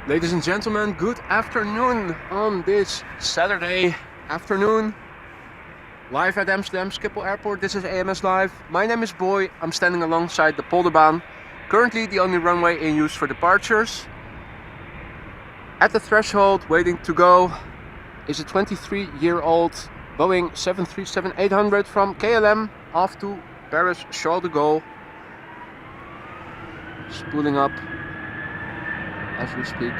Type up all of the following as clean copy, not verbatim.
Ladies and gentlemen, good afternoon on this Saturday afternoon. Live at Amsterdam Schiphol Airport, this is AMS Live. My name is Boy, I'm standing alongside the Polderbaan. Currently the only runway in use for departures. At the threshold, waiting to go, is a 23-year-old Boeing 737-800 from KLM off to Paris Charles de Gaulle. Spooling up as we speak.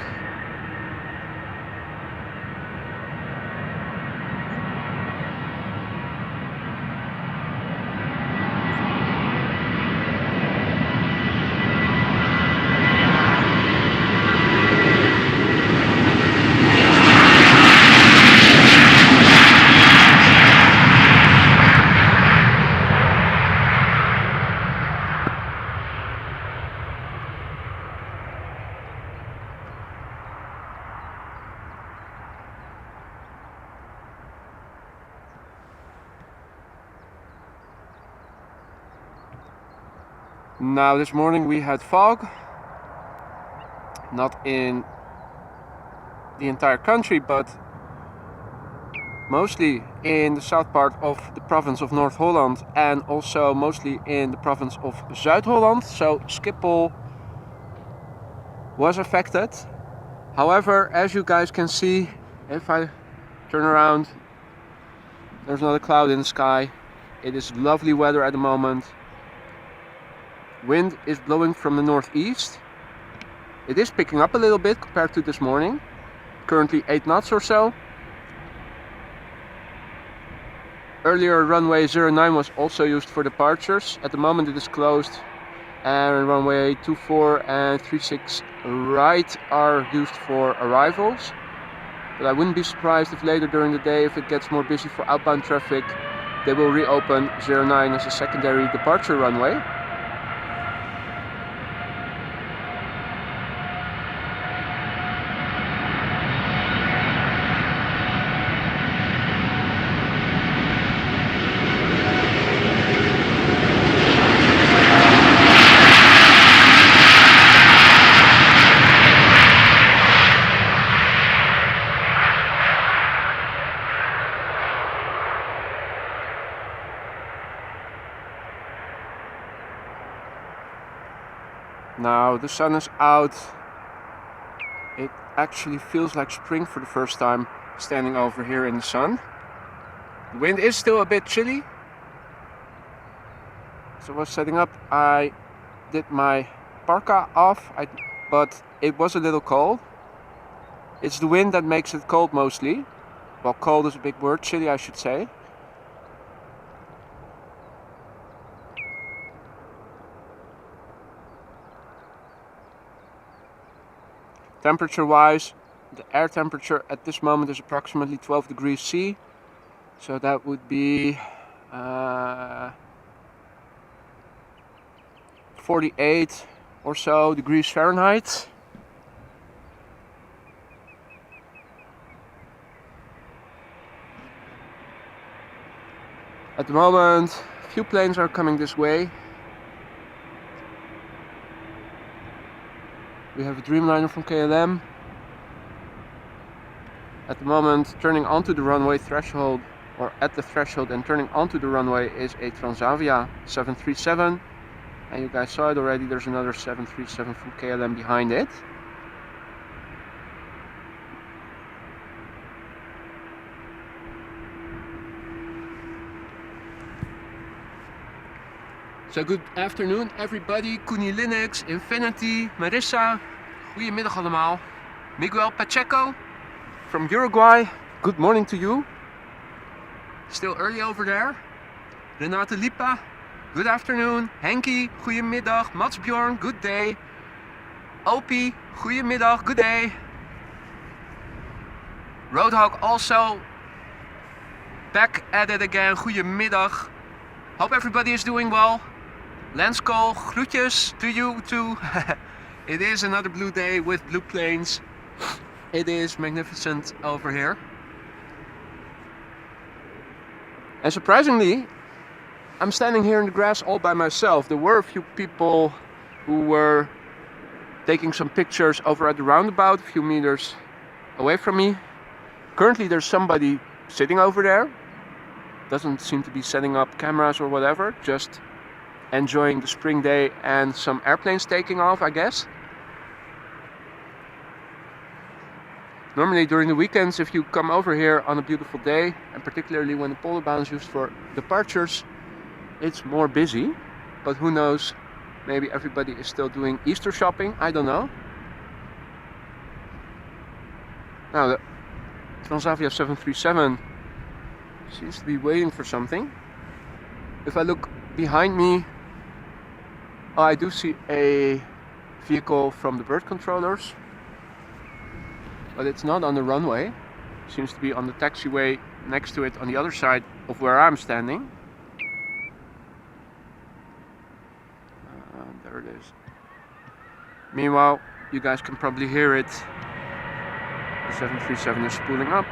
Now this morning we had fog, not in the entire country, but mostly in the south part of the province of North Holland and also mostly in the province of Zuid-Holland. So Schiphol was affected. However, as you guys can see, if I turn around, there's not a cloud in the sky. It is lovely weather at the moment. Wind is blowing from the northeast. It is picking up a little bit compared to this morning. Currently 8 knots or so. Earlier runway 09 was also used for departures. At the moment it is closed. And runway 24 and 36 right are used for arrivals. But I wouldn't be surprised if later during the day, if it gets more busy for outbound traffic, they will reopen 09 as a secondary departure runway. Now the sun is out. It actually feels like spring for the first time standing over here in the sun. The wind is still a bit chilly. So I was setting up, I did my parka off, but it was a little cold. It's the wind that makes it cold mostly. Well, cold is a big word, chilly I should say. Temperature wise, the air temperature at this moment is approximately 12 degrees C. So that would be 48 or so degrees Fahrenheit. At the moment, a few planes are coming this way. We have a Dreamliner from KLM. At the moment, turning onto the runway threshold, or at the threshold and turning onto the runway, is a Transavia 737. And you guys saw it already, there's another 737 from KLM behind it. So good afternoon everybody, Koenie Linux, Infinity, Marissa, goedemiddag allemaal. Miguel Pacheco from Uruguay, good morning to you. Still early over there. Renate Lipa, good afternoon. Henky, goedemiddag. Mats Bjorn, good day. Opie, goedemiddag, good day. Roadhog also back at it again, goedemiddag. Hope everybody is doing well. Lance Cole, groetjes to you too. It is another blue day with blue planes. It is magnificent over here. And surprisingly, I'm standing here in the grass all by myself. There were a few people who were taking some pictures over at the roundabout, a few meters away from me. Currently there's somebody sitting over there. Doesn't seem to be setting up cameras or whatever, just enjoying the spring day and some airplanes taking off, I guess. Normally during the weekends, if you come over here on a beautiful day, and particularly when the polar band is used for departures, it's more busy. But who knows, maybe everybody is still doing Easter shopping, I don't know. Now the Transavia 737 seems to be waiting for something. If I look behind me, I do see a vehicle from the bird controllers, but it's not on the runway. It seems to be on the taxiway next to it on the other side of where I'm standing. There it is. Meanwhile, you guys can probably hear it. The 737 is spooling up.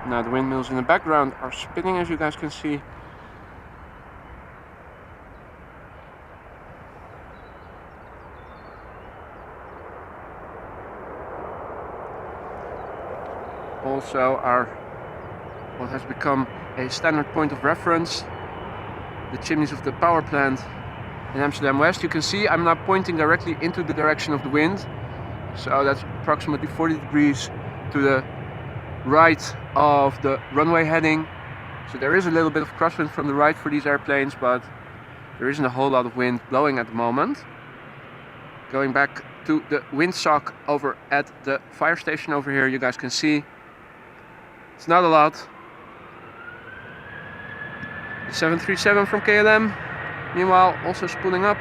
Now the windmills in the background are spinning, as you guys can see. Also what has become a standard point of reference, the chimneys of the power plant in Amsterdam West. You can see I'm now pointing directly into the direction of the wind, so that's approximately 40 degrees to the right of the runway heading. So there is a little bit of crosswind from the right for these airplanes, but there isn't a whole lot of wind blowing at the moment. Going back to the windsock over at the fire station over here, you guys can see it's not a lot. The 737 from KLM, meanwhile, also spooling up.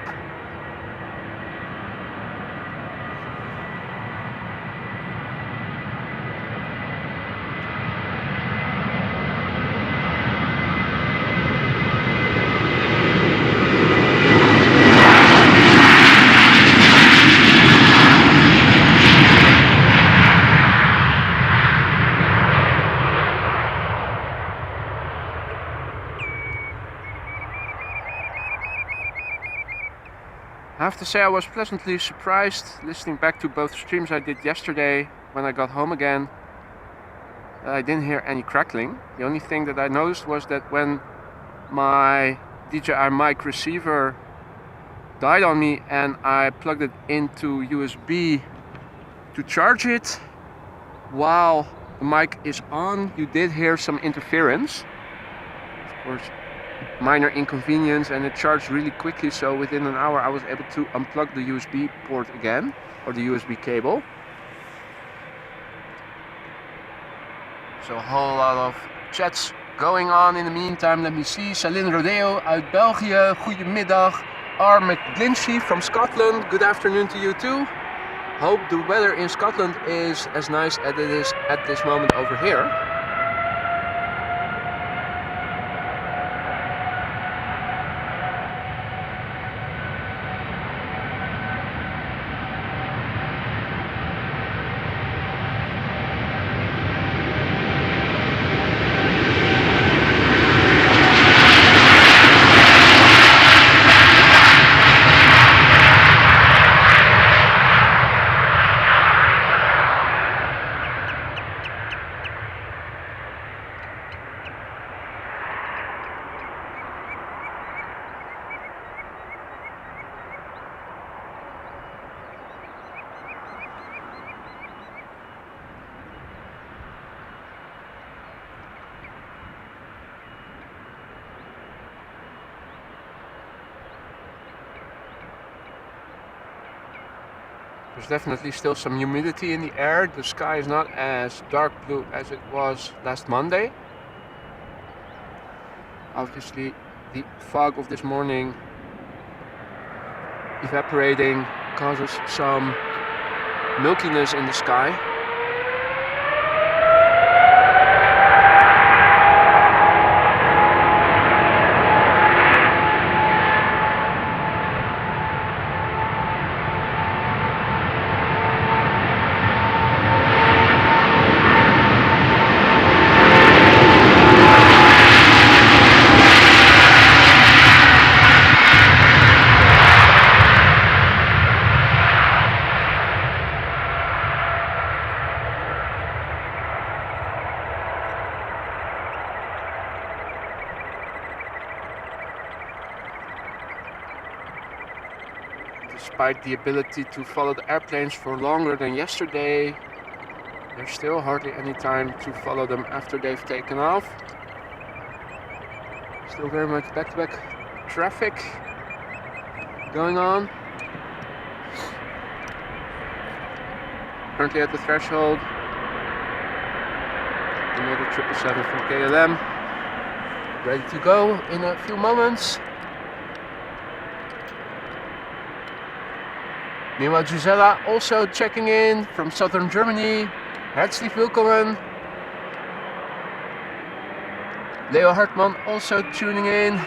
I have to say I was pleasantly surprised listening back to both streams I did yesterday when I got home again. I didn't hear any crackling. The only thing that I noticed was that when my DJI mic receiver died on me and I plugged it into USB to charge it while the mic is on, you did hear some interference. Of course, minor inconvenience, and it charged really quickly, so within an hour I was able to unplug the USB port again, or the USB cable. So a whole lot of chats going on in the meantime. Let me see. Salin Rodeo uit België, goedemiddag. R. McGlinchey from Scotland, good afternoon to you too. Hope the weather in Scotland is as nice as it is at this moment over here. There's definitely still some humidity in the air. The sky is not as dark blue as it was last Monday. Obviously the fog of this morning evaporating causes some milkiness in the sky. Despite the ability to follow the airplanes for longer than yesterday, there's still hardly any time to follow them after they've taken off. Still very much back-to-back traffic going on. Currently at the threshold, another 777 from KLM, ready to go in a few moments. Meanwhile, Gisela also checking in from southern Germany. Herzlich willkommen. Leo Hartmann also tuning in.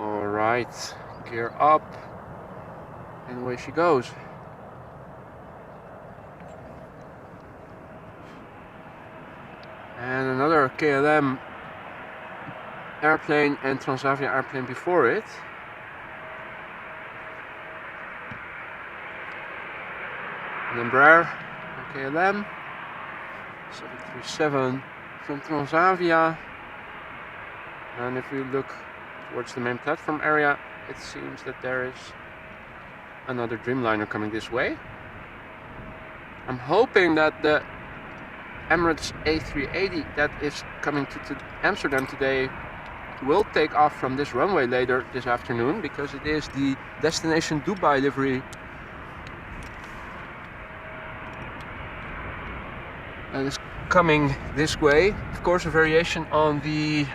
Alright, gear up, and away she goes. And another KLM airplane and Transavia airplane before it. An Embraer from KLM, 737 from Transavia. And if we look towards the main platform area, it seems that there is another Dreamliner coming this way. I'm hoping that the Emirates A380 that is coming to Amsterdam today will take off from this runway later this afternoon, because it is the destination Dubai livery that is coming this way. Of course, a variation on the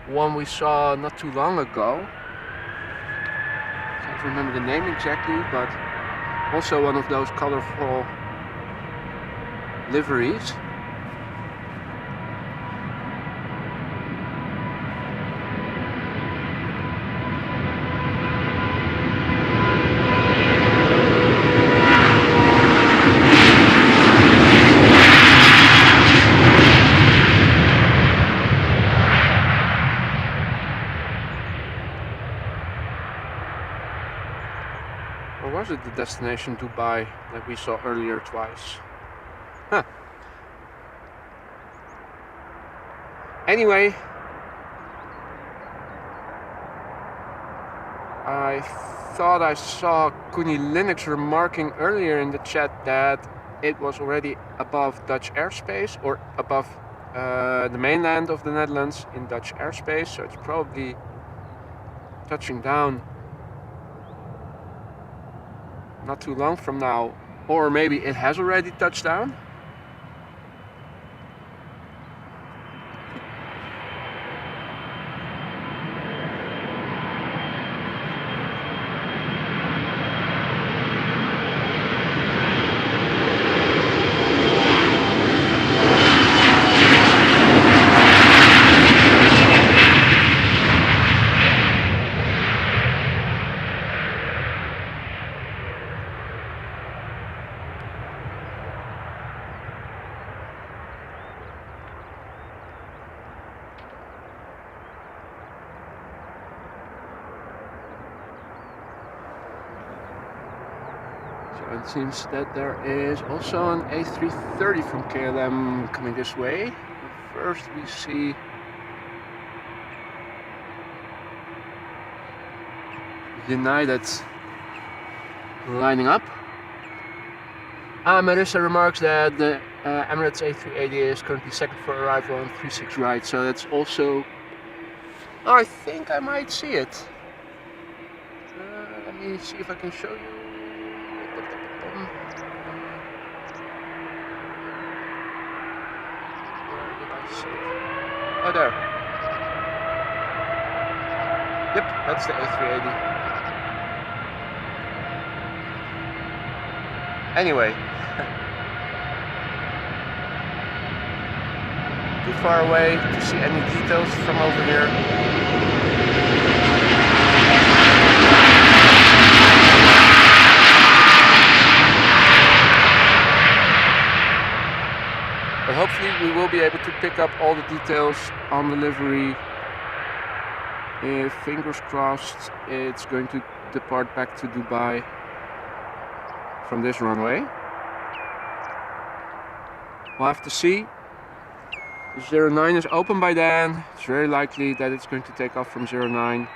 one we saw not too long ago. Can't remember the name exactly, but also one of those colorful liveries. Or was it the destination Dubai that we saw earlier twice? Huh. Anyway, I thought I saw Kuni Linux remarking earlier in the chat that it was already above Dutch airspace, or above the mainland of the Netherlands in Dutch airspace, so it's probably touching down not too long from now, or maybe it has already touched down. it seems that there is also an A330 from KLM coming this way. First we see United lining up. Marissa remarks that the Emirates A380 is currently second for arrival on 36 right, so that's also... Oh, I think I might see it. Let me see if I can show you. Where did I see it? Oh, there. Yep, that's the A380. Anyway, too far away to see any details from over here. But hopefully we will be able to pick up all the details on the livery. If fingers crossed it's going to depart back to Dubai from this runway. We'll have to see. 09 is open by then. It's very likely that it's going to take off from 09.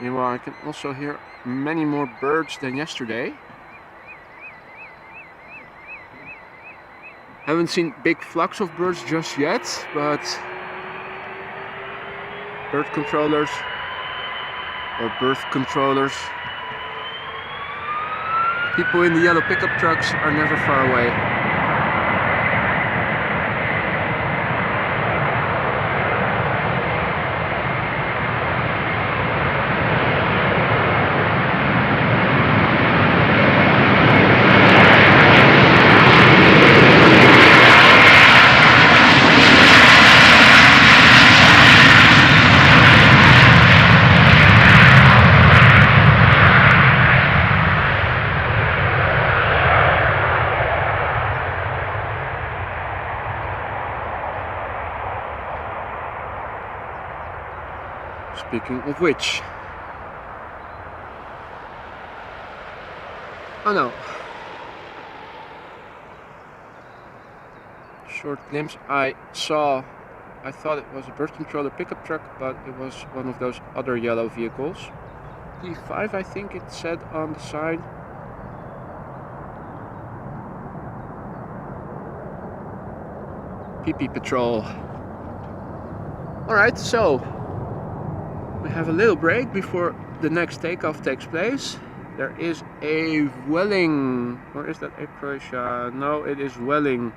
Meanwhile, I can also hear many more birds than yesterday. Haven't seen big flocks of birds just yet, but bird controllers or birth controllers. People in the yellow pickup trucks are never far away. Speaking of which, oh no, short glimpse I saw, I thought it was a bird controller pickup truck, but it was one of those other yellow vehicles. P5 I think it said on the side. PP Patrol. Alright, so we have a little break before the next takeoff takes place. There is a Vueling, or is that Air Croatia? No, it is Vueling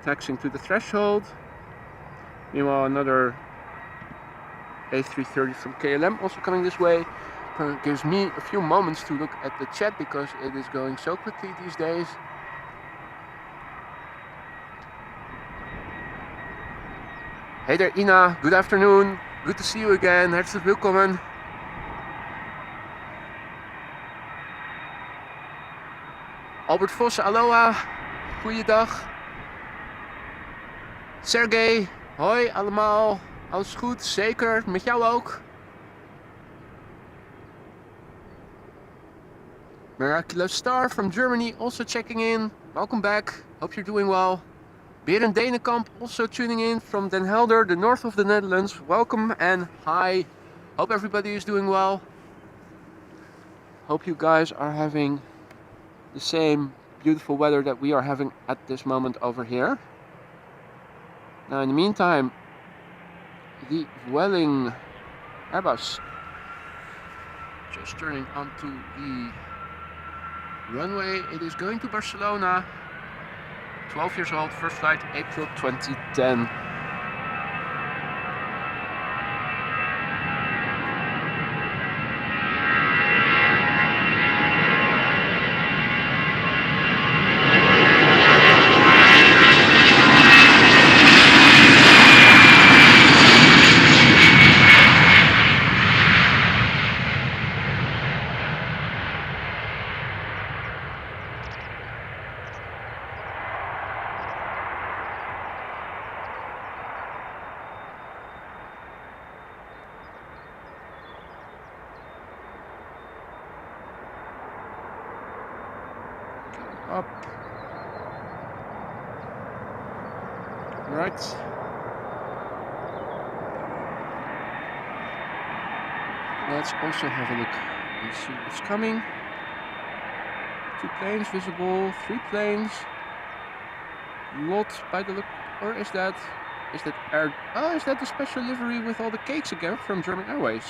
taxiing to the threshold. Meanwhile, another A330 from KLM also coming this way. Gives me a few moments to look at the chat because it is going so quickly these days. Hey there Ina, good afternoon. Good to see you again. Herzlich willkommen. Albert Vos, aloha. Goeiedag. Sergey, hoi allemaal. Alles goed? Zeker. Met jou ook. Miraculous Star from Germany also checking in. Welcome back. Hope you're doing well. Berend Denenkamp also tuning in from Den Helder, the north of the Netherlands. Welcome and hi. Hope everybody is doing well. Hope you guys are having the same beautiful weather that we are having at this moment over here. Now in the meantime, the Vueling Airbus just turning onto the runway. It is going to Barcelona. 12 years old, first flight April 2010. up. Right. Let's also have a look and see what's coming. 2 planes visible, 3 planes. Lot by the look, or is that air? Oh, is that the special livery with all the cakes again from German Airways?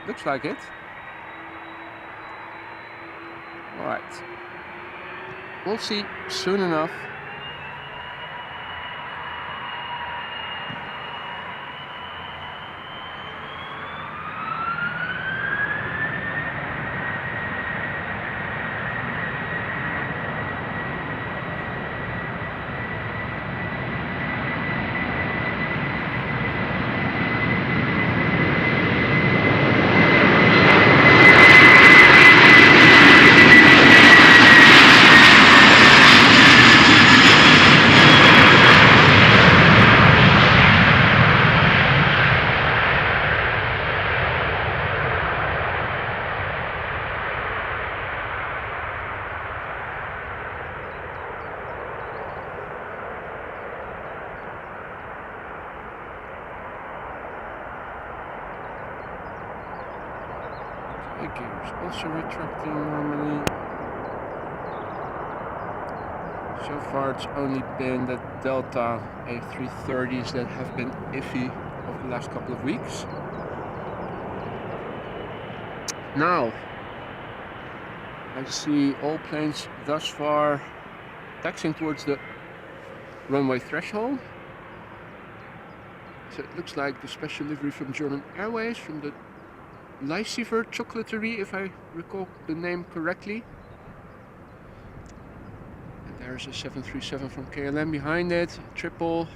Looks like it. All right. We'll see soon enough. Gears also retracting normally. So far it's only been the Delta A330s that have been iffy over the last couple of weeks. Now I see all planes thus far taxiing towards the runway threshold. So it looks like the special livery from German Airways, from the Leysieffer chocolaterie, if I recall the name correctly. And there's a 737 from KLM behind it, triple.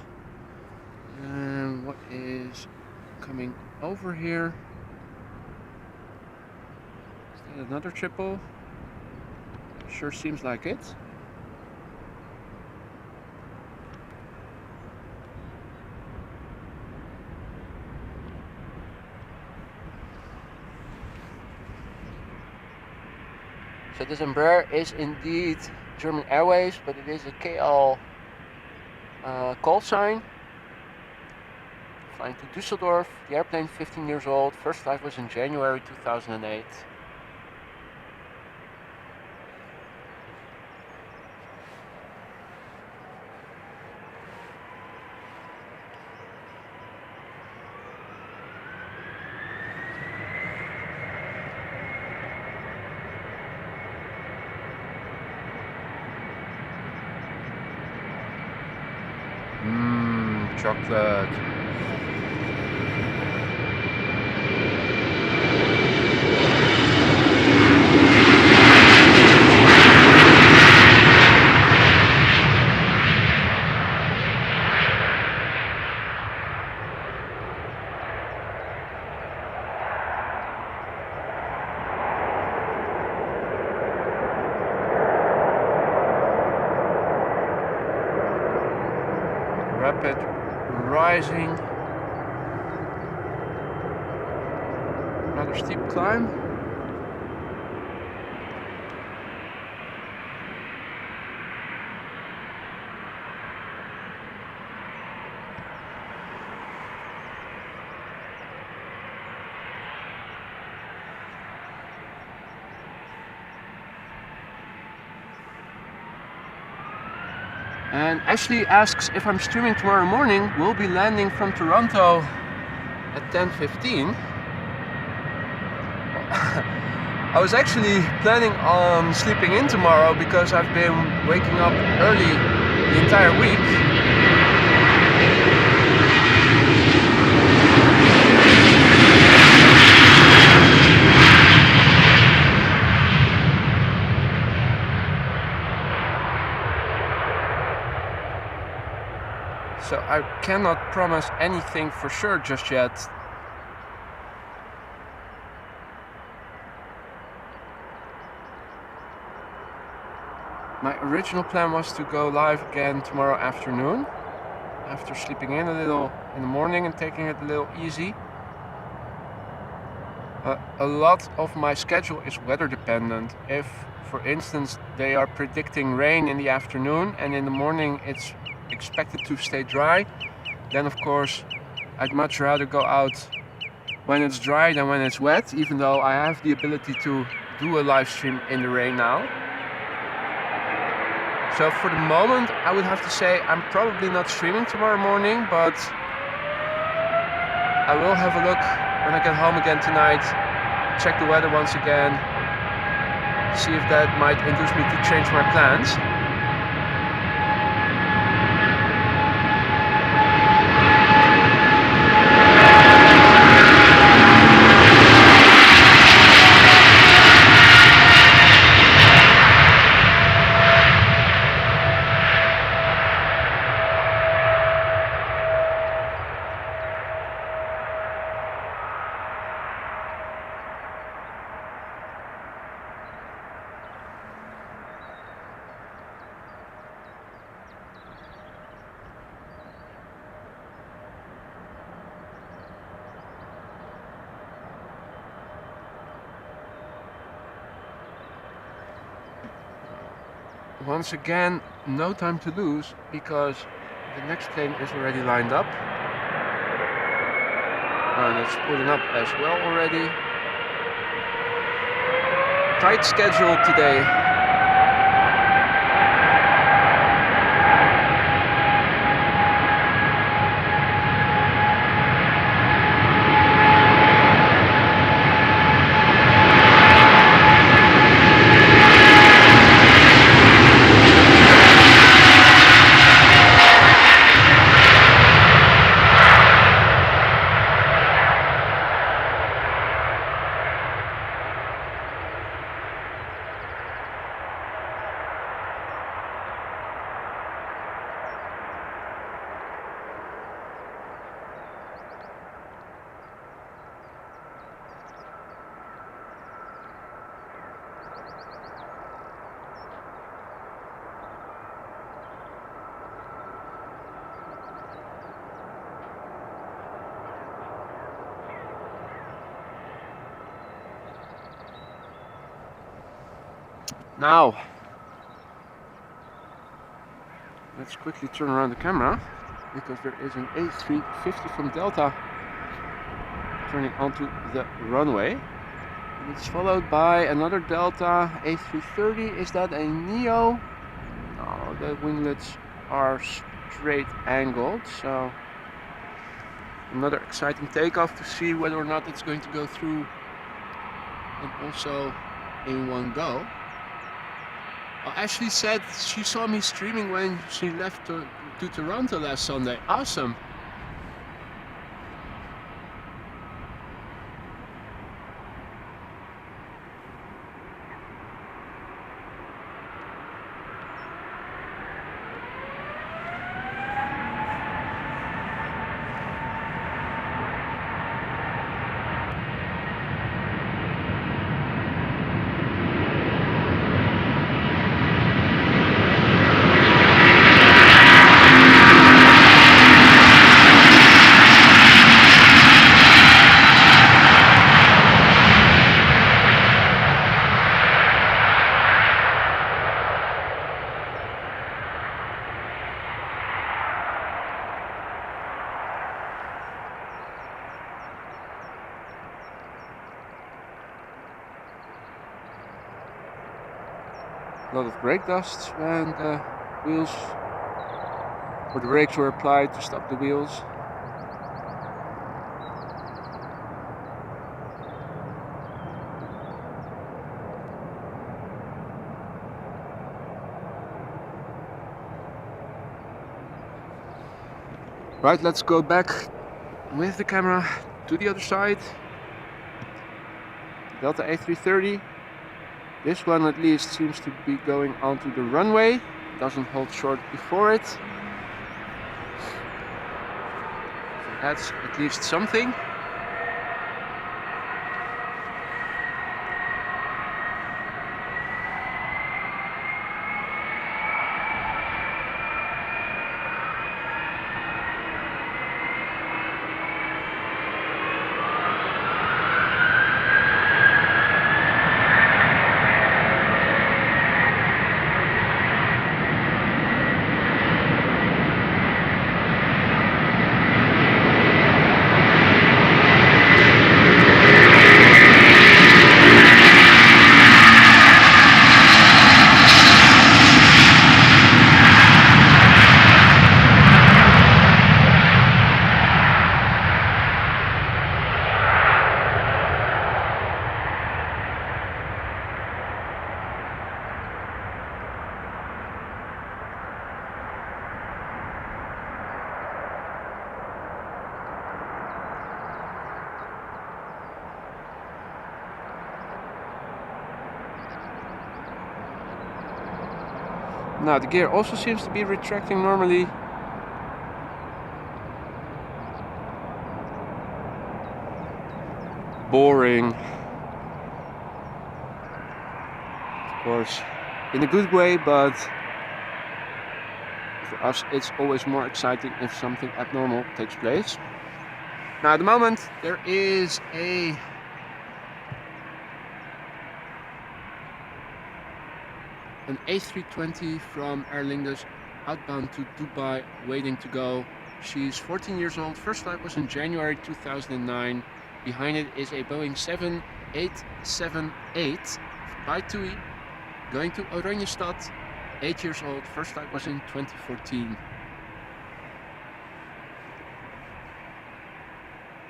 And what is coming over here? Is that another triple? Sure seems like it. So this Embraer is indeed German Airways, but it is a KL call sign. Flying to Düsseldorf, the airplane 15 years old, first flight was in January 2008. Chocolate. Rapid rising, rather steep climb. And Ashley asks if I'm streaming tomorrow morning. We'll be landing from Toronto at 10:15. I was actually planning on sleeping in tomorrow because I've been waking up early the entire week. So I cannot promise anything for sure just yet. My original plan was to go live again tomorrow afternoon, after sleeping in a little in the morning and taking it a little easy. A lot of my schedule is weather dependent. If, for instance, they are predicting rain in the afternoon and in the morning it's expected to stay dry, then of course I'd much rather go out when it's dry than when it's wet, even though I have the ability to do a live stream in the rain now. So for the moment I would have to say I'm probably not streaming tomorrow morning, but I will have a look when I get home again tonight, check the weather once again, see if that might induce me to change my plans. Once again, no time to lose because the next plane is already lined up. And it's pulling up as well already. Tight schedule today. Now, let's quickly turn around the camera because there is an A350 from Delta turning onto the runway. And it's followed by another Delta A330. Is that a Neo? No, the winglets are straight angled, so another exciting takeoff to see whether or not it's going to go through and also in one go. Ashley said she saw me streaming when she left to Toronto last Sunday. Awesome. A lot of brake dust when the wheels or the brakes were applied to stop the wheels. Right, let's go back with the camera to the other side. Delta A330. This one at least seems to be going onto the runway. Doesn't hold short before it. So that's at least something. Now the gear also seems to be retracting normally. Boring. Of course, in a good way, but for us it's always more exciting if something abnormal takes place. Now at the moment there is an A320 from Aer Lingus outbound to Dubai waiting to go. She's 14 years old. First flight was in January 2009. Behind it is a Boeing 7878 by TUI going to Oranjestad. 8 years old. First flight was in 2014.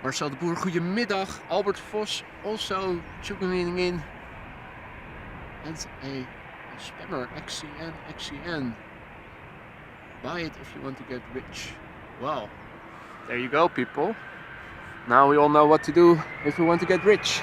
Marcel de Boer, goedemiddag. Albert Vos also tuning in. And a spammer, XCN. Buy it if you want to get rich. Well, there you go, people. Now we all know what to do if we want to get rich.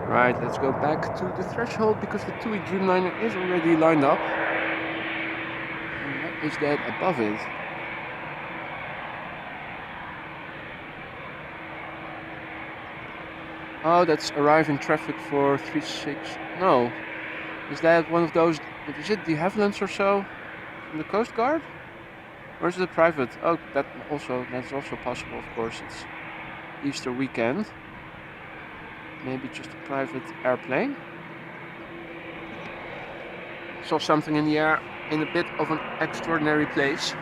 Right, let's go back to the threshold because the TUI Dreamliner is already lined up. And what is that above it? Oh, that's arriving traffic for 36. No, is that one of those? Is it de Havilland's or so from the Coast Guard? Or is it a private? Oh, that's also possible. Of course, it's Easter weekend. Maybe just a private airplane. Saw something in the air in a bit of an extraordinary place.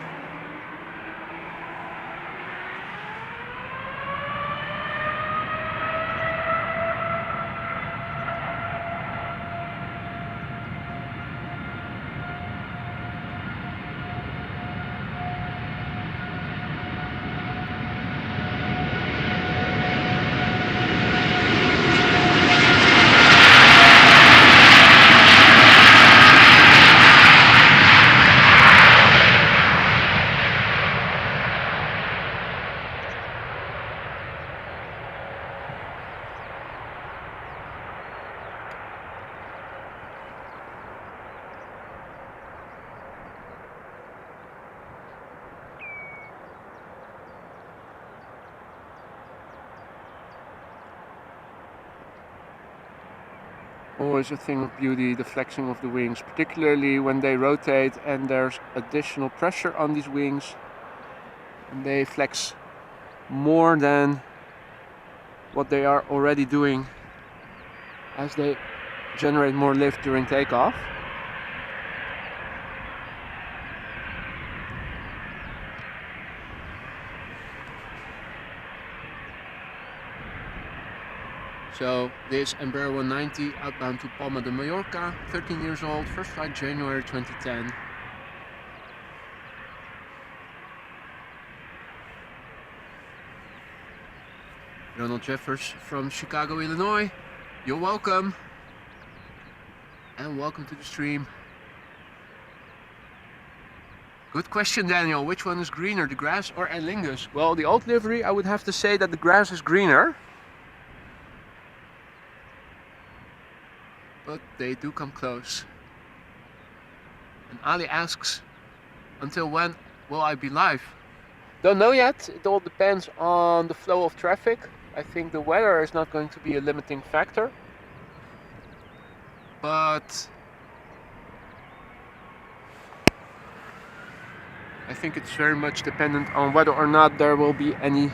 Always a thing of beauty, the flexing of the wings, particularly when they rotate and there's additional pressure on these wings and they flex more than what they are already doing as they generate more lift during takeoff. So this Embraer 190 outbound to Palma de Mallorca, 13 years old, first flight January 2010. Ronald Jeffers from Chicago, Illinois. You're welcome. And welcome to the stream. Good question, Daniel. Which one is greener, the grass or Aer Lingus? Well, the old livery, I would have to say that the grass is greener. But they do come close. And Ali asks, until when will I be live? Don't know yet. It all depends on the flow of traffic. I think the weather is not going to be a limiting factor. But I think it's very much dependent on whether or not there will be any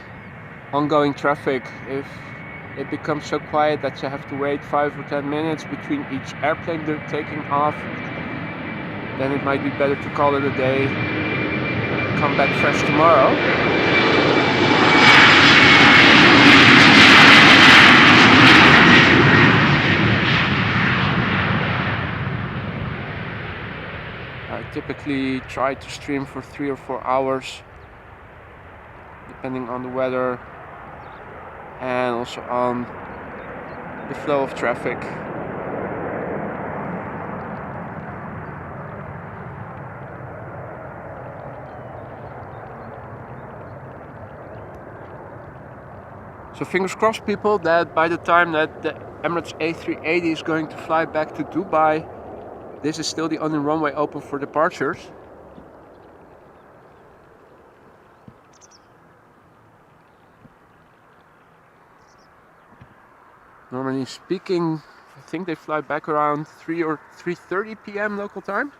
ongoing traffic. If it becomes so quiet that you have to wait 5 or 10 minutes between each airplane they're taking off, then it might be better to call it a day, come back fresh tomorrow. I typically try to stream for 3 or 4 hours, depending on the weather and also on the flow of traffic. So fingers crossed, people, that by the time that the Emirates A380 is going to fly back to Dubai, this is still the only runway open for departures. Normally speaking, I think they fly back around 3 or 3:30 p.m. local time.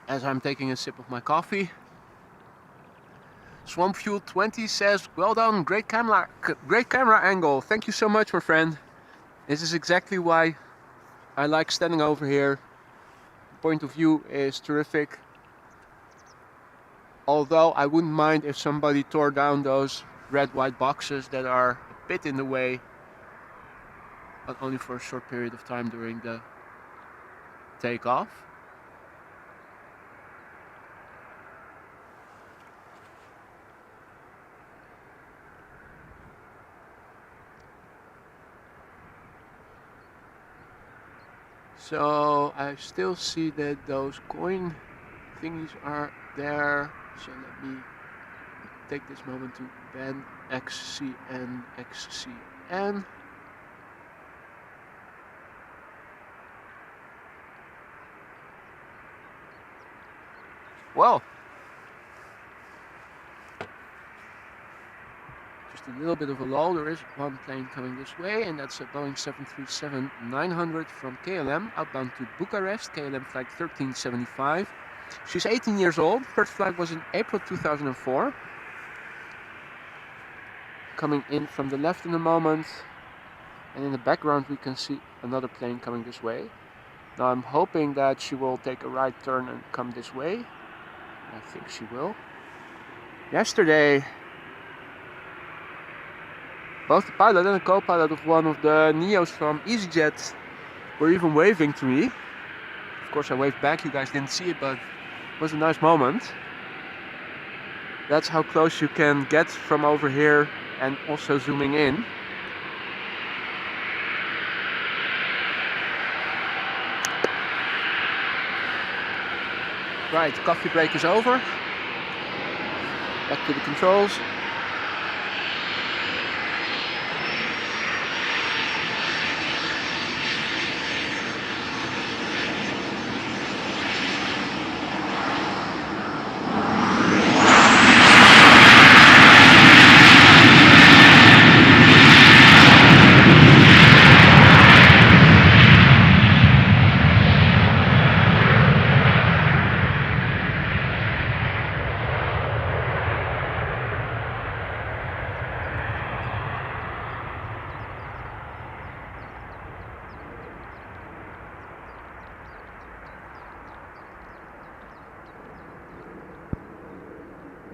As I'm taking a sip of my coffee. Swamp Fuel 20 says, well done, great camera angle. Thank you so much, my friend. This is exactly why I like standing over here. The point of view is terrific. Although I wouldn't mind if somebody tore down those red white boxes that are a bit in the way, but only for a short period of time during the takeoff. So I still see that those coin thingies are there. So let me take this moment to ban XCN, XCN. Well, just a little bit of a lull. There is one plane coming this way, and that's a Boeing 737-900 from KLM, outbound to Bucharest, KLM flight 1375. She's 18 years old. First flight was in April 2004. Coming in from the left in a moment, and in the background we can see another plane coming this way. Now I'm hoping that she will take a right turn and come this way. I think she will. Yesterday, both the pilot and the co-pilot of one of the Neos from EasyJet were even waving to me. Of course I waved back, you guys didn't see it, but it was a nice moment. That's how close you can get from over here and also zooming in. Right, coffee break is over. Back to the controls.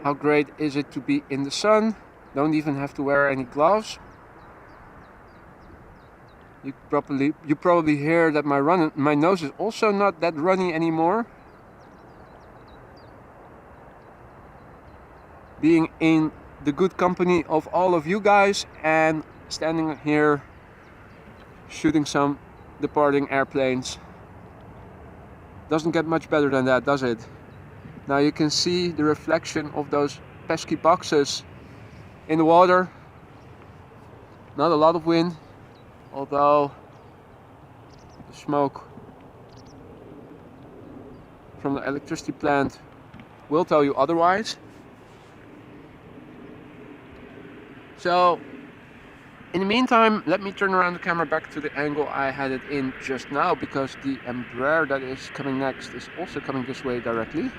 How great is it to be in the sun? Don't even have to wear any gloves. You probably hear that my nose is also not that runny anymore. Being in the good company of all of you guys and standing here shooting some departing airplanes. Doesn't get much better than that, does it? Now you can see the reflection of those pesky boxes in the water. Not a lot of wind, although the smoke from the electricity plant will tell you otherwise. So in the meantime, let me turn around the camera back to the angle I had it in just now, because the Embraer that is coming next is also coming this way directly.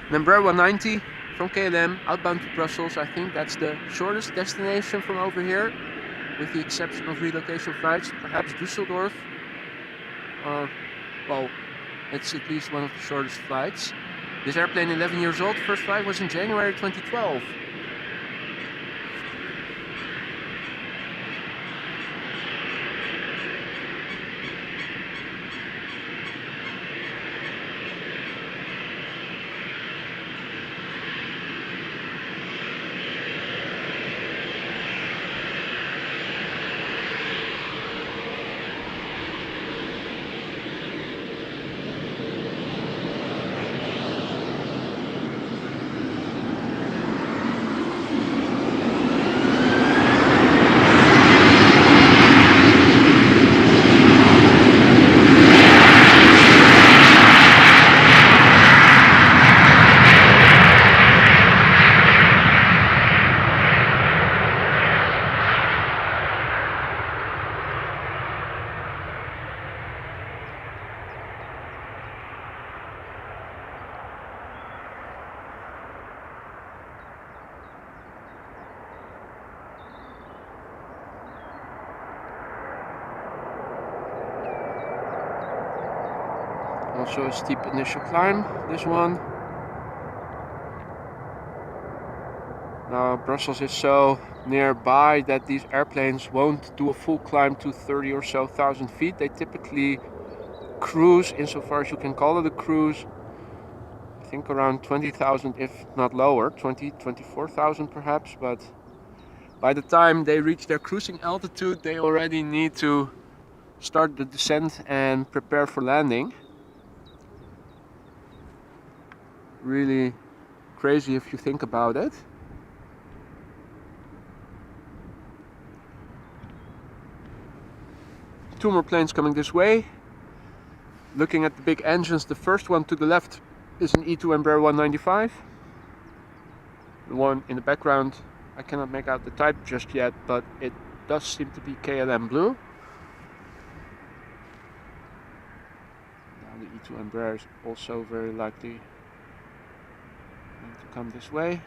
Embraer 190 from KLM outbound to Brussels. I think that's the shortest destination from over here, with the exception of relocation flights, perhaps Düsseldorf. Well, it's at least one of the shortest flights. This airplane, 11 years old, first flight was in January 2012. Also a steep initial climb, this one. Now Brussels is so nearby that these airplanes won't do a full climb to 30 or so thousand feet. They typically cruise, insofar as you can call it a cruise, I think around 20,000, if not lower, 24,000 perhaps. But by the time they reach their cruising altitude, they already need to start the descent and prepare for landing. Really crazy if you think about it. Two more planes coming this way. Looking at the big engines, the first one to the left is an E2 Embraer 195. The one in the background, I cannot make out the type just yet, but it does seem to be KLM blue. Now the E2 Embraer is also very likely to come this way.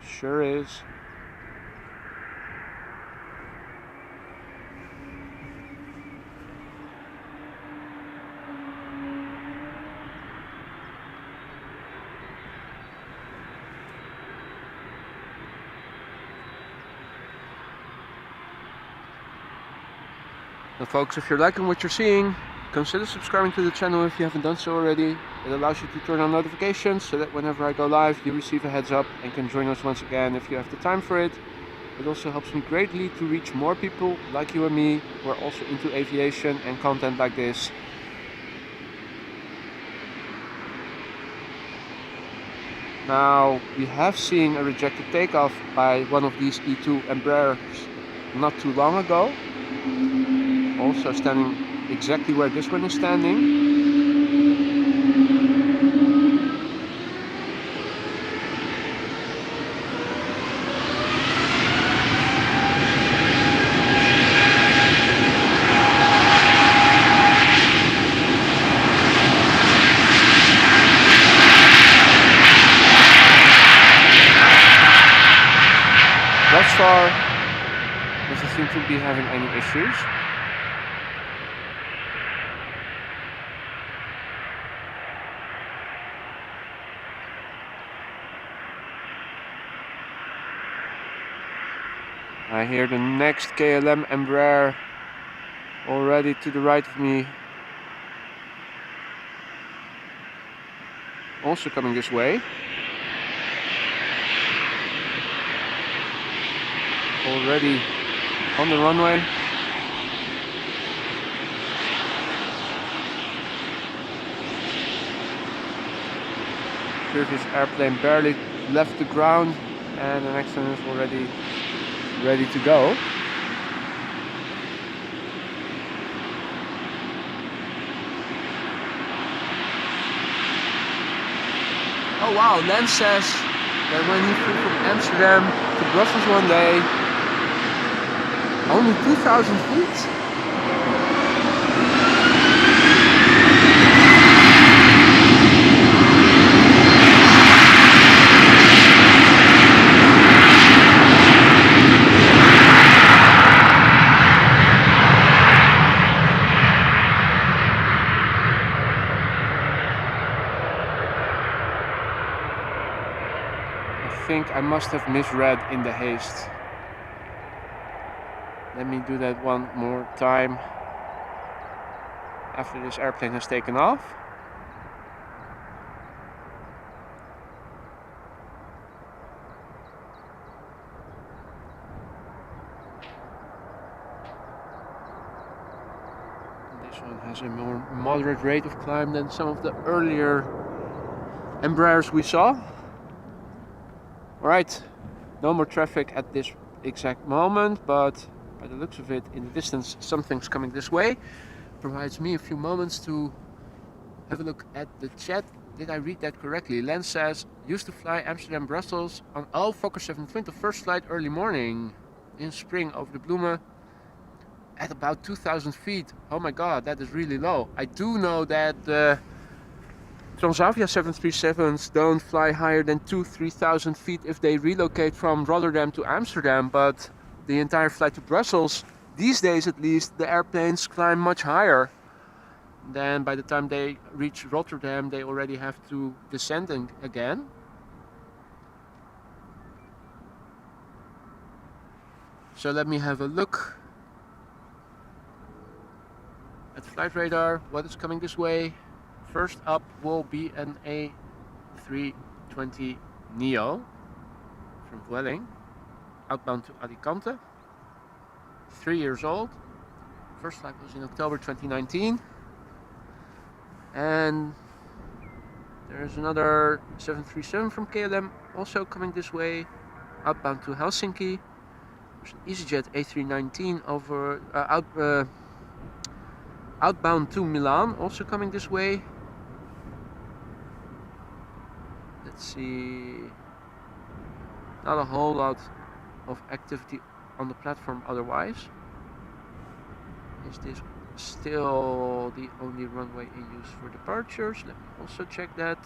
Sure is. Now folks, if you're liking what you're seeing, consider subscribing to the channel if you haven't done so already. It allows you to turn on notifications so that whenever I go live you receive a heads up and can join us once again if you have the time for it. It also helps me greatly to reach more people like you and me who are also into aviation and content like this. Now we have seen a rejected takeoff by one of these E2 Embraers not too long ago. Also standing exactly where this one is standing. Thus far, doesn't seem to be having any issues. I hear the next KLM Embraer already to the right of me, also coming this way. Already on the runway. Previous airplane barely left the ground and the next one is already ready to go. Oh wow, Lens says that when he flew from Amsterdam to Brussels one day, only 2,000 feet? think I must have misread in the haste. Let me do that one more time after this airplane has taken off. This one has a more moderate rate of climb than some of the earlier Embraers we saw. Alright, no more traffic at this exact moment, but by the looks of it, in the distance, something's coming this way. Provides me a few moments to have a look at the chat. Did I read that correctly? Len says, used to fly Amsterdam, Brussels on Fokker 720, the first flight early morning in spring over the Bloemen at about 2,000 feet. Oh my god, that is really low. I do know that Transavia 737s don't fly higher than 2,000–3,000 feet if they relocate from Rotterdam to Amsterdam, but the entire flight to Brussels, these days at least, the airplanes climb much higher. Then by the time they reach Rotterdam, they already have to descend again. So let me have a look at flight radar, what is coming this way. First up will be an A320neo from Vueling, outbound to Alicante. 3 years old. First flight was in October 2019. And there's another 737 from KLM also coming this way, outbound to Helsinki. There's an EasyJet A319 over outbound to Milan, also coming this way. Let's see, not a whole lot of activity on the platform otherwise. Is this still the only runway in use for departures? Let me also check that.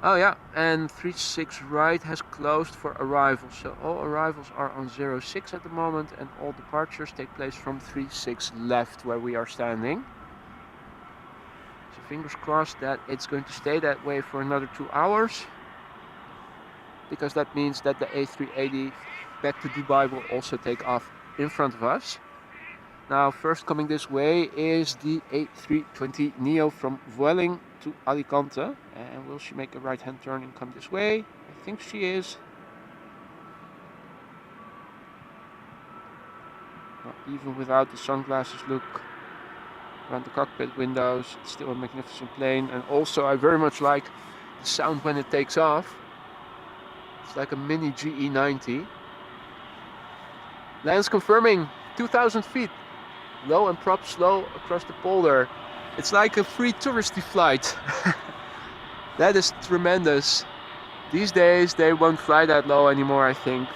Oh yeah, and 36 right has closed for arrivals. So all arrivals are on 06 at the moment, and all departures take place from 36 left where we are standing. So fingers crossed that it's going to stay that way for another 2 hours, because that means that the A380 back to Dubai will also take off in front of us. Now first coming this way is the A320neo from Vueling to Alicante. And will she make a right hand turn and come this way? I think she is. Well, even without the sunglasses, look around the cockpit windows, it's still a magnificent plane. And also I very much like the sound when it takes off. It's like a mini GE90. Lands confirming 2,000 feet. Low and prop slow across the polder. It's like a free touristy flight. That is tremendous. These days they won't fly that low anymore, I think,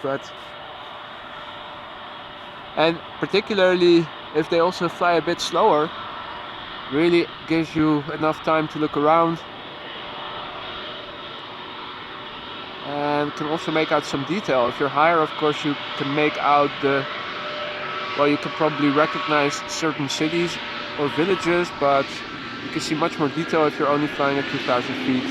and particularly if they also fly a bit slower, really gives you enough time to look around and can also make out some detail. If you're higher, of course, you can make out you can probably recognize certain cities or villages, but you can see much more detail if you're only flying at 2,000 feet.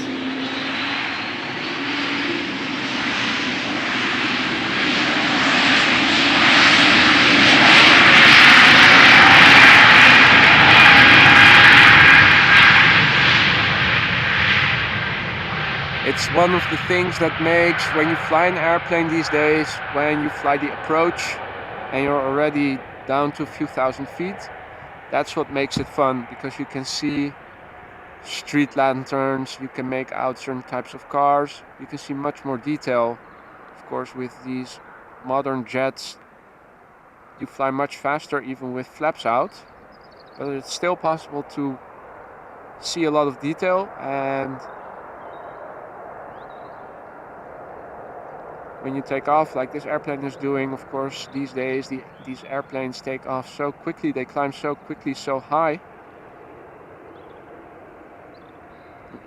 It's one of the things that makes, when you fly an airplane these days, when you fly the approach and you're already down to a few thousand feet, that's what makes it fun, because you can see street lanterns, you can make out certain types of cars, you can see much more detail. Of course, with these modern jets, you fly much faster even with flaps out, but it's still possible to see a lot of detail. And when you take off like this airplane is doing, of course, these days these airplanes take off so quickly, they climb so quickly, so high.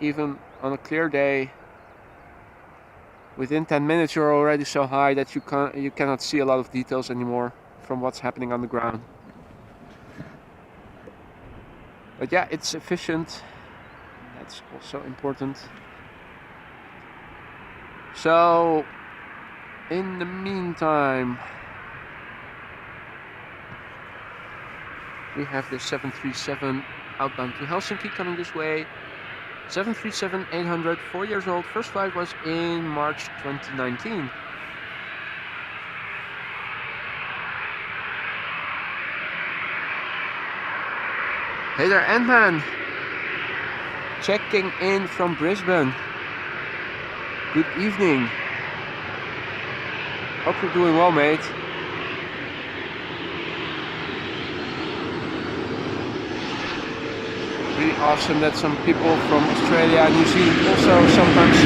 Even on a clear day, within 10 minutes you're already so high that you cannot see a lot of details anymore from what's happening on the ground. But yeah, it's efficient. That's also important. So in the meantime, we have the 737 outbound to Helsinki coming this way. 737-800, 4 years old. First flight was in March 2019. Hey there, Ant-Man. Checking in from Brisbane. Good evening. Hope you're doing well, mate. Really awesome that some people from Australia and New Zealand also sometimes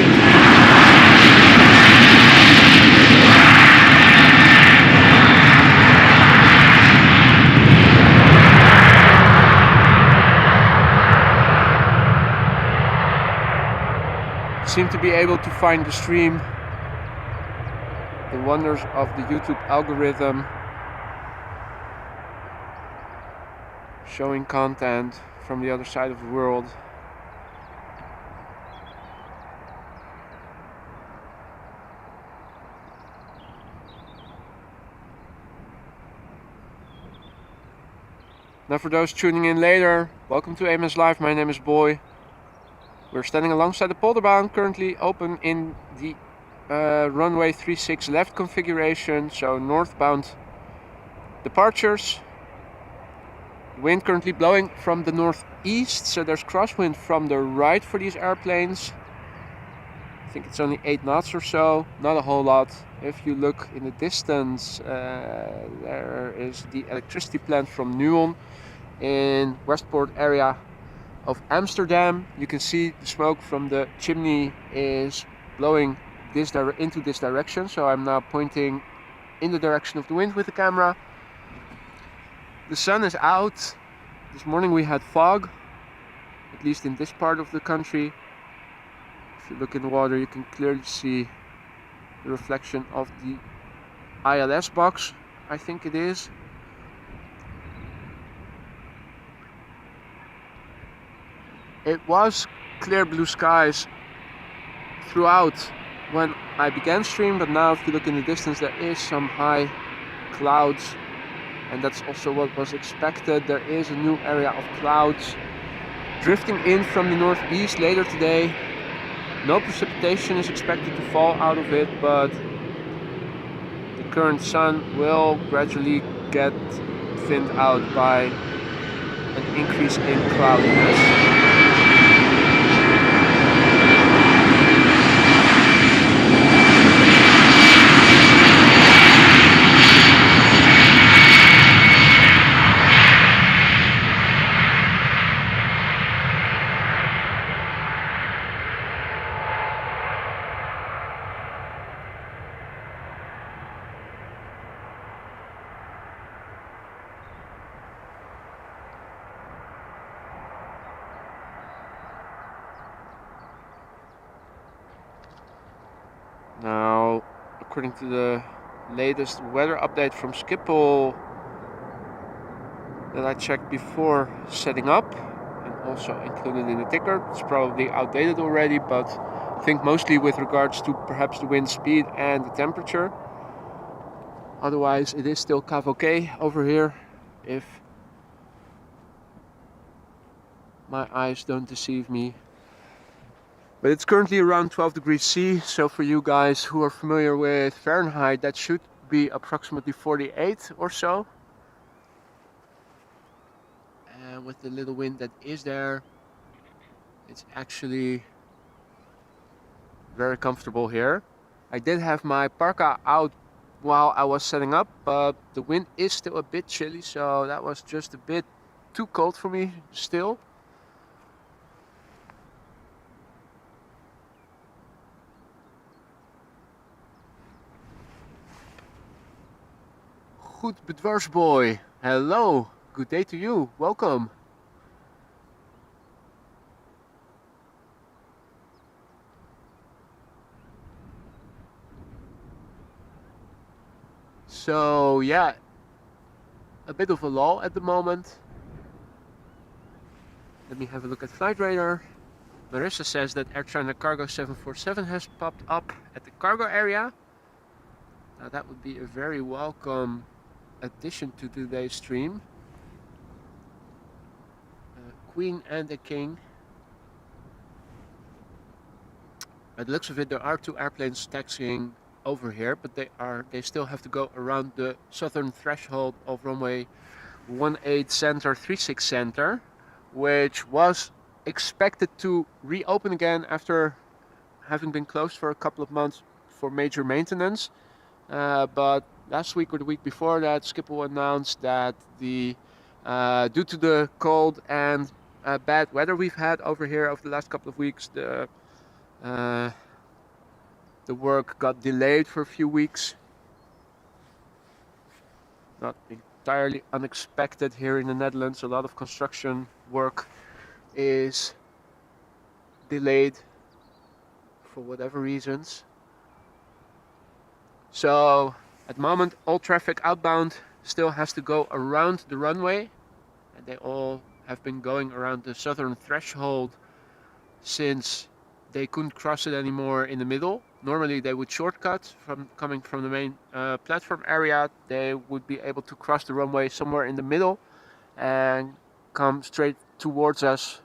seem to be able to find the stream. The wonders of the YouTube algorithm, showing content from the other side of the world. Now for those tuning in later, welcome to AMS Live. My name is Boy. We're standing alongside the Polderbaan, currently open in the runway 36 left configuration, so northbound departures. Wind currently blowing from the northeast, so there's crosswind from the right for these airplanes. I think it's only 8 knots or so, not a whole lot. If you look in the distance, there is the electricity plant from Nuon in Westport area of Amsterdam. You can see the smoke from the chimney is blowing into this direction, so I'm now pointing in the direction of the wind with the camera. The sun is out. This morning we had fog, at least in this part of the country. If you look in the water, you can clearly see the reflection of the ILS box, I think it is. It was clear blue skies throughout when I began stream, but now if you look in the distance, there is some high clouds, and that's also what was expected. There is a new area of clouds drifting in from the northeast later today. No precipitation is expected to fall out of it, but the current sun will gradually get thinned out by an increase in cloudiness. Now, according to the latest weather update from Schiphol that I checked before setting up and also included in the ticker, it's probably outdated already, but I think mostly with regards to perhaps the wind speed and the temperature. Otherwise, it is still okay over here, if my eyes don't deceive me. But it's currently around 12 degrees C, so for you guys who are familiar with Fahrenheit, that should be approximately 48 or so. And with the little wind that is there, it's actually very comfortable here. I did have my parka out while I was setting up, but the wind is still a bit chilly, so that was just a bit too cold for me still. Goed bedwarsboy, hello, good day to you, welcome. So yeah, a bit of a lull at the moment. Let me have a look at flight radar. Marissa says that Air China Cargo 747 has popped up at the cargo area. Now that would be a very welcome addition to today's stream. Queen and the King. By the looks of it, there are 2 airplanes taxiing over here, but they still have to go around the southern threshold of runway 18 center 36 center, which was expected to reopen again after having been closed for a couple of months for major maintenance. But last week or the week before that, Schiphol announced that due to the cold and bad weather we've had over here over the last couple of weeks, the work got delayed for a few weeks. Not entirely unexpected here in the Netherlands. A lot of construction work is delayed for whatever reasons. So at the moment, all traffic outbound still has to go around the runway, and they all have been going around the southern threshold since they couldn't cross it anymore in the middle. Normally they would shortcut from coming from the main platform area. They would be able to cross the runway somewhere in the middle and come straight towards us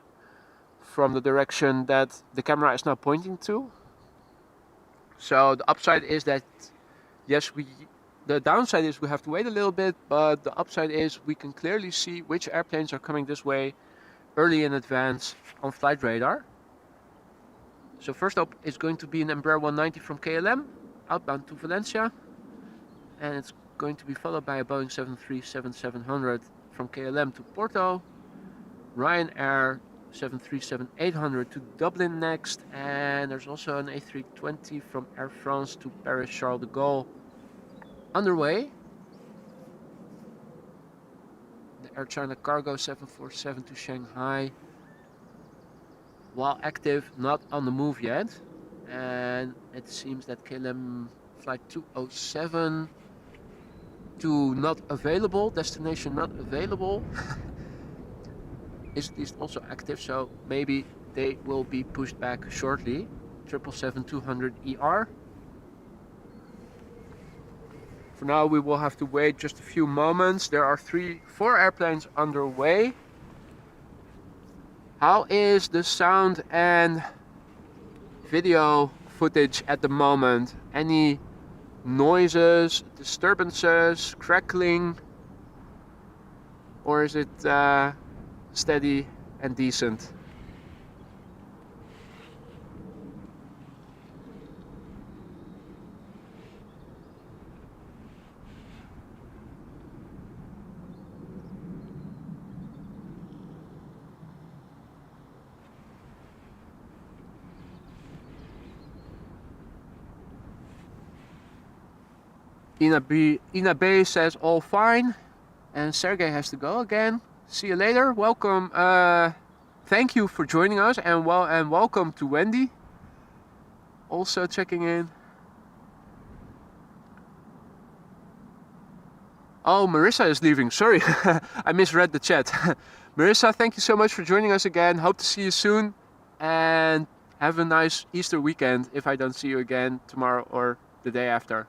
from the direction that the camera is now pointing to. So the upside is that, yes, the downside is we have to wait a little bit, but the upside is we can clearly see which airplanes are coming this way early in advance on flight radar. So first up is going to be an Embraer 190 from KLM, outbound to Valencia. And it's going to be followed by a Boeing 737-700 from KLM to Porto. Ryanair 737-800 to Dublin next. And there's also an A320 from Air France to Paris Charles de Gaulle underway. The Air China Cargo 747 to Shanghai, while active, not on the move yet. And it seems that KLM flight 207 to not available, destination not available, is at least also active, so maybe they will be pushed back shortly. 777-200ER. For now we will have to wait just a few moments. There are 4 airplanes underway. How is the sound and video footage at the moment? Any noises, disturbances, crackling? Or is it steady and decent? Ina B says all fine, and Sergey has to go again. See you later. Welcome. Thank you for joining us, and welcome to Wendy. Also checking in. Oh, Marissa is leaving. Sorry, I misread the chat. Marissa, thank you so much for joining us again. Hope to see you soon, and have a nice Easter weekend if I don't see you again tomorrow or the day after.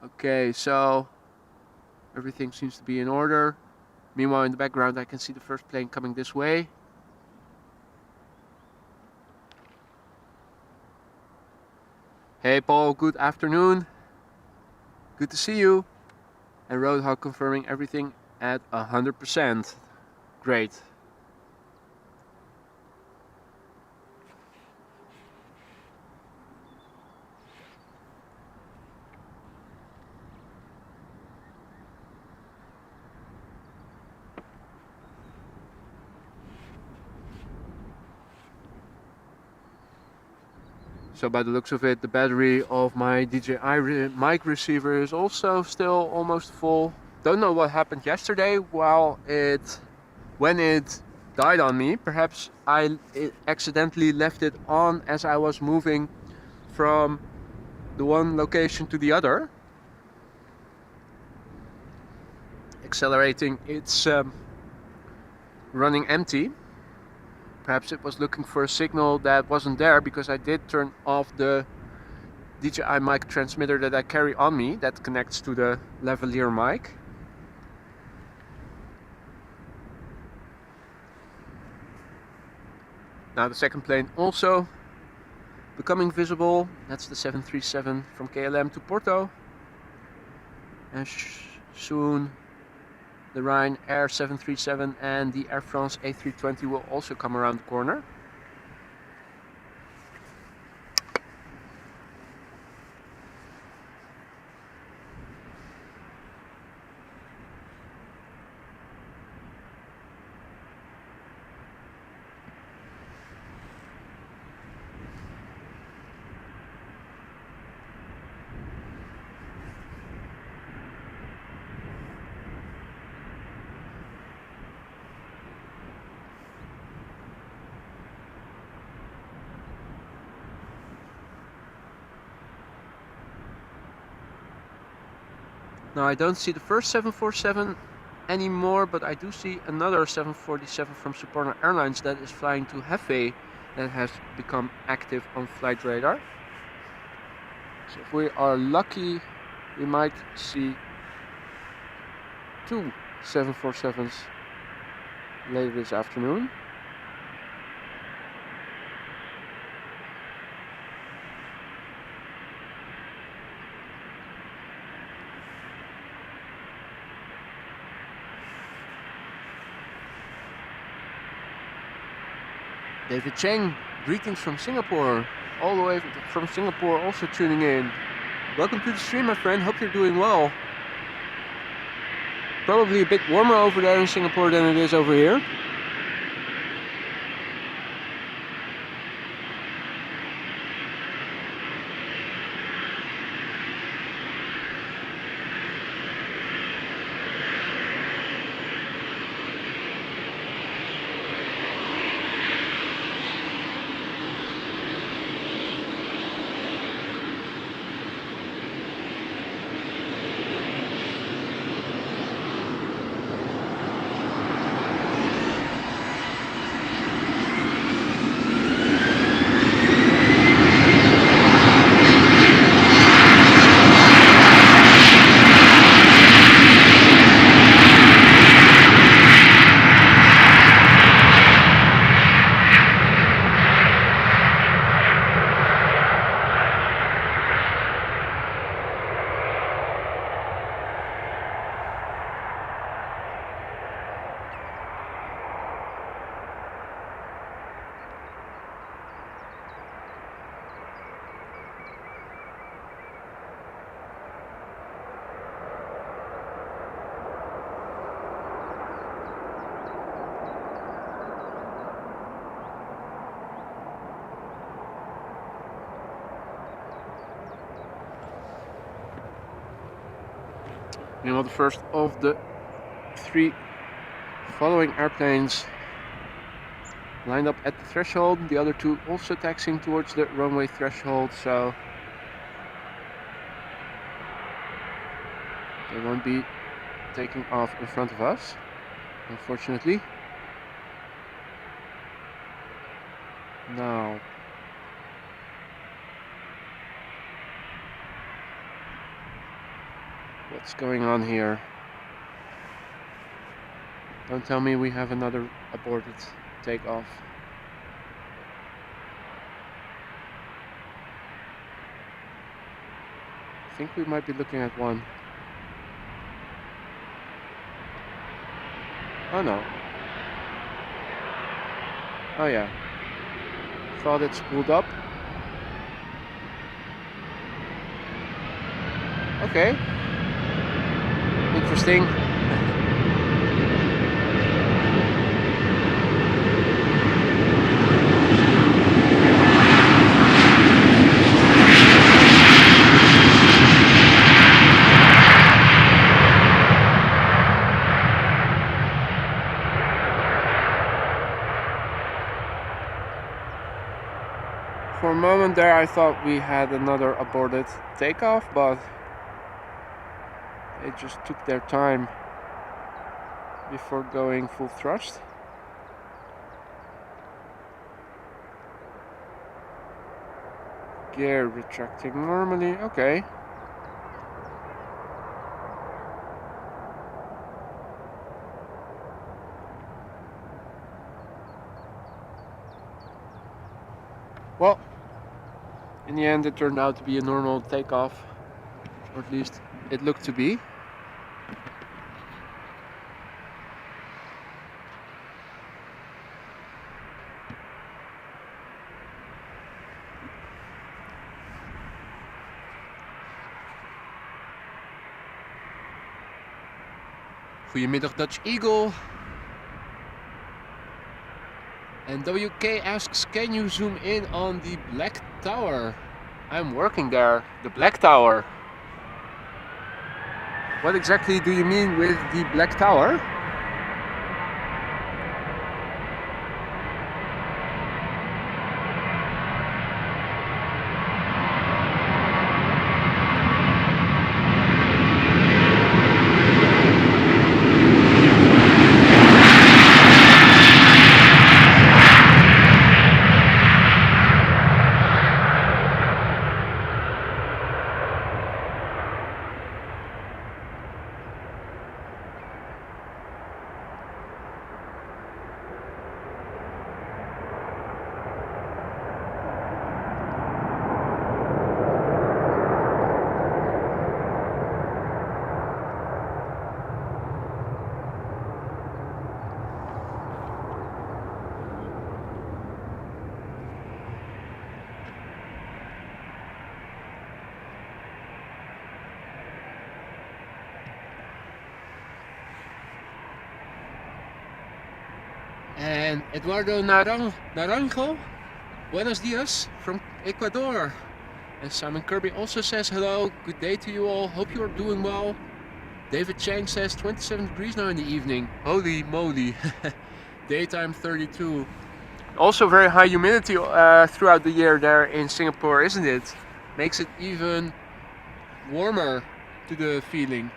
Okay, so everything seems to be in order. Meanwhile, in the background, I can see the first plane coming this way. Hey Paul, good afternoon. Good to see you. And Roadhog confirming everything at 100%. Great. So by the looks of it, the battery of my DJI mic receiver is also still almost full. Don't know what happened yesterday when it died on me. Perhaps I accidentally left it on as I was moving from the one location to the other. Accelerating, it's running empty. Perhaps it was looking for a signal that wasn't there, because I did turn off the DJI mic transmitter that I carry on me that connects to the lavalier mic. Now the second plane also becoming visible. That's the 737 from KLM to Porto. And soon the Ryanair 737 and the Air France A320 will also come around the corner. Now I don't see the first 747 anymore, but I do see another 747 from Suparna Airlines that is flying to Hefei that has become active on flight radar. So if we are lucky, we might see 2 747s later this afternoon. David Cheng, greetings from Singapore, all the way from Singapore, also tuning in. Welcome to the stream, my friend, hope you're doing well. Probably a bit warmer over there in Singapore than it is over here. Meanwhile, the first of the 3 following airplanes lined up at the threshold, the other 2 also taxiing towards the runway threshold, so they won't be taking off in front of us, unfortunately. Now, what's going on here? Don't tell me we have another aborted takeoff. I think we might be looking at one. Oh no. Oh yeah. Thought it spooled up. Okay. Interesting. For a moment there I thought we had another aborted takeoff, but they just took their time before going full thrust. Gear retracting normally, okay. Well, in the end it turned out to be a normal takeoff, or at least it looked to be. Goedemiddag Dutch Eagle. And WK asks, can you zoom in on the Black Tower? I'm working there, the Black Tower. What exactly do you mean with the Black Tower? And Eduardo Naranjo, buenos dias from Ecuador. And Simon Kirby also says hello, good day to you all, hope you are doing well. David Chang says 27 degrees now in the evening, holy moly. Daytime 32. Also very high humidity throughout the year there in Singapore, isn't it? Makes it even warmer to the feeling.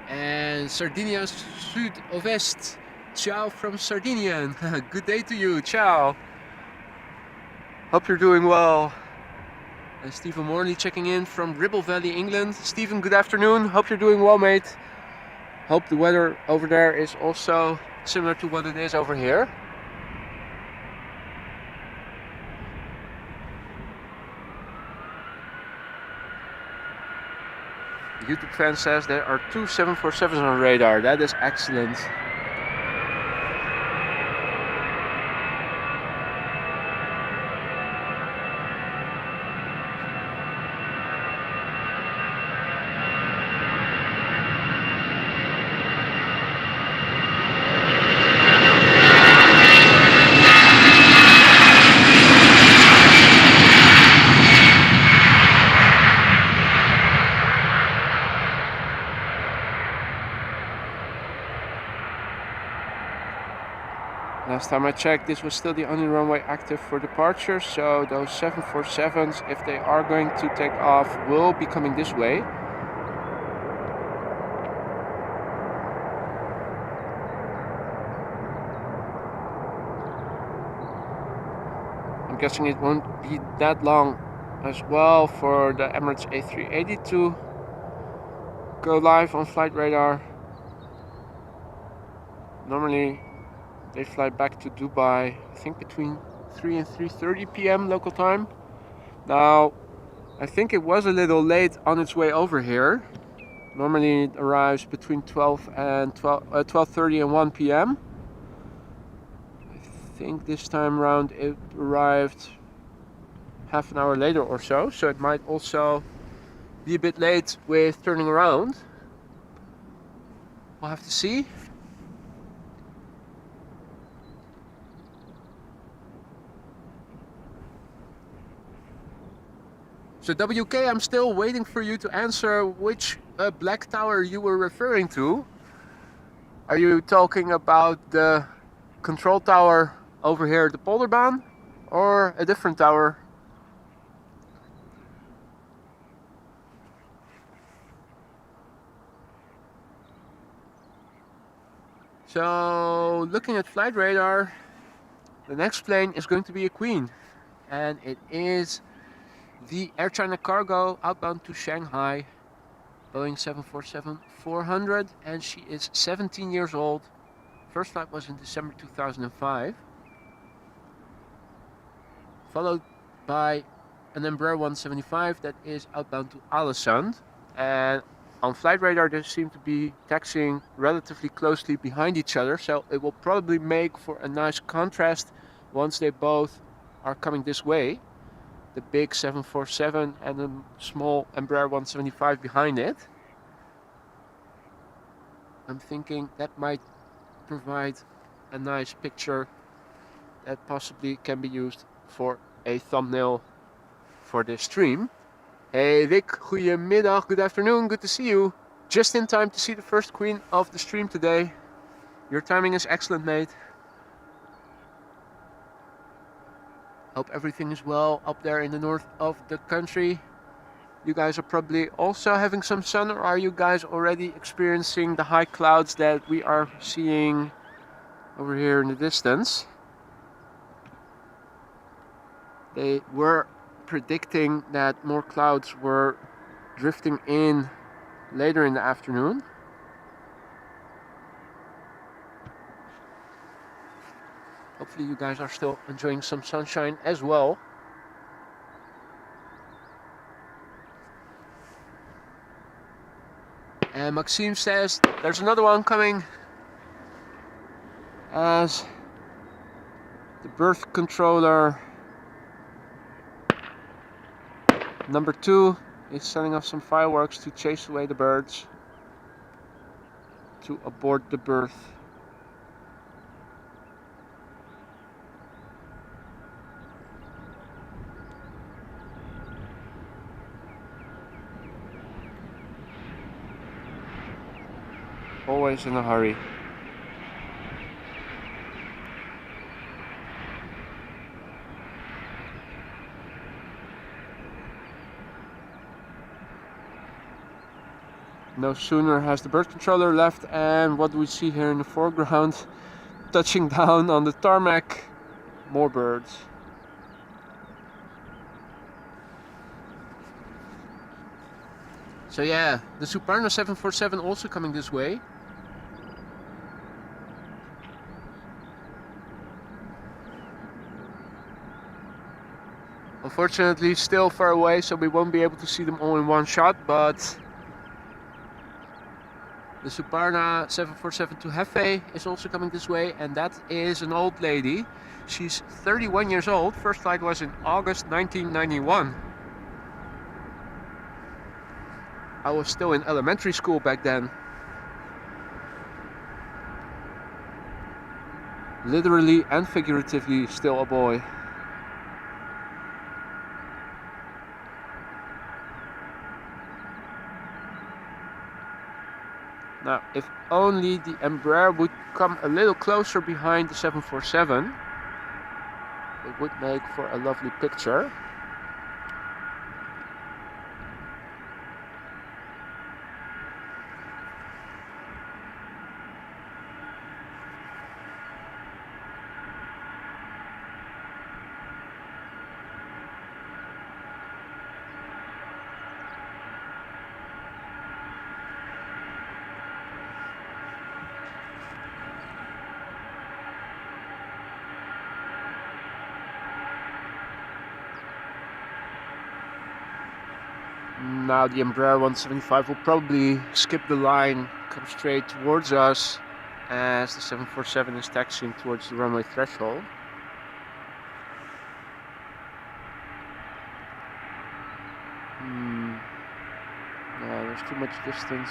And Sardinia Sud-Ovest. Ciao from Sardinia. Good day to you. Ciao. Hope you're doing well. And Stephen Morley checking in from Ribble Valley, England. Stephen, good afternoon. Hope you're doing well, mate. Hope the weather over there is also similar to what it is over here. The YouTube fan says there are 2 747s on radar. That is excellent. Last time I checked, this was still the only runway active for departure, so those 747s, if they are going to take off, will be coming this way. I'm guessing it won't be that long as well for the Emirates A380 to go live on flight radar. Normally they fly back to Dubai, I think between 3 and 3:30 p.m. local time. Now, I think it was a little late on its way over here. Normally it arrives between 12:30 and 1 p.m. I think this time around it arrived half an hour later or so, so it might also be a bit late with turning around. We'll have to see. So WK, I'm still waiting for you to answer which Black Tower you were referring to. Are you talking about the control tower over here at the Polderbaan, or a different tower? So looking at flight radar, the next plane is going to be a Queen. and it is the Air China Cargo outbound to Shanghai, Boeing 747-400, and she is 17 years old. First flight was in December 2005, followed by an Embraer 175 that is outbound to Alessand, and on flight radar they seem to be taxiing relatively closely behind each other, so it will probably make for a nice contrast once they both are coming this way. The big 747 and the small Embraer 175 behind it. I'm thinking that might provide a nice picture that possibly can be used for a thumbnail for this stream. Hey Rick, goedemiddag, good afternoon, good to see you. Just in time to see the first queen of the stream today. Your timing is excellent, mate. Hope everything is well up there in the north of the country. You guys are probably also having some sun, or are you guys already experiencing the high clouds that we are seeing over here in the distance? They were predicting that more clouds were drifting in later in the afternoon. Hopefully you guys are still enjoying some sunshine as well. And Maxime says there's another one coming as the birth controller number 2 is setting off some fireworks to chase away the birds to abort the birth. Always in a hurry. No sooner has the bird controller left, and what do we see here in the foreground? Touching down on the tarmac, more birds. So yeah, the Suparna 747 also coming this way. Unfortunately still far away, so we won't be able to see them all in one shot, but the Suparna 747-2 is also coming this way, and that is an old lady. She's 31 years old. First flight was in August 1991. I was still in elementary school back then. Literally and figuratively still a boy. Now, if only the Embraer would come a little closer behind the 747, it would make for a lovely picture. Now the Embraer 175 will probably skip the line, come straight towards us as the 747 is taxiing towards the runway threshold. No, there's too much distance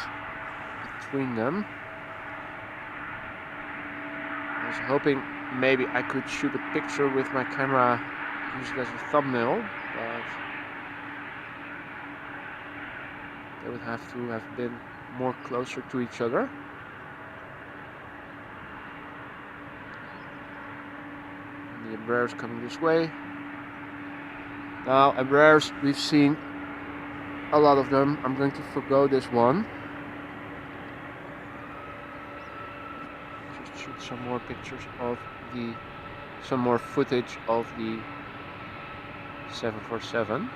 between them. I was hoping maybe I could shoot a picture with my camera, use it as a thumbnail, but they would have to have been more closer to each other. And the Embraer's coming this way. Now, Embraers, we've seen a lot of them. I'm going to forgo this one. Just shoot some more pictures of some more footage of the 747.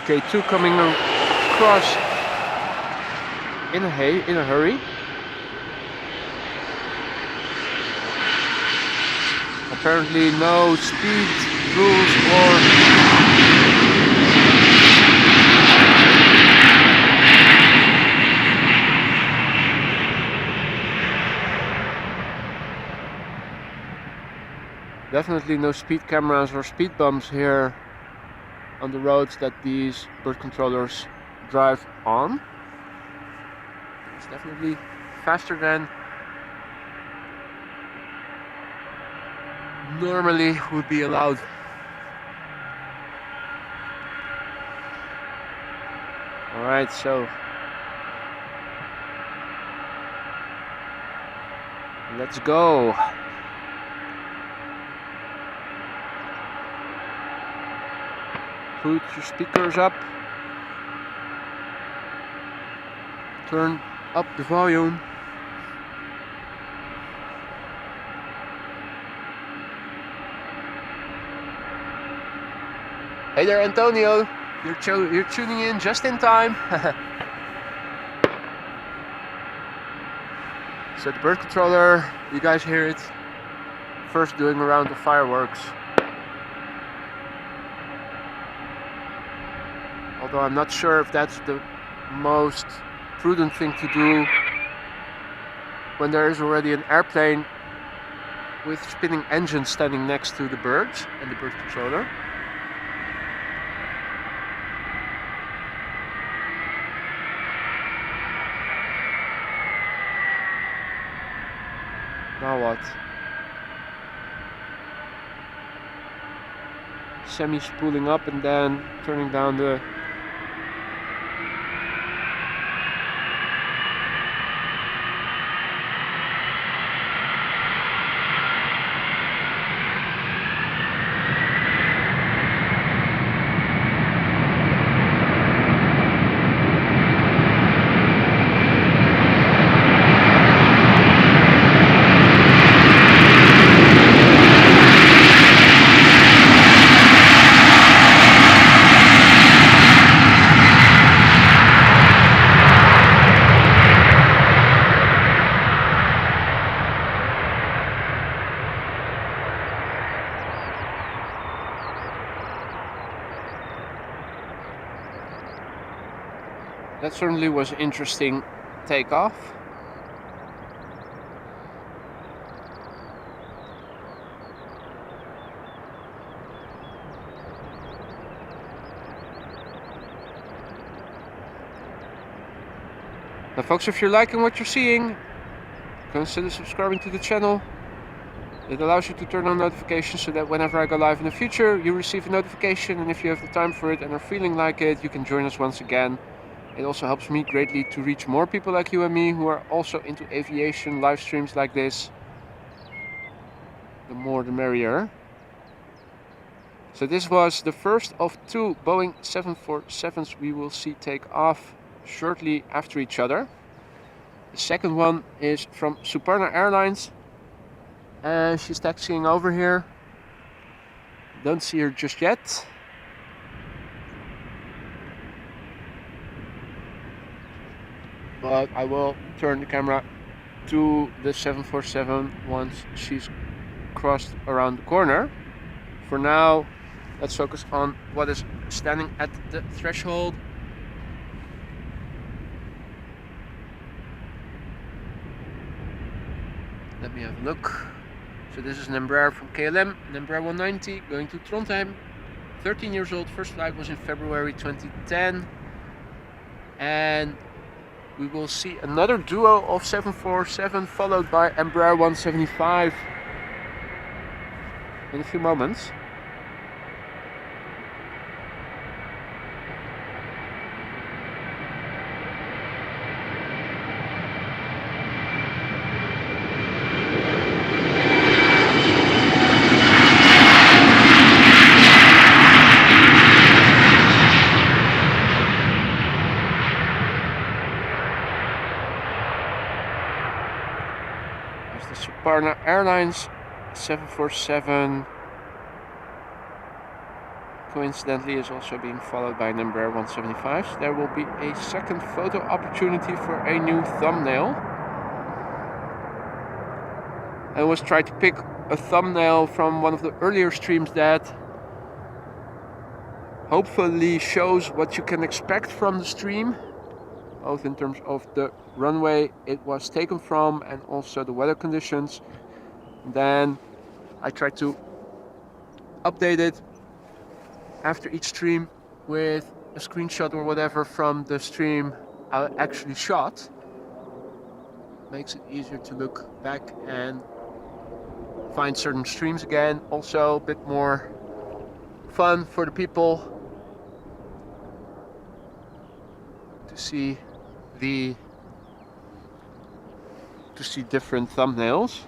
K2 coming across in a hurry. Apparently no speed rules or definitely no speed cameras or speed bumps here on the roads that these bird controllers drive on. It's definitely faster than normally would be allowed. Alright, so let's go. Put your speakers up. Turn up the volume. Hey there, Antonio. You're tuning in just in time. So the bird controller, you guys hear it. First doing a round of fireworks. Although I'm not sure if that's the most prudent thing to do when there is already an airplane with spinning engines standing next to the birds and the bird controller. Now what? Semi-spooling up and then turning down the that certainly was interesting takeoff. Now folks, if you're liking what you're seeing, consider subscribing to the channel. It allows you to turn on notifications so that whenever I go live in the future, you receive a notification, and if you have the time for it and are feeling like it, you can join us once again. It also helps me greatly to reach more people like you and me who are also into aviation live streams like this. The more the merrier. So this was the first of two Boeing 747s we will see take off shortly after each other. The second one is from Suparna Airlines, and she's taxiing over here. Don't see her just yet. But I will turn the camera to the 747 once she's crossed around the corner. For now, let's focus on what is standing at the threshold. Let me have a look. So this is an Embraer from KLM, an Embraer 190 going to Trondheim. 13 years old, first flight was in February 2010. And we will see another duo of 747 followed by Embraer 175 in a few moments. Suparna Airlines 747 coincidentally is also being followed by an Embraer 175. So there will be a second photo opportunity for a new thumbnail. I always try to pick a thumbnail from one of the earlier streams that hopefully shows what you can expect from the stream, both in terms of the runway it was taken from and also the weather conditions. Then I try to update it after each stream with a screenshot or whatever from the stream I actually shot. Makes it easier to look back and find certain streams again. Also a bit more fun for the people to see different thumbnails.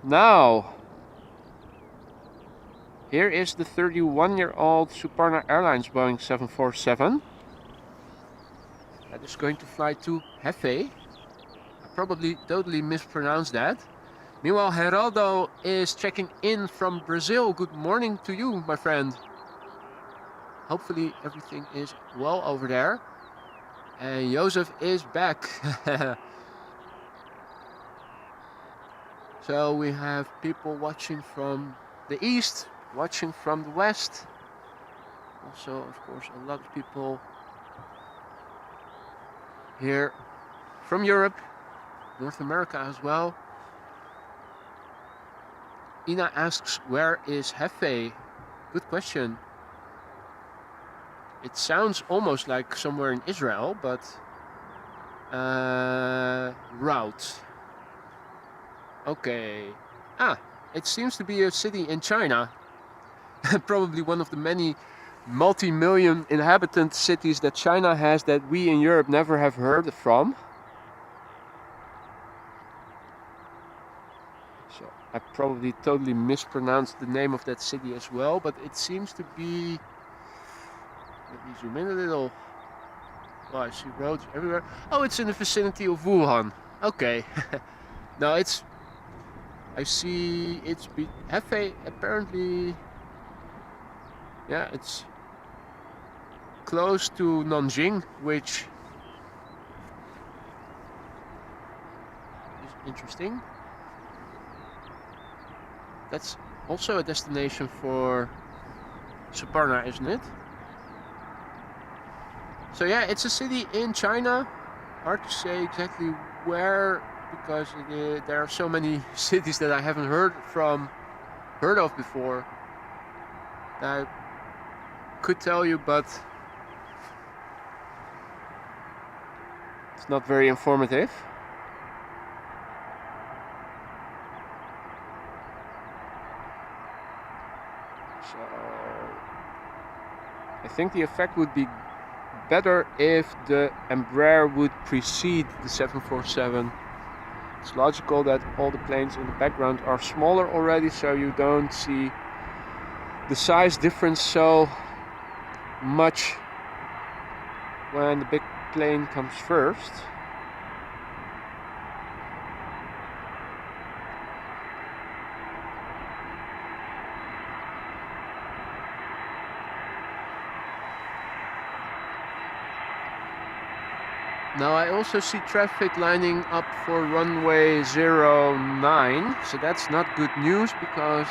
Now, here is the 31-year-old Suparna Airlines Boeing 747. That is going to fly to Hefei. I probably totally mispronounced that. Meanwhile, Geraldo is checking in from Brazil. Good morning to you, my friend. Hopefully everything is well over there. And Joseph is back. So we have people watching from the east, watching from the west. Also, of course, a lot of people here from Europe, North America as well. Ina asks, where is Hefei? Good question. It sounds almost like somewhere in Israel, but route. Okay. It seems to be a city in China. Probably one of the many multi-million inhabitant cities that China has that we in Europe never have heard from. So I probably totally mispronounced the name of that city as well, but it seems to be... Let me zoom in a little. Oh, I see roads everywhere. Oh, it's in the vicinity of Wuhan. Okay. No, it's... I see it's Hefei apparently. Yeah, it's close to Nanjing, which is interesting. That's also a destination for Suparna, isn't it? So yeah, it's a city in China. Hard to say exactly where, because there are so many cities that I haven't heard of before that I could tell you, but it's not very informative. So I think the effect would be better if the Embraer would precede the 747. It's logical that all the planes in the background are smaller already, so you don't see the size difference so much when the big plane comes first. Now I also see traffic lining up for runway 09, so that's not good news, because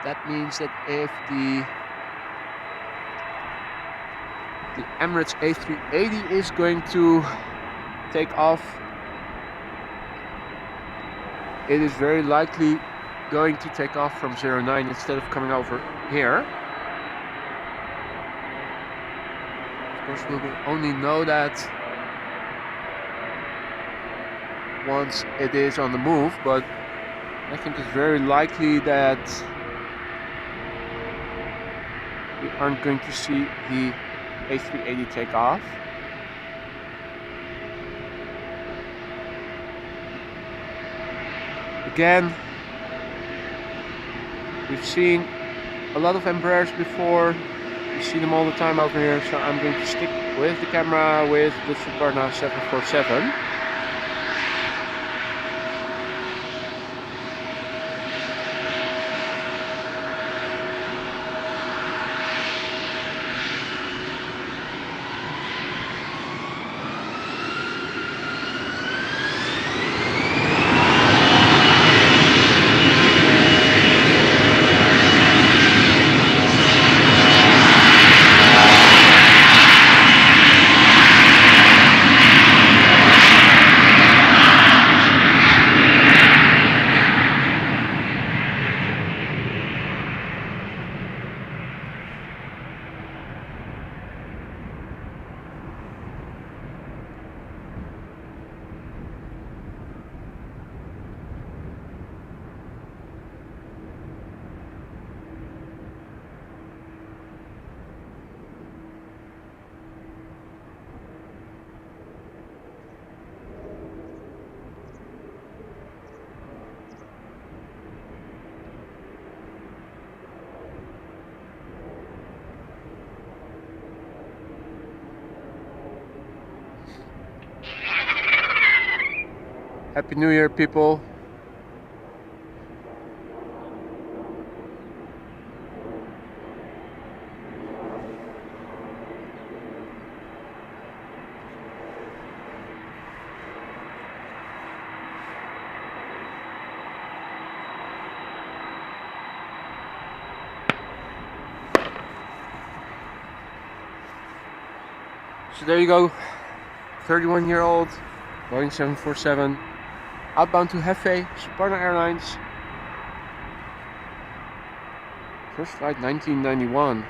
that means that if the Emirates A380 is going to take off, it is very likely going to take off from 09 instead of coming over here. Of course, we will only know that once it is on the move, but I think it's very likely that we aren't going to see the A380 take off. Again, we've seen a lot of Embraers before. You see them all the time over here, so I'm going to stick with the camera with the Suparna 747. Happy New Year, people. So there you go, 31-year-old Boeing 747, outbound to Hefei, Suparna Airlines. First flight 1991.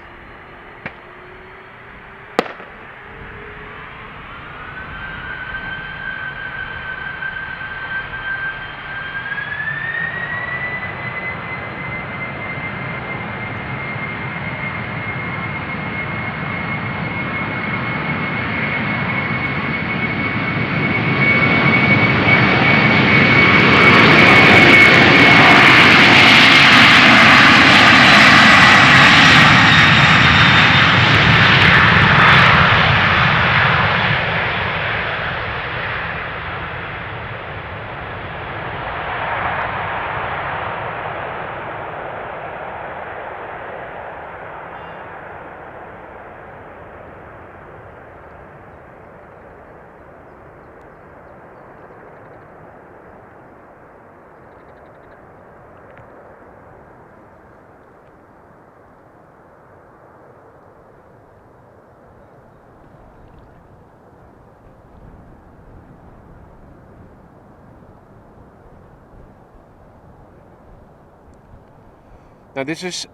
Now this is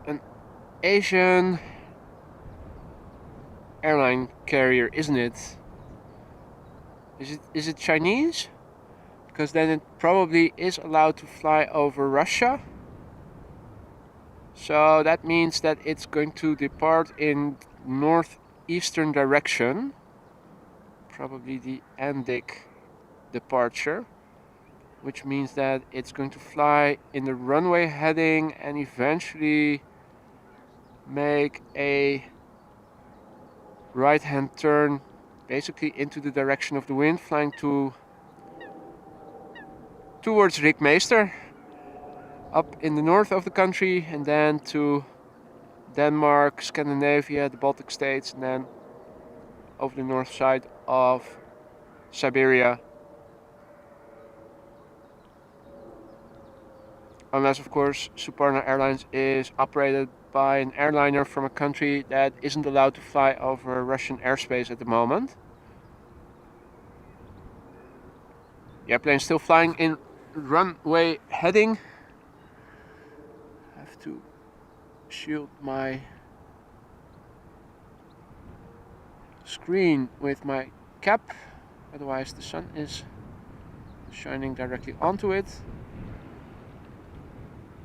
an Asian airline carrier, isn't it? Is it Chinese? Because then it probably is allowed to fly over Russia. So that means that it's going to depart in northeastern direction. Probably the Andic departure. Which means that it's going to fly in the runway heading and eventually make a right-hand turn basically into the direction of the wind, flying towards Rijksmeester, up in the north of the country, and then to Denmark, Scandinavia, the Baltic states, and then over the north side of Siberia. Unless, of course, Suparna Airlines is operated by an airliner from a country that isn't allowed to fly over Russian airspace at the moment. The airplane is still flying in runway heading. I have to shield my screen with my cap, otherwise the sun is shining directly onto it.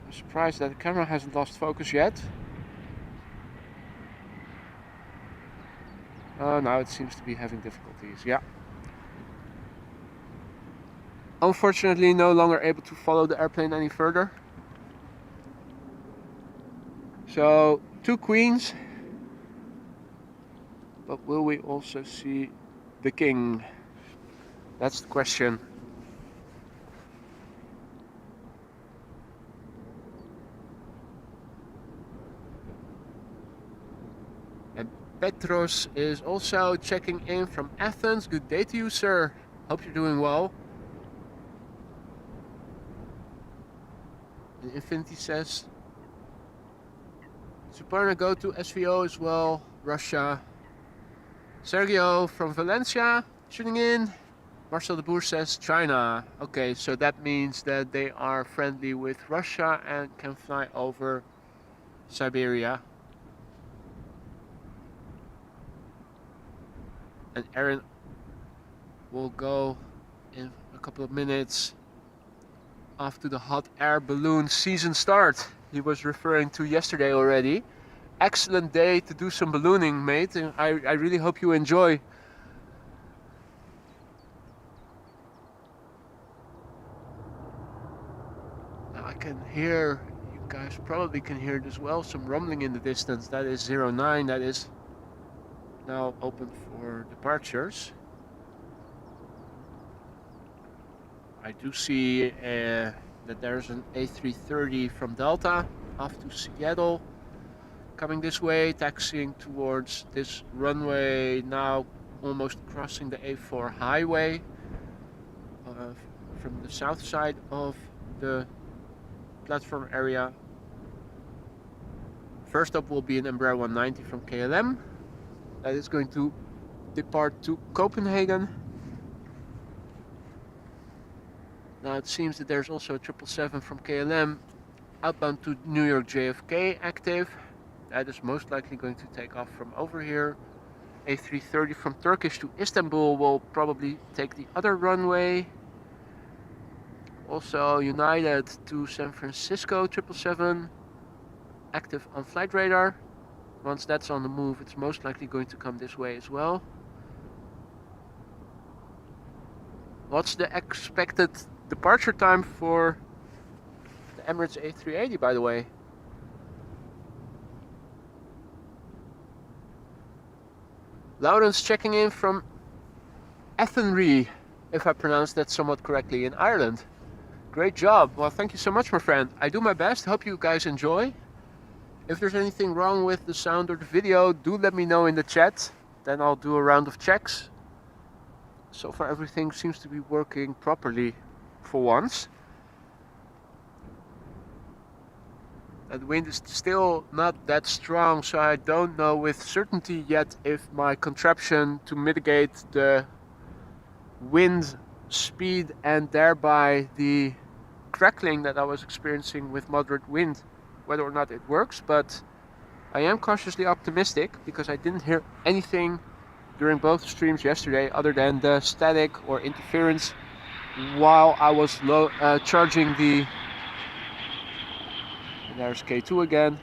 I'm surprised that the camera hasn't lost focus yet. Now it seems to be having difficulties, yeah. Unfortunately, no longer able to follow the airplane any further. So, 2 queens. But will we also see the king? That's the question. And Petros is also checking in from Athens. Good day to you, sir. Hope you're doing well. And Infinity says, Suparna go to SVO as well, Russia. Sergio from Valencia tuning in. Marcel de Boer says China. Okay, so that means that they are friendly with Russia and can fly over Siberia. And Aaron will go in a couple of minutes off to the hot air balloon season start he was referring to yesterday already. Excellent day to do some ballooning, mate. And I really hope you enjoy. Now I can hear, you guys probably can hear it as well, some rumbling in the distance. That is 09, that is now open for departures. I do see that there's an A330 from Delta off to Seattle, coming this way, taxiing towards this runway, now almost crossing the A4 highway from the south side of the platform area. First up will be an Embraer 190 from KLM that is going to depart to Copenhagen. Now it seems that there's also a 777 from KLM outbound to New York JFK active. That is most likely going to take off from over here. A330 from Turkish to Istanbul will probably take the other runway. Also United to San Francisco 777 active on flight radar. Once that's on the move, it's most likely going to come this way as well. What's the expected departure time for the Emirates A380, by the way? Laurens checking in from Athenry, if I pronounced that somewhat correctly, in Ireland. Great job. Well, thank you so much, my friend. I do my best. Hope you guys enjoy. If there's anything wrong with the sound or the video, do let me know in the chat. Then I'll do a round of checks. So far everything seems to be working properly for once. And the wind is still not that strong, so I don't know with certainty yet if my contraption to mitigate the wind speed and thereby the crackling that I was experiencing with moderate wind, whether or not it works. But I am cautiously optimistic because I didn't hear anything during both streams yesterday other than the static or interference while I was charging the... And there's K2 again.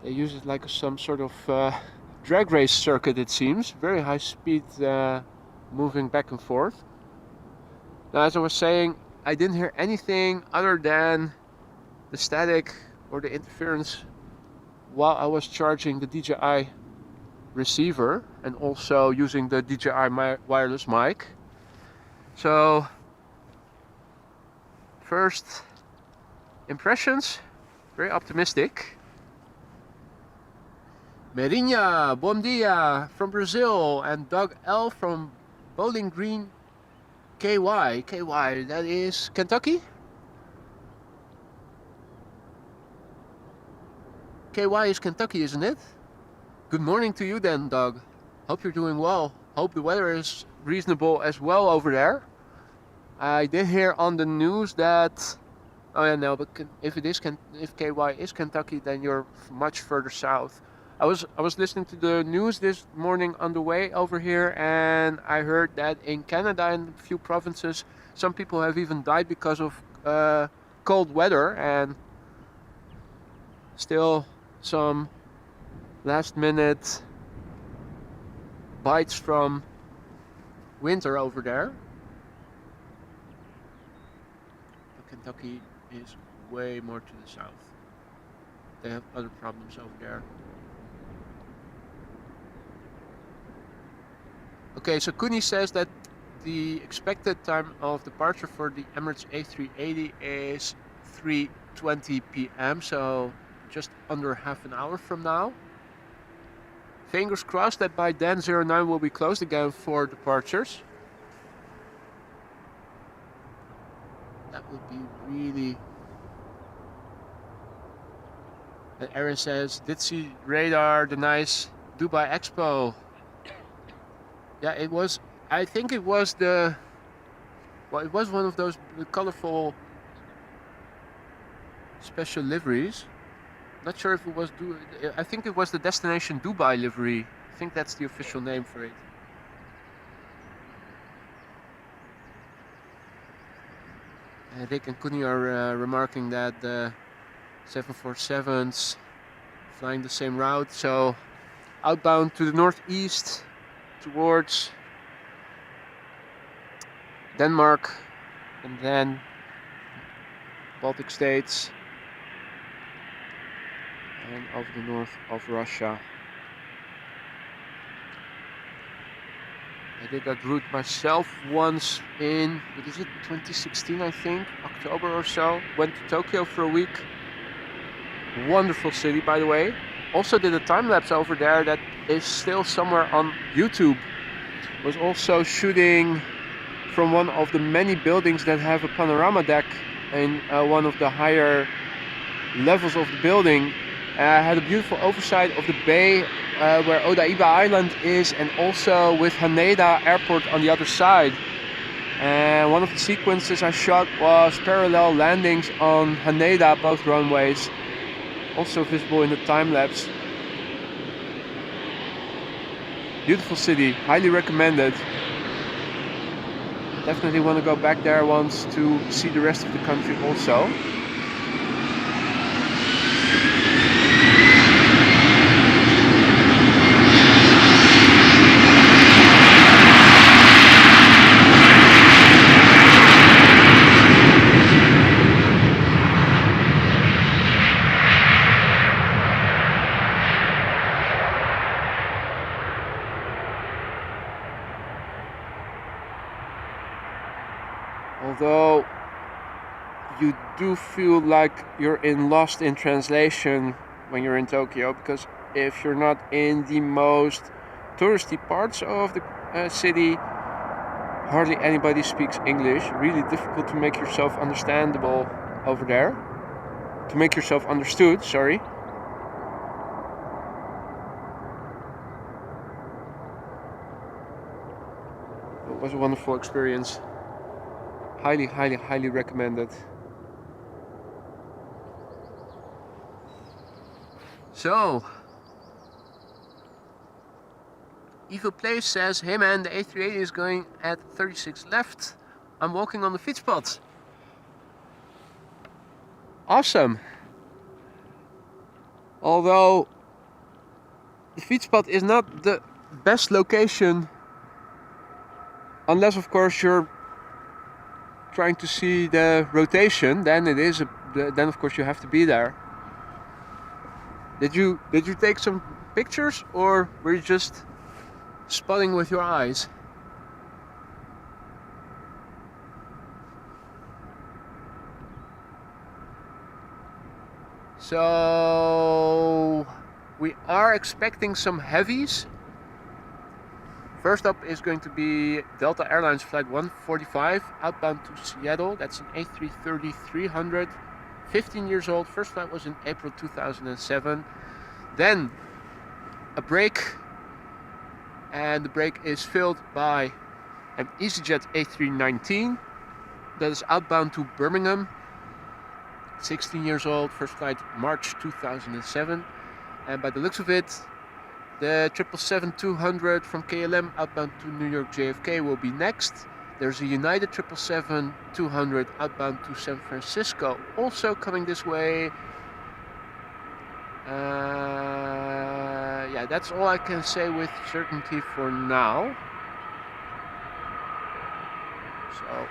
They use it like some sort of drag race circuit, it seems. Very high speed moving back and forth. Now, as I was saying, I didn't hear anything other than the static or the interference while I was charging the DJI receiver and also using the DJI wireless mic. So, first impressions, very optimistic. Merinha, bom dia from Brazil, and Doug L from Bowling Green, KY. KY, that is Kentucky? KY is Kentucky, isn't it? Good morning to you then, Doug. Hope you're doing well. Hope the weather is reasonable as well over there. I did hear on the news that... Oh yeah, no, but if KY is Kentucky, then you're much further south. I was listening to the news this morning on the way over here, and I heard that in Canada and a few provinces, some people have even died because of cold weather, and still some last-minute bites from winter over there. But Kentucky is way more to the south. They have other problems over there. Okay, so Kuni says that the expected time of departure for the Emirates A380 is 3:20 p.m. So just under half an hour from now. Fingers crossed that by then 09 will be closed again for departures. That would be really... And Aaron says, did see radar, the nice Dubai Expo. Yeah, it was, I think it was the, well, it was one of those colorful special liveries. Not sure if it was, I think it was the Destination Dubai livery. I think that's the official name for it. Rick and Kuni are remarking that the 747s flying the same route, so outbound to the northeast towards Denmark and then Baltic states and over the north of Russia. I did that route myself once in, what is it, 2016 I think, October or so. Went to Tokyo for a week. Wonderful city, by the way. Also did a time lapse over there that is still somewhere on YouTube. Was also shooting from one of the many buildings that have a panorama deck in one of the higher levels of the building. I had a beautiful oversight of the bay where Odaiba Island is, and also with Haneda Airport on the other side. And one of the sequences I shot was parallel landings on Haneda, both runways, also visible in the time lapse. Beautiful city, highly recommended. Definitely want to go back there once to see the rest of the country also. Although you do feel like you're lost in translation when you're in Tokyo, because if you're not in the most touristy parts of the city, hardly anybody speaks English. Really difficult to make yourself understandable over there. To make yourself understood, sorry. It was a wonderful experience. Highly, highly, highly recommended. So, Evil Place says, hey man, the A380 is going at 36 left. I'm walking on the feed spot. Awesome. Although the feed spot is not the best location, unless of course you're trying to see the rotation, then it is then of course you have to be there. Did you take some pictures, or were you just spotting with your eyes? So we are expecting some heavies. First up is going to be Delta Airlines flight 145 outbound to Seattle. That's an A330-300, 15 years old. First flight was in April 2007. Then a break, and the break is filled by an EasyJet A319 that is outbound to Birmingham. 16 years old, first flight March 2007. And by the looks of it, the 777-200 from KLM outbound to New York JFK will be next. There's a United 777-200 outbound to San Francisco also coming this way. Yeah, that's all I can say with certainty for now. So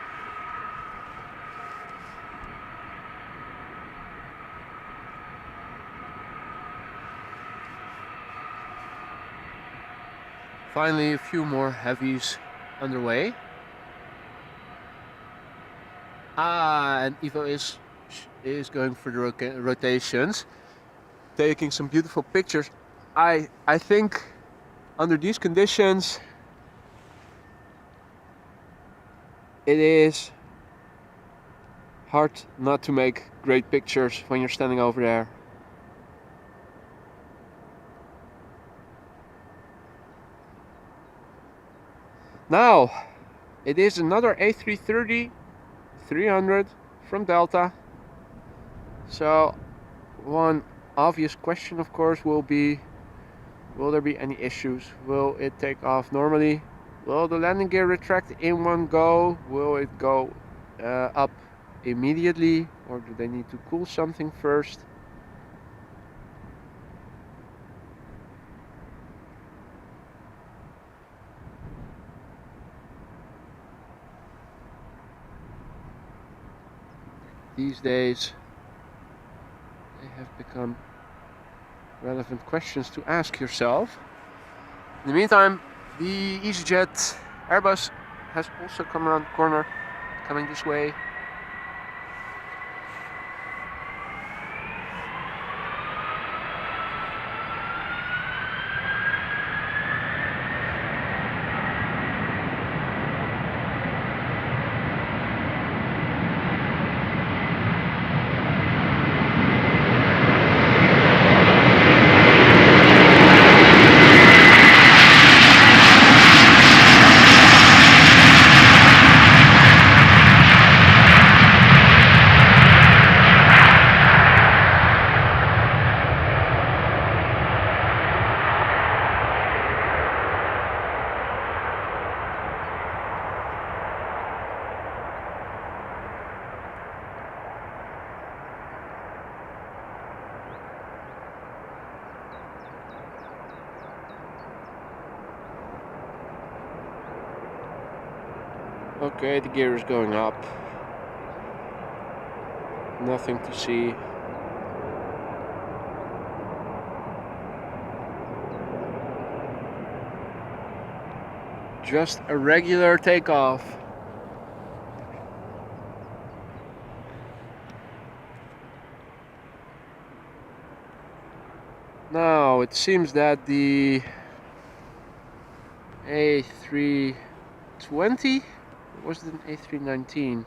finally a few more heavies underway. And Ivo is going for the rotations, taking some beautiful pictures. I think under these conditions it is hard not to make great pictures when you're standing over there. Now, it is another A330-300 from Delta. So, one obvious question, of course, will be, will there be any issues? Will it take off normally? Will the landing gear retract in one go? Will it go up immediately? Or do they need to cool something first? These days, they have become relevant questions to ask yourself. In the meantime, the EasyJet Airbus has also come around the corner, coming this way. Okay, the gear is going up. Nothing to see. Just a regular takeoff. Now it seems that the A320, or was it an A319?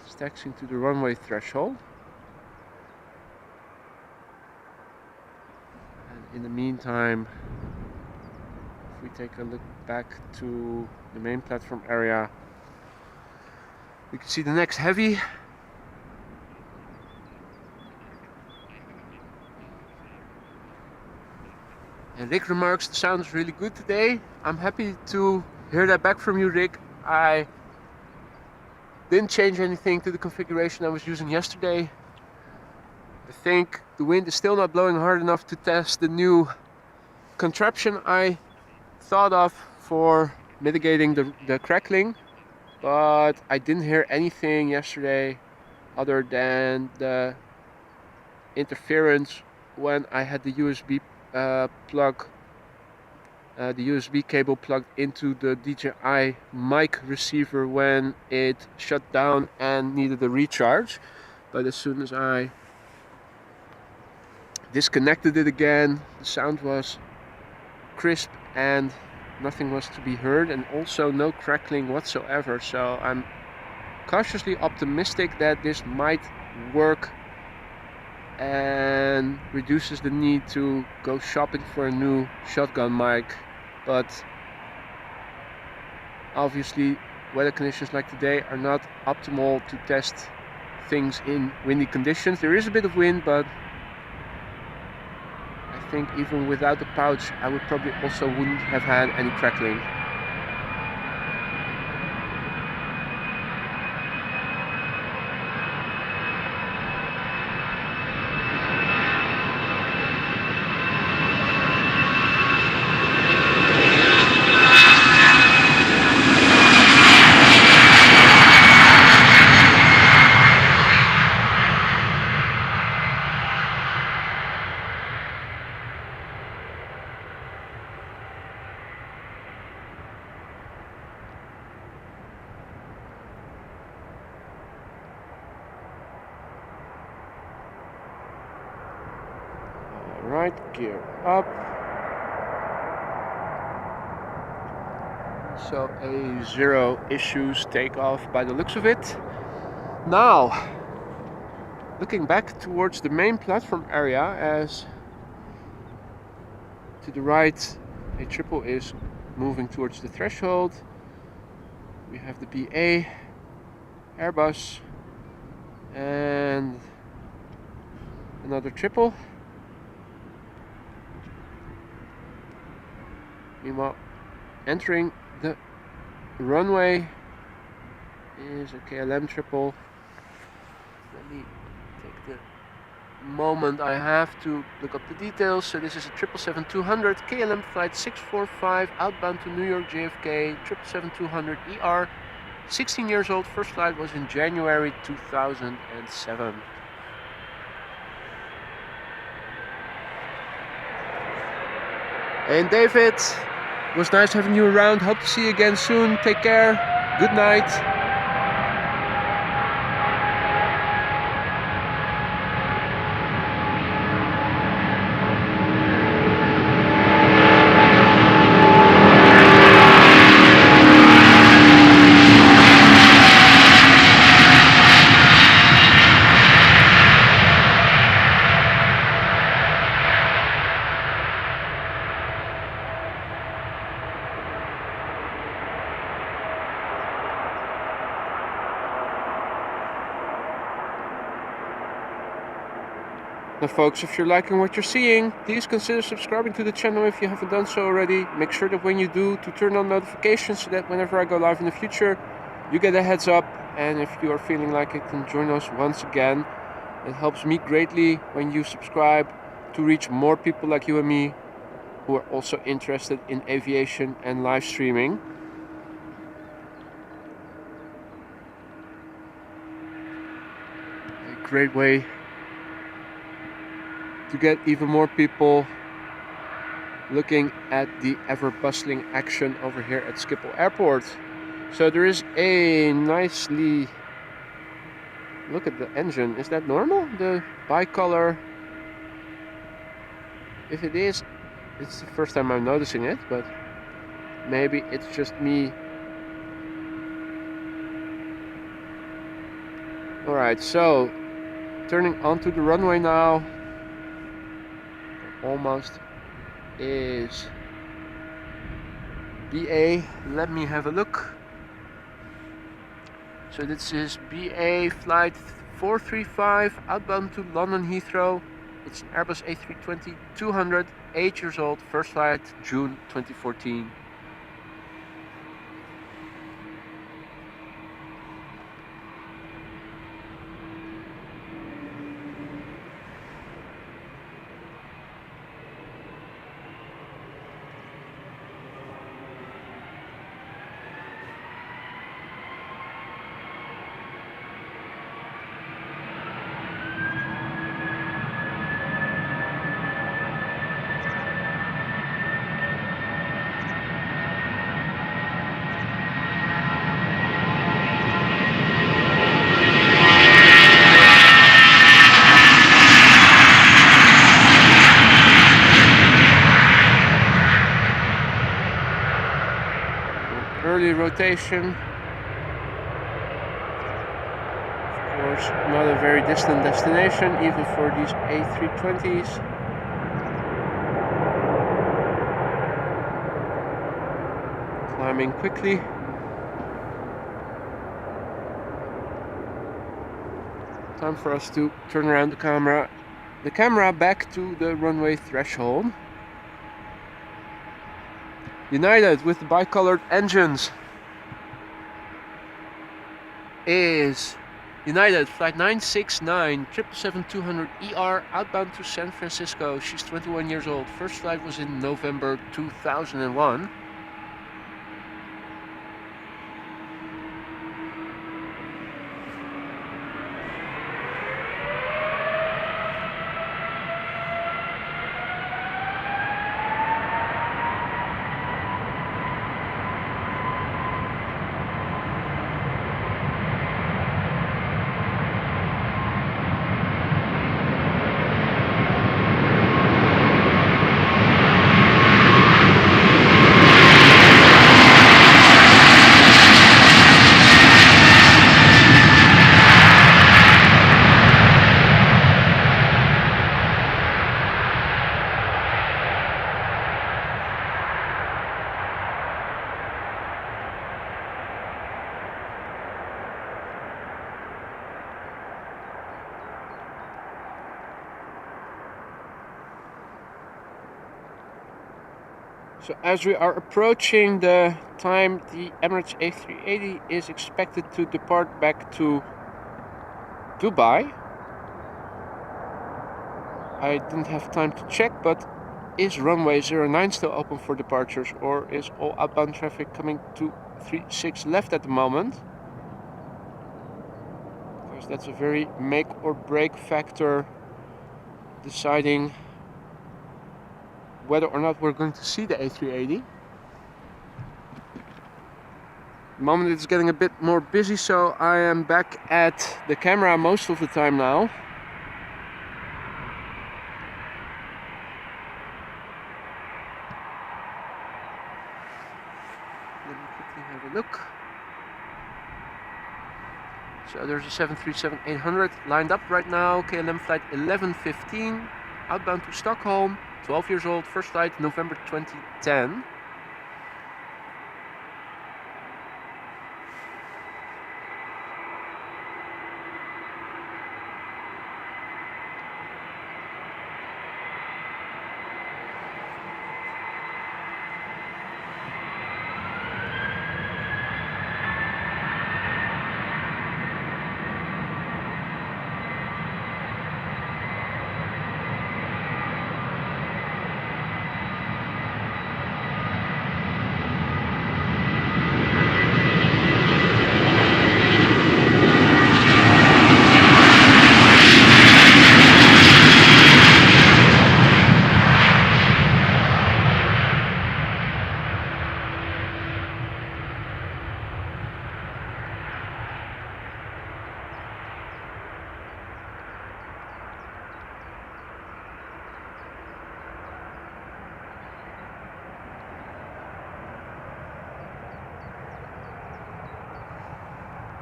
It's taxiing to the runway threshold. And in the meantime, if we take a look back to the main platform area, we can see the next heavy. And Rick remarks, the sound is really good today. I'm happy to hear that back from you, Rick. I didn't change anything to the configuration I was using yesterday. I think the wind is still not blowing hard enough to test the new contraption I thought of for mitigating the crackling. But I didn't hear anything yesterday other than the interference when I had the USB plug, the USB cable plugged into the DJI mic receiver when it shut down and needed a recharge. But as soon as I disconnected it again, the sound was crisp and nothing was to be heard, and also no crackling whatsoever. So I'm cautiously optimistic that this might work and reduces the need to go shopping for a new shotgun mic. But obviously weather conditions like today are not optimal to test things in windy conditions. There is a bit of wind, but I think even without the pouch I would probably also wouldn't have had any crackling. Right, gear up. So a zero issues takeoff by the looks of it. Now, looking back towards the main platform area, as to the right a triple is moving towards the threshold. We have the BA, Airbus, and another triple. Meanwhile, entering the runway is a KLM triple. Let me take the moment I have to look up the details. So this is a 777-200 KLM flight 645 outbound to New York JFK, 777-200ER, 16 years old. First flight was in January 2007. And David, It was nice having you around. Hope to see you again soon. Take care. Good night. Now folks, if you're liking what you're seeing, please consider subscribing to the channel if you haven't done so already. Make sure that when you do, to turn on notifications so that whenever I go live in the future, you get a heads up. And if you are feeling like it, then join us once again. It helps me greatly when you subscribe to reach more people like you and me who are also interested in aviation and live streaming. A great way to get even more people looking at the ever-bustling action over here at Schiphol Airport. So there is a nicely... Look at the engine. Is that normal? The bicolor... If it is, it's the first time I'm noticing it, but maybe it's just me. Alright, so turning onto the runway now. Almost is BA. Let me have a look. So this is BA flight 435 outbound to London Heathrow. It's an Airbus A320-200, 8 years old, first flight June 2014. Early rotation. Of course, not a very distant destination, even for these A320s. Climbing quickly. Time for us to turn around the camera back to the runway threshold. United with the bicolored engines is United flight 969 777-200ER outbound to San Francisco. She's 21 years old. First flight was in November 2001. So as we are approaching the time the Emirates A380 is expected to depart back to Dubai. I didn't have time to check, but is runway 09 still open for departures, or is all outbound traffic coming to 36 left at the moment? Because that's a very make or break factor deciding whether or not we're going to see the A380. the moment it's getting a bit more busy, so I am back at the camera most of the time now. Let me quickly have a look. So there's a 737-800 lined up right now, KLM flight 1115, outbound to Stockholm, 12 years old, first flight November 2010.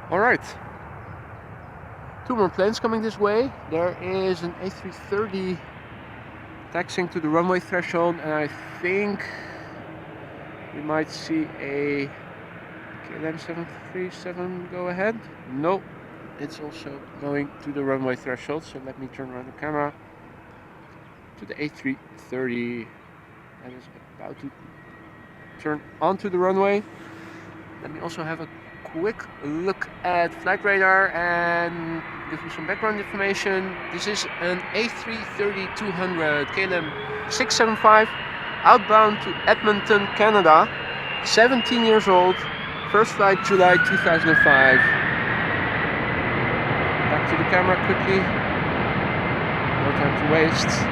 Alright, two more planes coming this way. There is an A330 taxiing to the runway threshold, and I think we might see a KLM 737 go ahead. No, it's also going to the runway threshold, so let me turn around the camera to the A330 that is about to turn onto the runway. Let me also have a quick look at flight radar and give you some background information. This is an A330-200 KLM 675 outbound to Edmonton, Canada, 17 years old, first flight July 2005. Back to the camera quickly, no time to waste.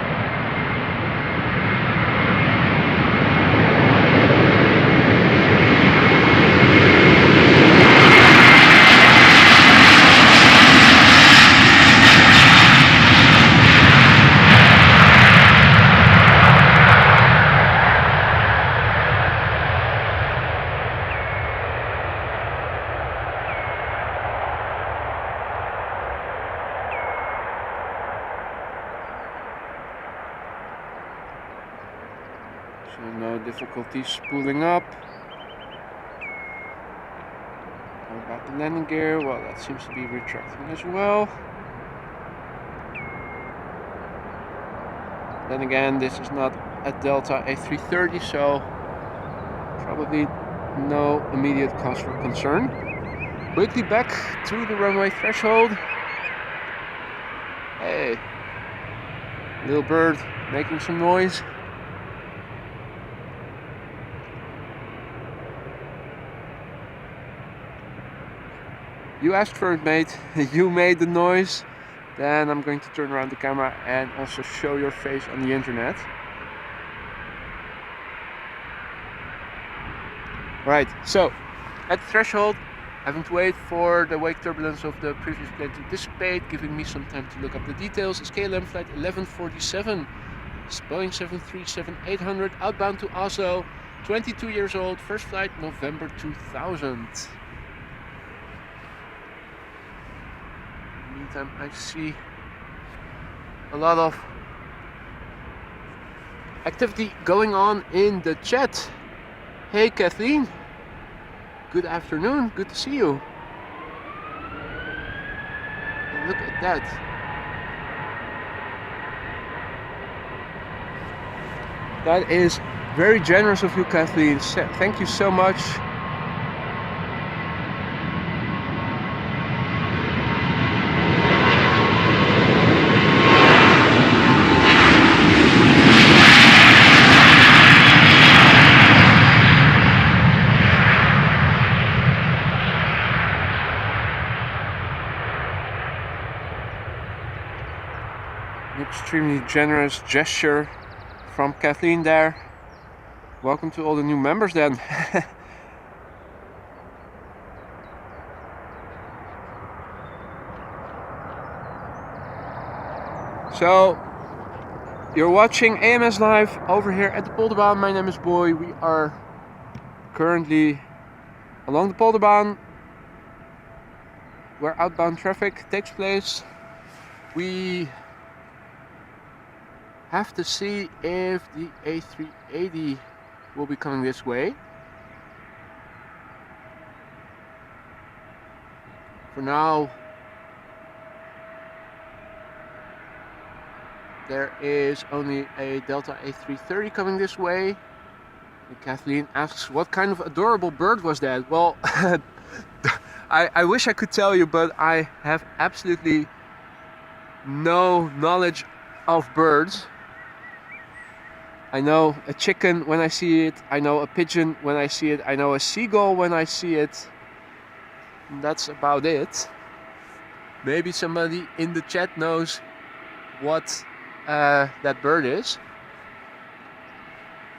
So no difficulties spooling up. How about the landing gear? Well, that seems to be retracting as well. Then again, this is not a Delta A330, so probably no immediate cause for concern. Quickly back to the runway threshold. Hey, little bird making some noise. You asked for it, mate. You made the noise. Then I'm going to turn around the camera and also show your face on the internet. Right, so at the threshold, having to wait for the wake turbulence of the previous plane to dissipate, giving me some time to look up the details, is KLM flight 1147. It's Boeing 737-800 outbound to Oslo, 22 years old, first flight November 2000. Meantime, I see a lot of activity going on in the chat. Hey Kathleen, good afternoon, good to see you. And look at that. That is very generous of you, Kathleen. Thank you so much. Extremely generous gesture from Kathleen there. Welcome to all the new members then. So you're watching AMS Live over here at the Polderbaan. My name is Boy. We are currently along the Polderbaan where outbound traffic takes place. We have to see if the A380 will be coming this way. For now, there is only a Delta A330 coming this way. And Kathleen asks, what kind of adorable bird was that? Well, I wish I could tell you, but I have absolutely no knowledge of birds. I know a chicken when I see it, I know a pigeon when I see it, I know a seagull when I see it. And that's about it. Maybe somebody in the chat knows what that bird is.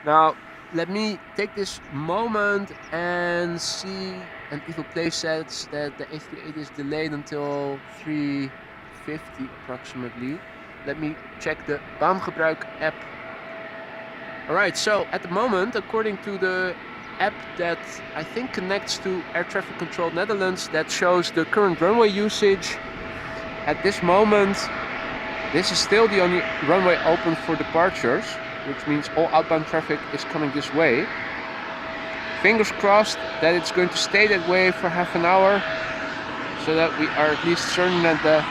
Now, let me take this moment and see. And Evil Play says that the A380 is delayed until 3:50 approximately. Let me check the baangebruik app. Alright, so at the moment, according to the app that I think connects to Air Traffic Control Netherlands, that shows the current runway usage. At this moment, this is still the only runway open for departures, which means all outbound traffic is coming this way. Fingers crossed that it's going to stay that way for half an hour, so that we are at least certain that the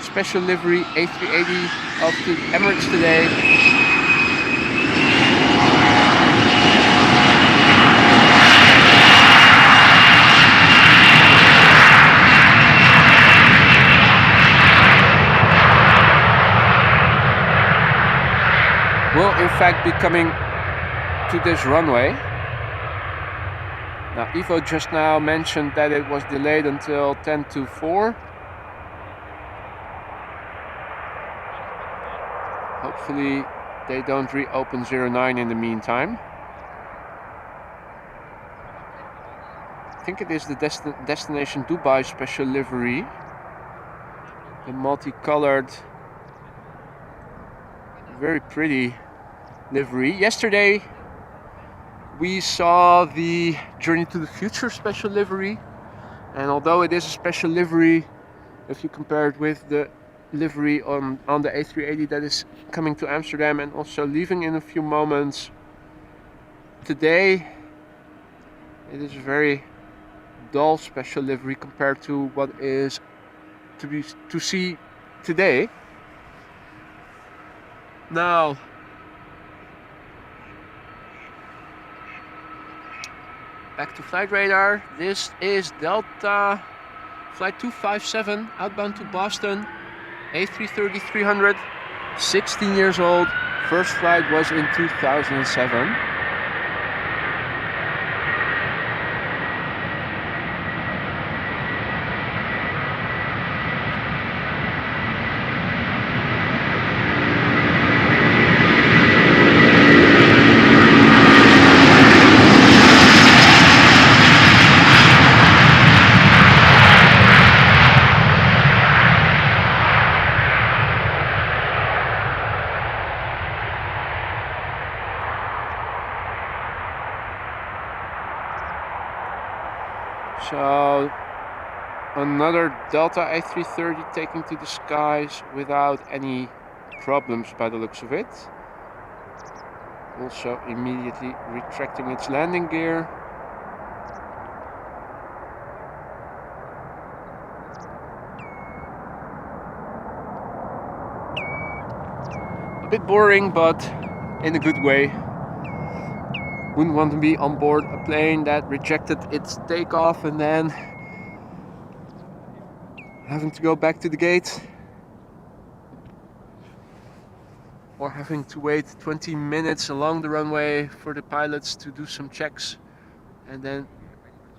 special livery A380 off to Emirates today will in fact be coming to this runway. Now Ivo just now mentioned that it was delayed until 10 to 4. Hopefully they don't reopen 09 in the meantime. I think it is the destination Dubai special livery. The multicolored, very pretty livery. Yesterday we saw the Journey to the Future special livery, and although it is a special livery, if you compare it with the livery on the A380 that is coming to Amsterdam and also leaving in a few moments, today it is a very dull special livery compared to what is to see today. Now, back to flight radar. This is Delta flight 257 outbound to Boston, A330-300, 16 years old. First flight was in 2007. So another Delta A330 taking to the skies without any problems by the looks of it. Also immediately retracting its landing gear. A bit boring, but in a good way. Wouldn't want to be on board a plane that rejected its takeoff and then having to go back to the gate, or having to wait 20 minutes along the runway for the pilots to do some checks and then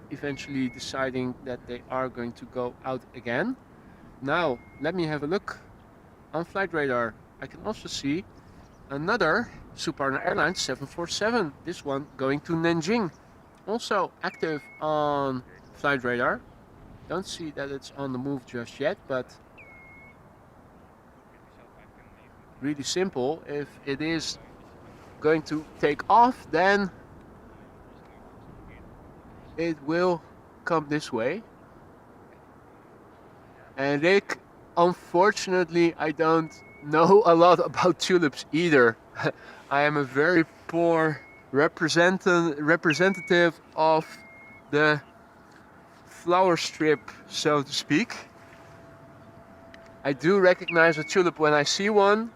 eventually deciding that they are going to go out again. Now let me have a look on flight radar. I can also see another Suparna Airlines 747, this one going to Nanjing, also active on flight radar. Don't see that it's on the move just yet, but really simple. If it is going to take off, then it will come this way. And Rick, unfortunately, I don't know a lot about tulips either. I am a very poor representative of the flower strip, so to speak. I do recognize a tulip when I see one,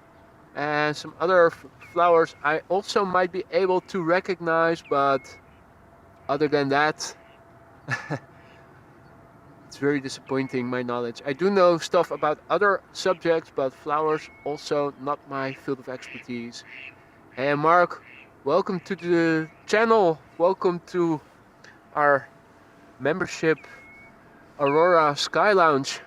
and some other flowers I also might be able to recognize, but other than that, it's very disappointing, my knowledge. I do know stuff about other subjects, but flowers also not my field of expertise. Hey Mark, welcome to the channel. Welcome to our membership Aurora Sky Lounge.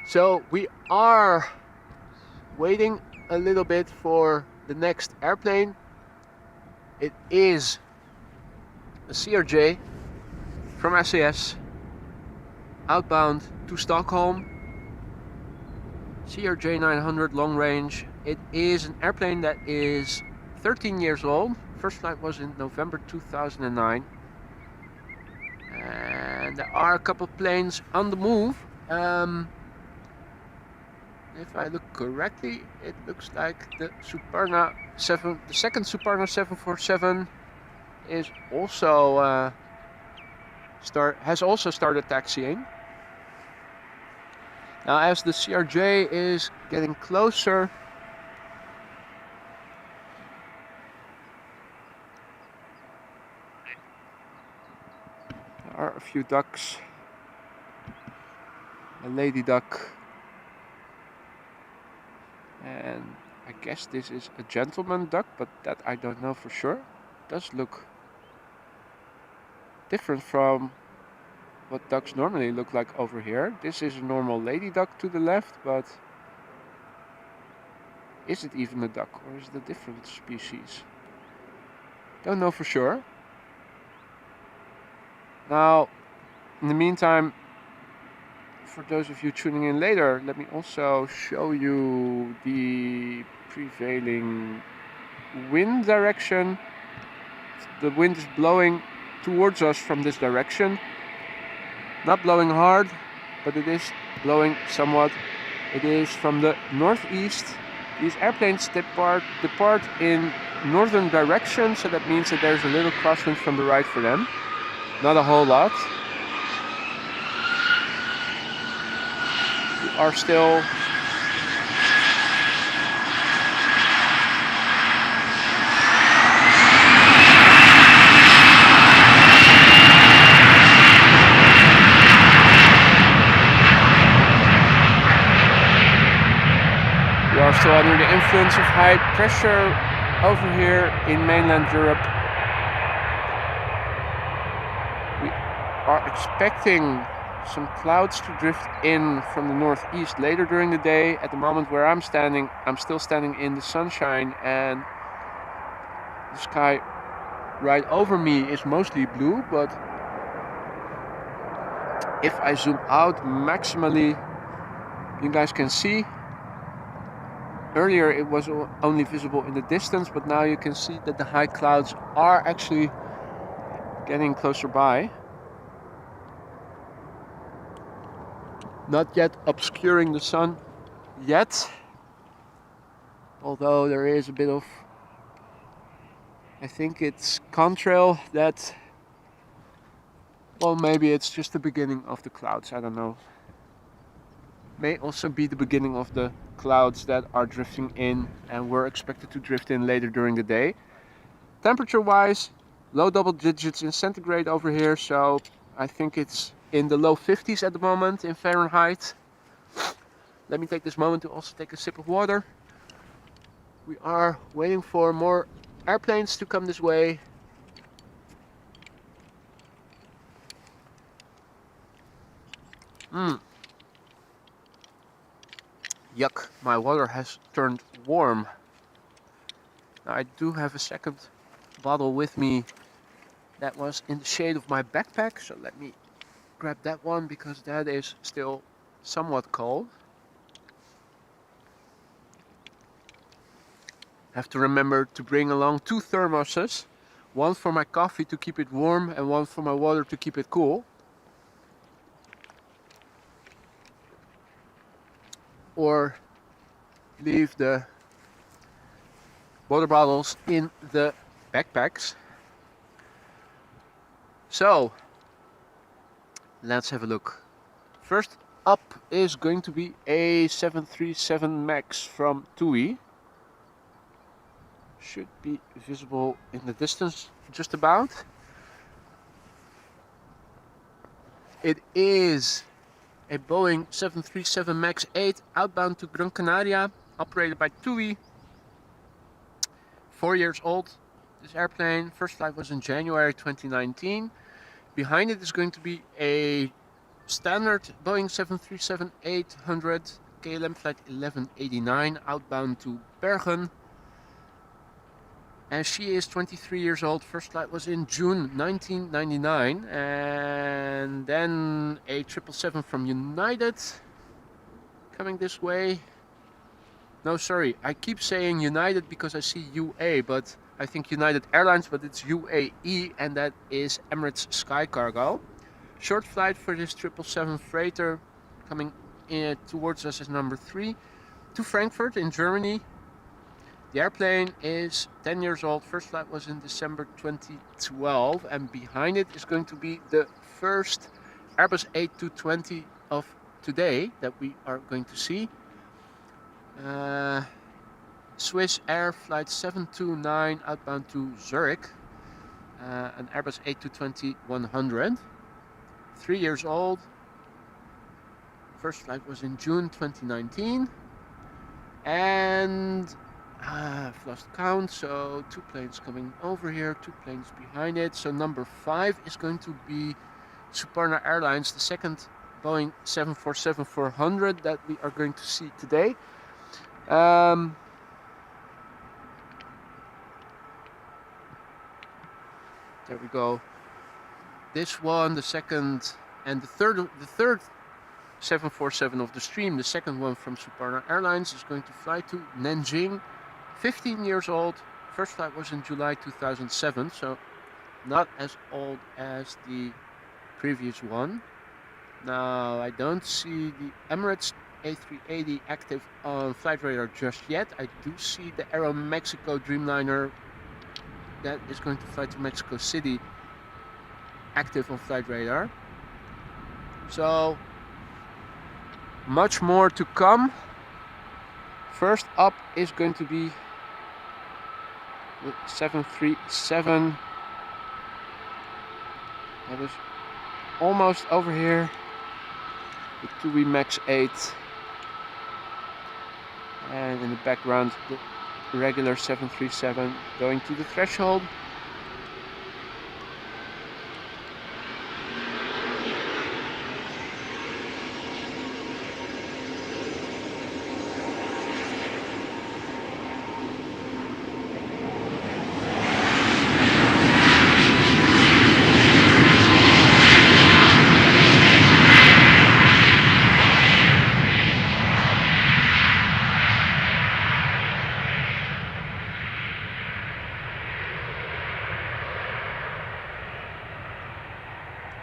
So we are waiting a little bit for the next airplane. It is a CRJ from SAS outbound to Stockholm. CRJ 900 long range. It is an airplane that is 13 years old. First flight was in November 2009. And there are a couple of planes on the move. If I look correctly, it looks like the Suparna 7, the second Suparna 747 is also has also started taxiing. Now, as the CRJ is getting closer, there are a few ducks. A lady duck. And I guess this is a gentleman duck, but that I don't know for sure. It does look different from what ducks normally look like over here. This is a normal lady duck to the left, but is it even a duck or is it a different species? Don't know for sure. Now, in the meantime, for those of you tuning in later, let me also show you the prevailing wind direction. The wind is blowing towards us from this direction. Not blowing hard, but it is blowing somewhat. It is from the northeast. These airplanes depart in northern direction, so that means that there's a little crosswind from the right for them. Not a whole lot. We are still under the influence of high pressure over here in mainland Europe. We are expecting some clouds to drift in from the northeast later during the day. At the moment where I'm standing, I'm still standing in the sunshine, and the sky right over me is mostly blue, but if I zoom out maximally, you guys can see. Earlier it was only visible in the distance, but now you can see that the high clouds are actually getting closer by. Not yet obscuring the sun yet, although there is a bit of, I think it's contrail that, well, maybe it's just the beginning of the clouds, I don't know. May also be the beginning of the clouds that are drifting in and were expected to drift in later during the day. Temperature wise, low double digits in centigrade over here, so I think it's in the low 50s at the moment in Fahrenheit. Let me take this moment to also take a sip of water. We are waiting for more airplanes to come this way. Yuck, my water has turned warm. Now I do have a second bottle with me that was in the shade of my backpack, so let me grab that one because that is still somewhat cold. Have to remember to bring along 2 thermoses, one for my coffee to keep it warm and one for my water to keep it cool. Or leave the water bottles in the backpacks. So let's have a look. First up is going to be a 737 MAX from TUI. Should be visible in the distance just about. It is a Boeing 737 MAX 8 outbound to Gran Canaria, operated by TUI. 4 years old, this airplane. First flight was in January 2019. Behind it is going to be a standard Boeing 737-800 KLM flight 1189 outbound to Bergen. And she is 23 years old. First flight was in June 1999. And then a 777 from United coming this way. No, sorry, I keep saying United because I see UA, but I think United Airlines, but it's UAE, and that is Emirates Sky Cargo. Short flight for this 777 freighter coming in towards us is number 3 to Frankfurt in Germany. The airplane is 10 years old. First flight was in December 2012, and behind it is going to be the first Airbus A220 of today that we are going to see. Swiss Air flight 729 outbound to Zurich, an Airbus A220-100. 3 years old. First flight was in June 2019, and I've lost count, so 2 planes coming over here, 2 planes behind it. So number 5 is going to be Suparna Airlines, the second Boeing 747-400 that we are going to see today. There we go. This one, the second, and the third 747 of the stream, the second one from Suparna Airlines, is going to fly to Nanjing. 15 years old. First flight was in July 2007, so not as old as the previous one. Now, I don't see the Emirates A380 active on flight radar just yet. I do see the Aero Mexico Dreamliner that is going to fly to Mexico City active on flight radar. So much more to come. First up is going to be the 737. That is almost over here. The TUI MAX 8. And in the background, the regular 737 going to the threshold.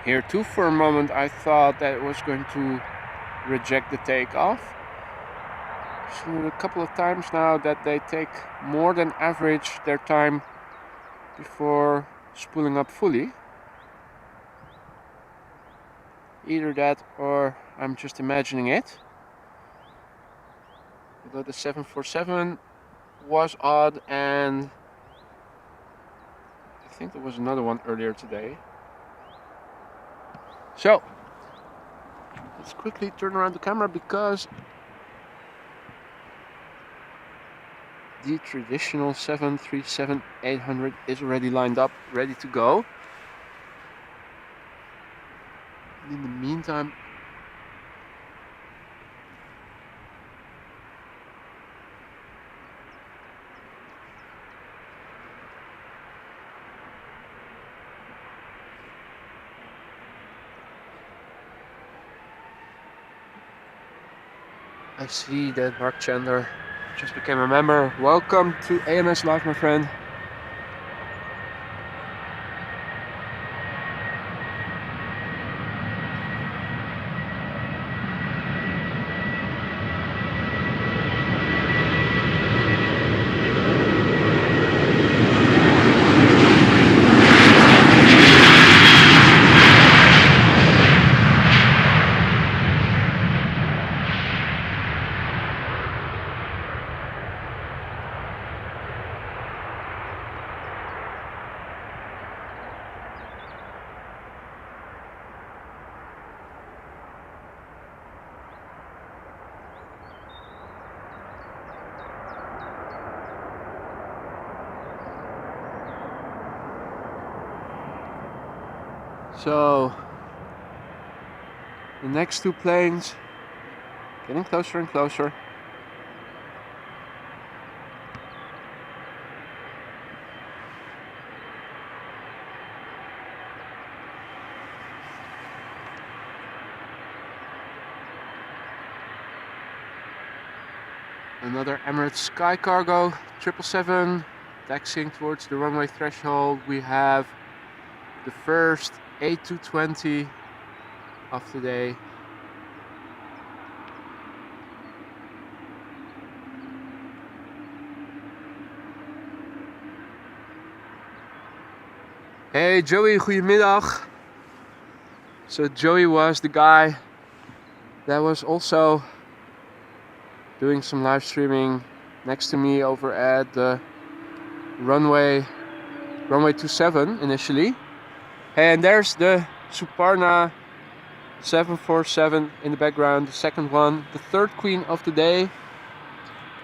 Here too, for a moment, I thought that it was going to reject the takeoff. Seen it a couple of times now that they take more than average their time before spooling up fully. Either that or I'm just imagining it. Although the 747 was odd, and I think there was another one earlier today. So let's quickly turn around the camera because the traditional 737-800 is already lined up, ready to go. And in the meantime, I see that Mark Chandler just became a member. Welcome to AMS Live, my friend. So, the next two planes getting closer and closer. Another Emirates Sky Cargo 777 taxiing towards the runway threshold. We have the first A220 of the day. Hey Joey, goedemiddag. So Joey was the guy that was also doing some live streaming next to me over at the runway 27 initially. And there's the Suparna 747 in the background, the second one, the third queen of the day.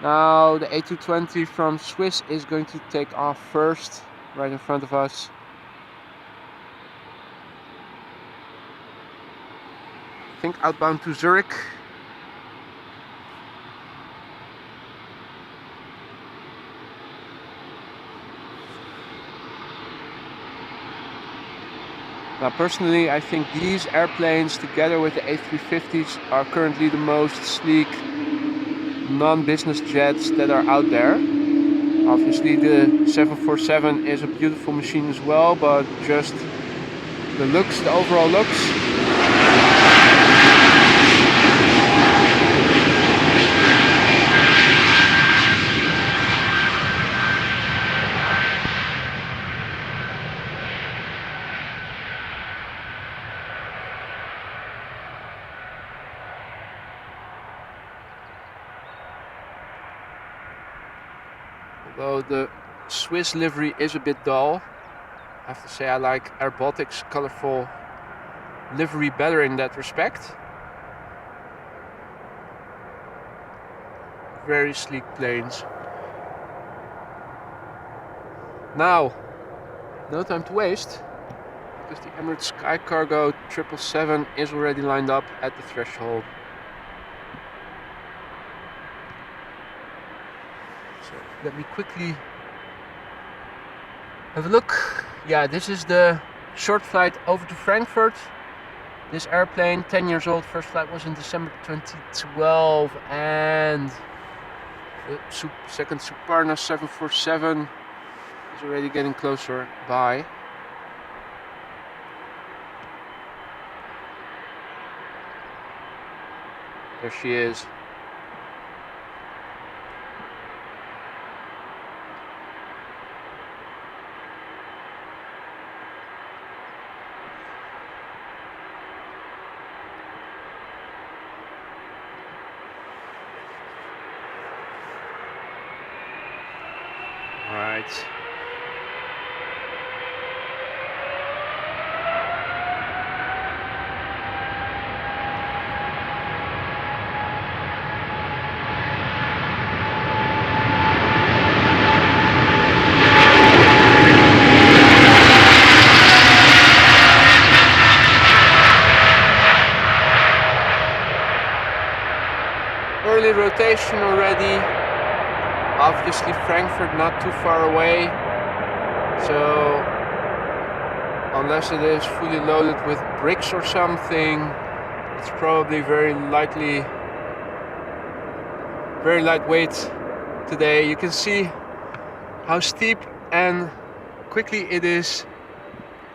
Now the A220 from Swiss is going to take off first, right in front of us. I think outbound to Zurich. Now personally, I think these airplanes together with the A350s are currently the most sleek non-business jets that are out there. Obviously the 747 is a beautiful machine as well, but just the looks, the overall looks. Although the Swiss livery is a bit dull, I have to say I like Airbotics' colorful livery better in that respect. Very sleek planes. Now, no time to waste, because the Emirates Sky Cargo 777 is already lined up at the threshold. So let me quickly have a look. Yeah, this is the short flight over to Frankfurt. This airplane, 10 years old, first flight was in December 2012, and the second Suparna 747 is already getting closer by. There she is. Right. Early rotation already. Obviously Frankfurt not too far away, so unless it is fully loaded with bricks or something, it's probably very likely very lightweight today. You can see how steep and quickly it is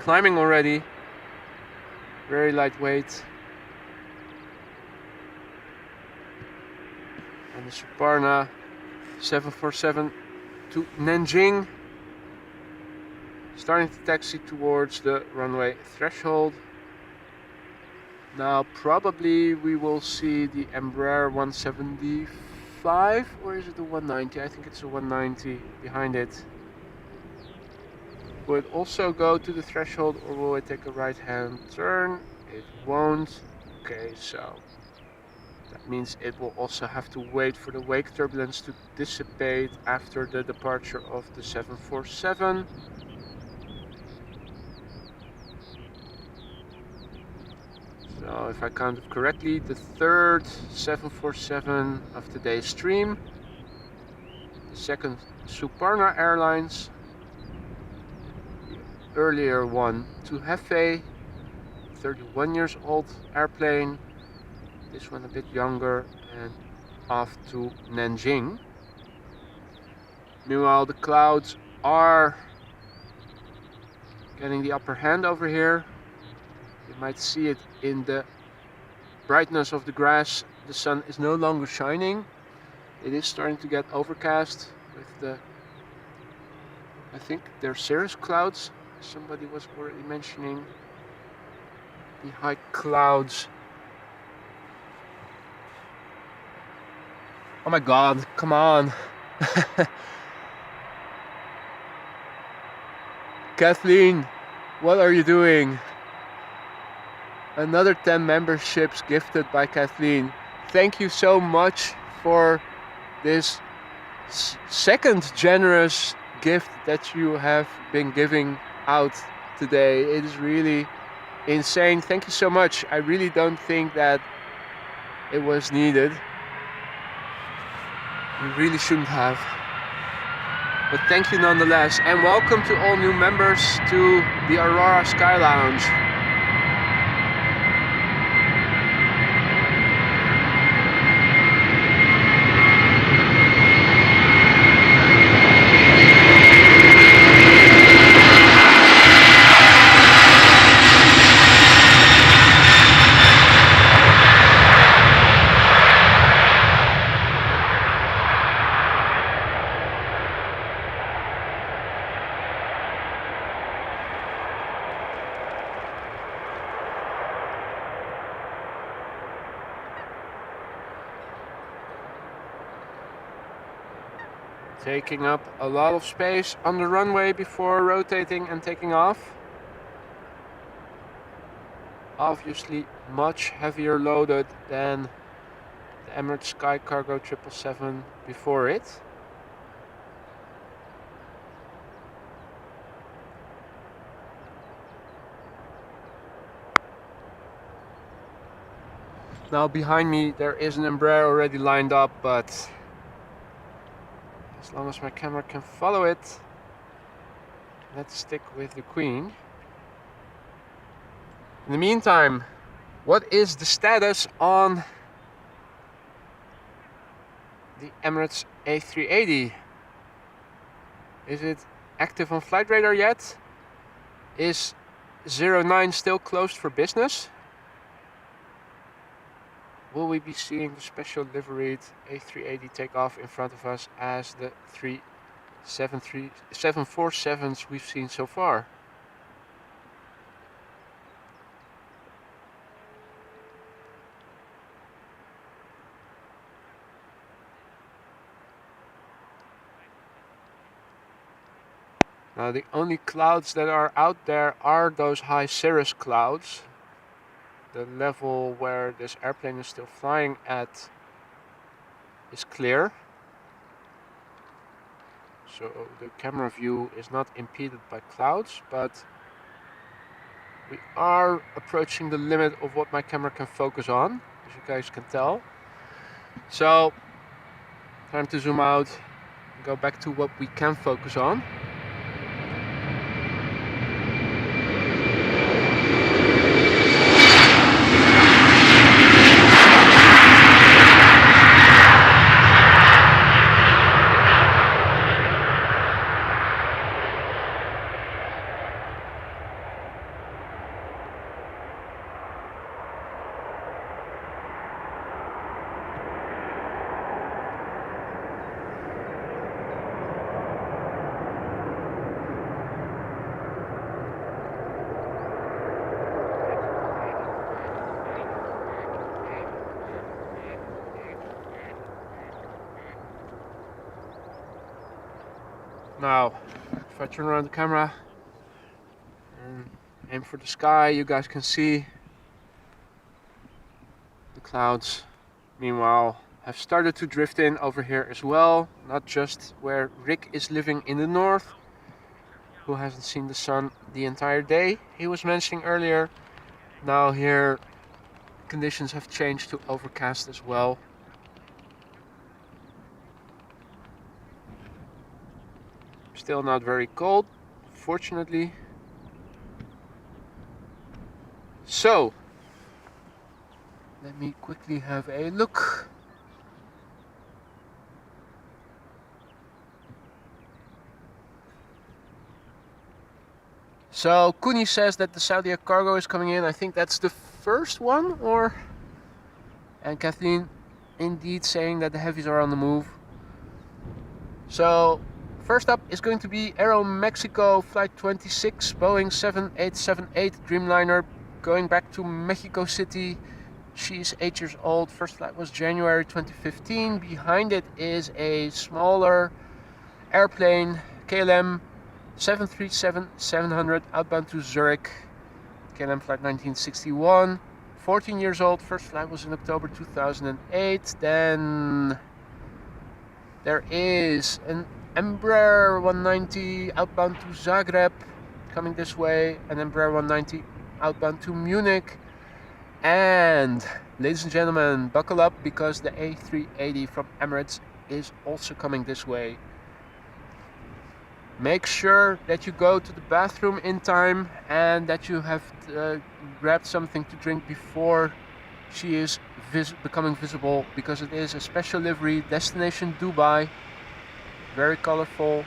climbing already. Very lightweight. And the Suparna 747 to Nanjing, starting to taxi towards the runway threshold. Now probably we will see the Embraer 175, or is it the 190? I think it's a 190 behind it. Will it also go to the threshold, or will it take a right hand turn? It won't. Okay, so that means it will also have to wait for the wake turbulence to dissipate after the departure of the 747. So if I counted correctly, the third 747 of today's stream, the second Suparna Airlines, the earlier one to Hefei, 31 years old airplane, this one a bit younger, and off to Nanjing. Meanwhile, the clouds are getting the upper hand over here. You might see it in the brightness of the grass. The sun is no longer shining. It is starting to get overcast with the, I think they're cirrus clouds. Somebody was already mentioning the high clouds. Oh my god, come on. Kathleen, what are you doing? Another 10 memberships gifted by Kathleen. Thank you so much for this second generous gift that you have been giving out today. It is really insane. Thank you so much. I really don't think that it was needed. We really shouldn't have. But thank you nonetheless. And welcome to all new members to the Aurora Sky Lounge. Taking up a lot of space on the runway before rotating and taking off. Obviously much heavier loaded than the Emirates Sky Cargo 777 before it. Now behind me there is an Embraer already lined up, but as long as my camera can follow it, let's stick with the Queen. In the meantime, what is the status on the Emirates A380? Is it active on flight radar yet? Is 09 still closed for business? Will we be seeing the special liveried A380 take off in front of us as the 747s we've seen so far? Now the only clouds that are out there are those high cirrus clouds. The level where this airplane is still flying at is clear, so the camera view is not impeded by clouds, but we are approaching the limit of what my camera can focus on, as you guys can tell. So time to zoom out and go back to what we can focus on. Now, if I turn around the camera and aim for the sky, you guys can see the clouds, meanwhile, have started to drift in over here as well. Not just where Rick is living in the north, who hasn't seen the sun the entire day, he was mentioning earlier. Now here, conditions have changed to overcast as well. Still not very cold, fortunately. So, let me quickly have a look. So, Kuni says that the Saudi cargo is coming in. I think that's the first one, or... And Kathleen indeed saying that the heavies are on the move. So, first up is going to be Aero Mexico Flight 26, Boeing 7878 Dreamliner, going back to Mexico City. She's 8 years old. First flight was January 2015. Behind it is a smaller airplane, KLM B737-700, outbound to Zurich. KLM Flight 1961. 14 years old. First flight was in October 2008. Then there is an Embraer 190 outbound to Zagreb, coming this way. An Embraer 190 outbound to Munich. And ladies and gentlemen, buckle up, because the A380 from Emirates is also coming this way. Make sure that you go to the bathroom in time and that you have grabbed something to drink before she is becoming visible, because it is a special livery, destination Dubai, very colorful.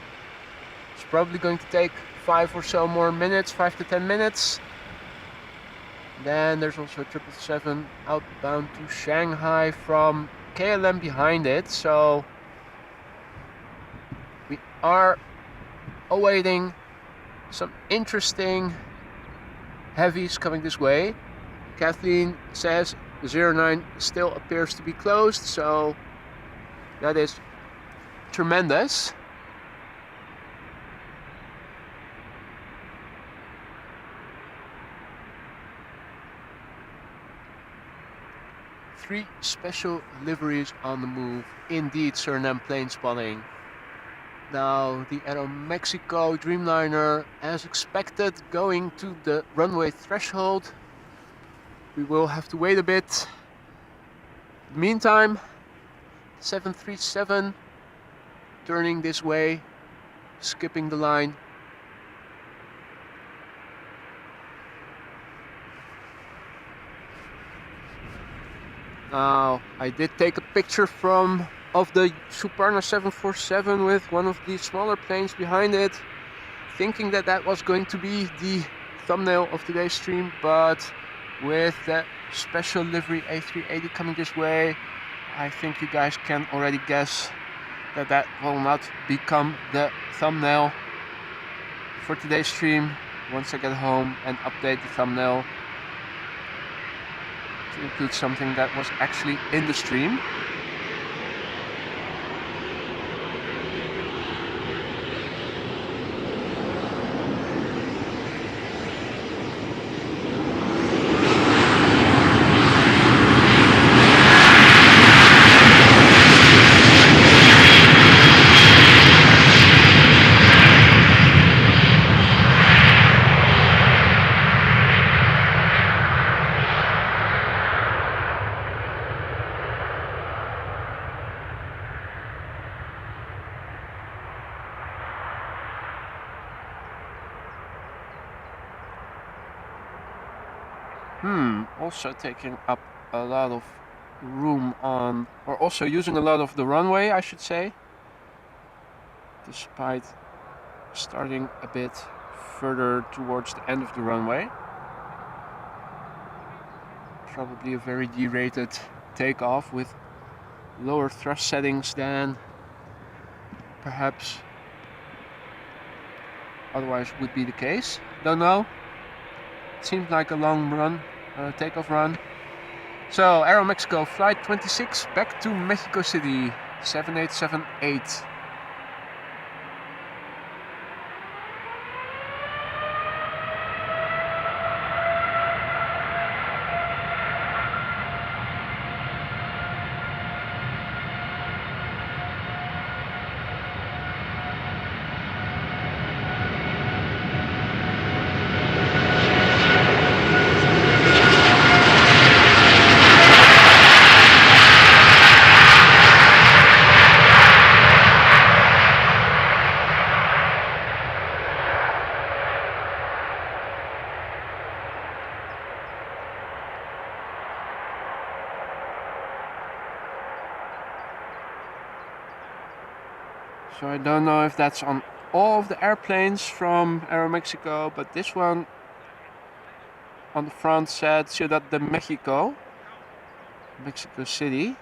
It's probably going to take 5 or so more minutes, 5 to 10 minutes. Then there's also a 777 outbound to Shanghai from KLM behind it. So we are awaiting some interesting heavies coming this way. Kathleen says 09 still appears to be closed, so that is tremendous. Three special liveries on the move. Indeed, Suriname plane spotting. Now the Aero Mexico Dreamliner, as expected, going to the runway threshold. We will have to wait a bit. Meantime, 737 turning this way, skipping the line. Now, I did take a picture of the Suparna 747 with one of the smaller planes behind it, thinking that that was going to be the thumbnail of today's stream, but with that special livery A380 coming this way, I think you guys can already guess that that will not become the thumbnail for today's stream. Once I get home and update the thumbnail to include something that was actually in the stream. Also taking up a lot of room on, or also using a lot of the runway, I should say, despite starting a bit further towards the end of the runway. Probably a very derated takeoff with lower thrust settings than perhaps otherwise would be the case. Don't know. It seemed like a long run. Takeoff run. So Aero Mexico Flight 26 back to Mexico City, 7878. So I don't know if that's on all of the airplanes from Aeromexico, but this one on the front said Ciudad de Mexico, Mexico City,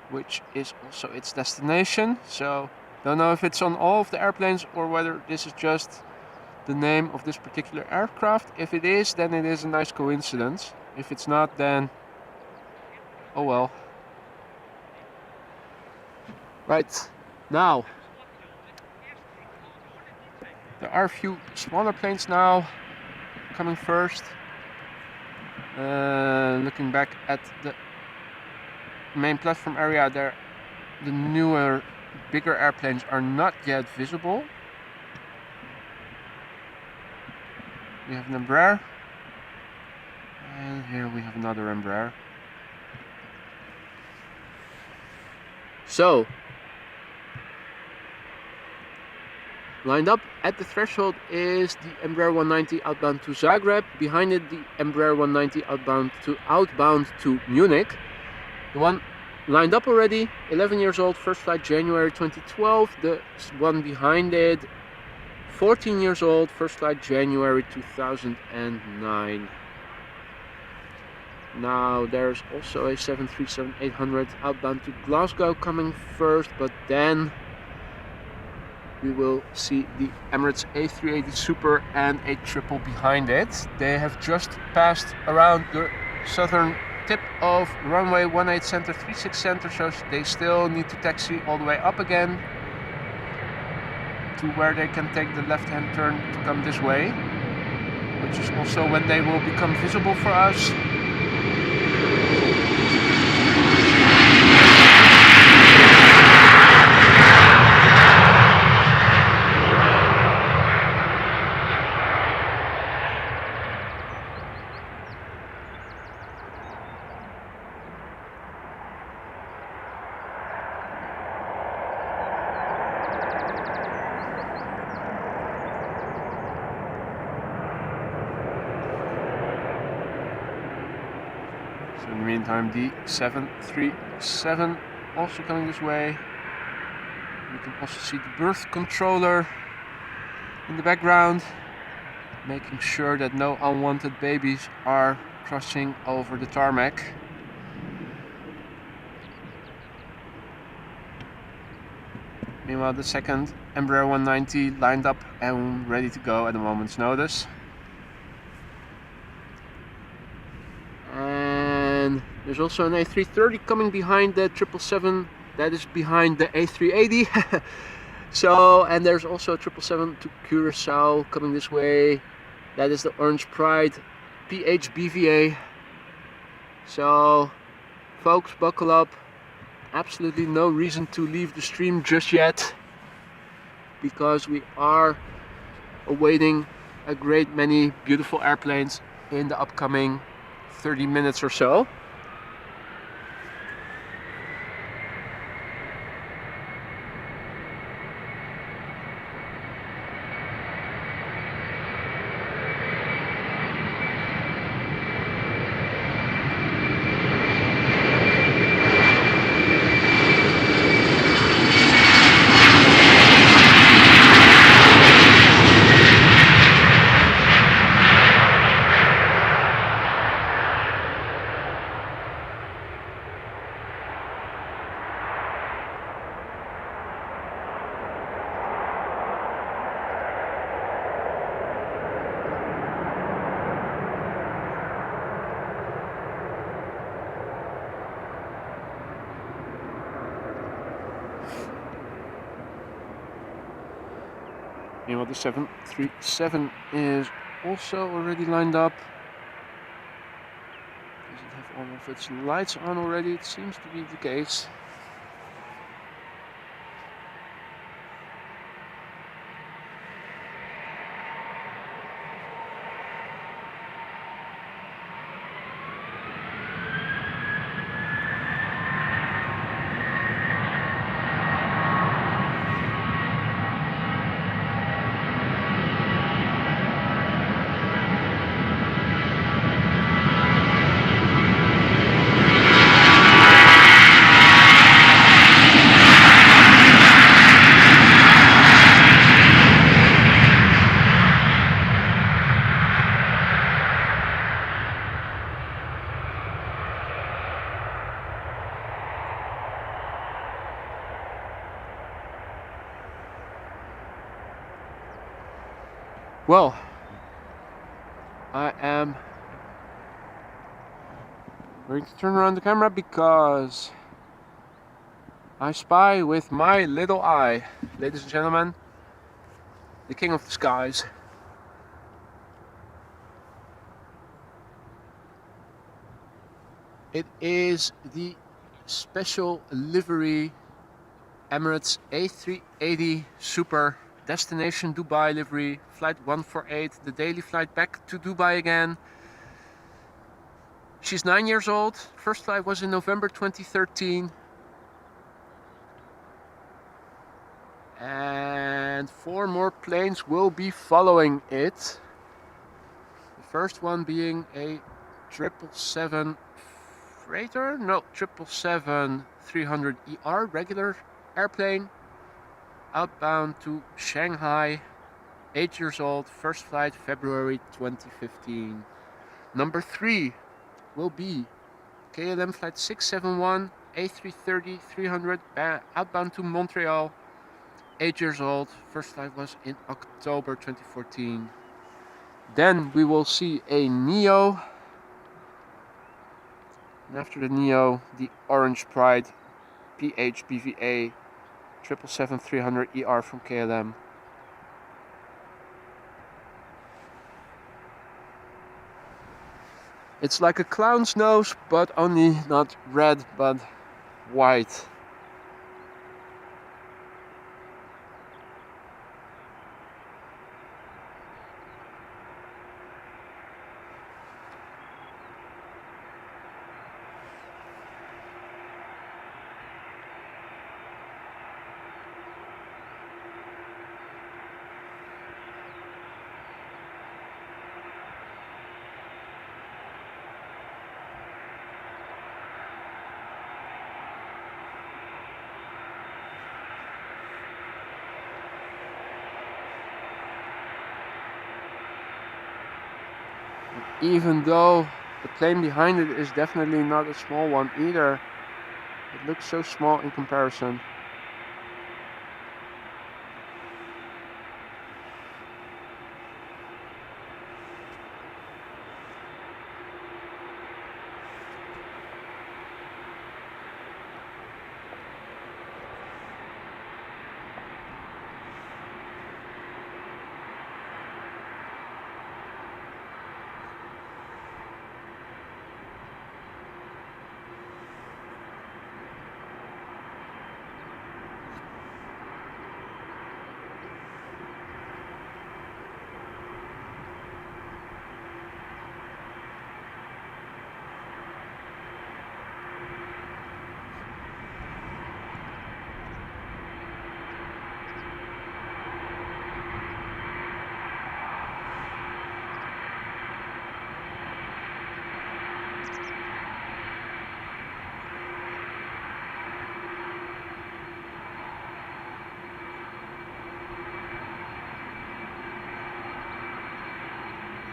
which is also its destination. So don't know if it's on all of the airplanes or whether this is just the name of this particular aircraft. If it is, then it is a nice coincidence. If it's not, then oh well. Right, now there are a few smaller planes now coming first. Looking back at the main platform area there, the newer, bigger airplanes are not yet visible. We have an Embraer, and here we have another Embraer. So, lined up at the threshold is the Embraer 190 outbound to Zagreb. Behind it, the Embraer 190 outbound to Munich. The one lined up already, 11 years old, first flight January 2012. The one behind it, 14 years old, first flight January 2009. Now there's also a 737-800 outbound to Glasgow coming first, but then we will see the Emirates A380 Super and a triple behind it. They have just passed around the southern tip of runway 18 center, 36 center, so they still need to taxi all the way up again to where they can take the left-hand turn to come this way, which is also when they will become visible for us. In the meantime, the 737 also coming this way. You can also see the berth controller in the background, making sure that no unwanted babies are crossing over the tarmac. Meanwhile, the second Embraer 190 lined up and ready to go at a moment's notice. There's also an A330 coming behind the 777, that is behind the A380. So, and there's also a 777 to Curacao coming this way. That is the Orange Pride PH-BVA. So, folks, buckle up. Absolutely no reason to leave the stream just yet, because we are awaiting a great many beautiful airplanes in the upcoming 30 minutes or so. Meanwhile, the 737 is also already lined up. Does it have all of its lights on already? It seems to be the case. Well, I am going to turn around the camera because I spy with my little eye, ladies and gentlemen, the king of the skies. It is the special livery Emirates A380 Super destination Dubai livery, flight 148, the daily flight back to Dubai again. She's 9 years old. First flight was in November 2013. And 4 more planes will be following it. The first one being a 777 freighter, no, 777-300ER regular airplane, outbound to Shanghai, 8 years old, first flight February 2015. Number 3 will be KLM flight 671, A330-300, outbound to Montreal, 8 years old, first flight was in October 2014. Then we will see a Neo, and after the Neo, the Orange Pride PH-BVA 777-300ER from KLM. It's like a clown's nose, but only not red, but white. Even though the plane behind it is definitely not a small one either, it looks so small in comparison.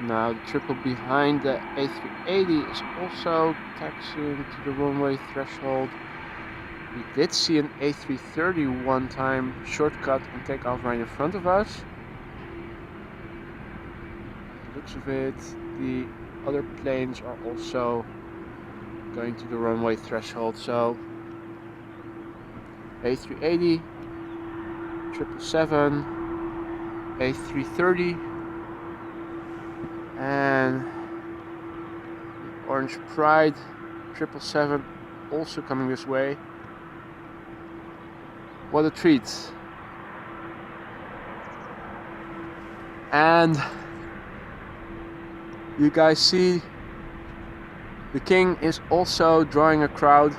Now the triple behind the A380 is also taxiing to the runway threshold. We did see an A330 one time shortcut and take off right in front of us. Looks of it, the other planes are also going to the runway threshold. So A380, 777, A330, and Orange Pride 777 also coming this way. What a treat. And you guys see the king is also drawing a crowd,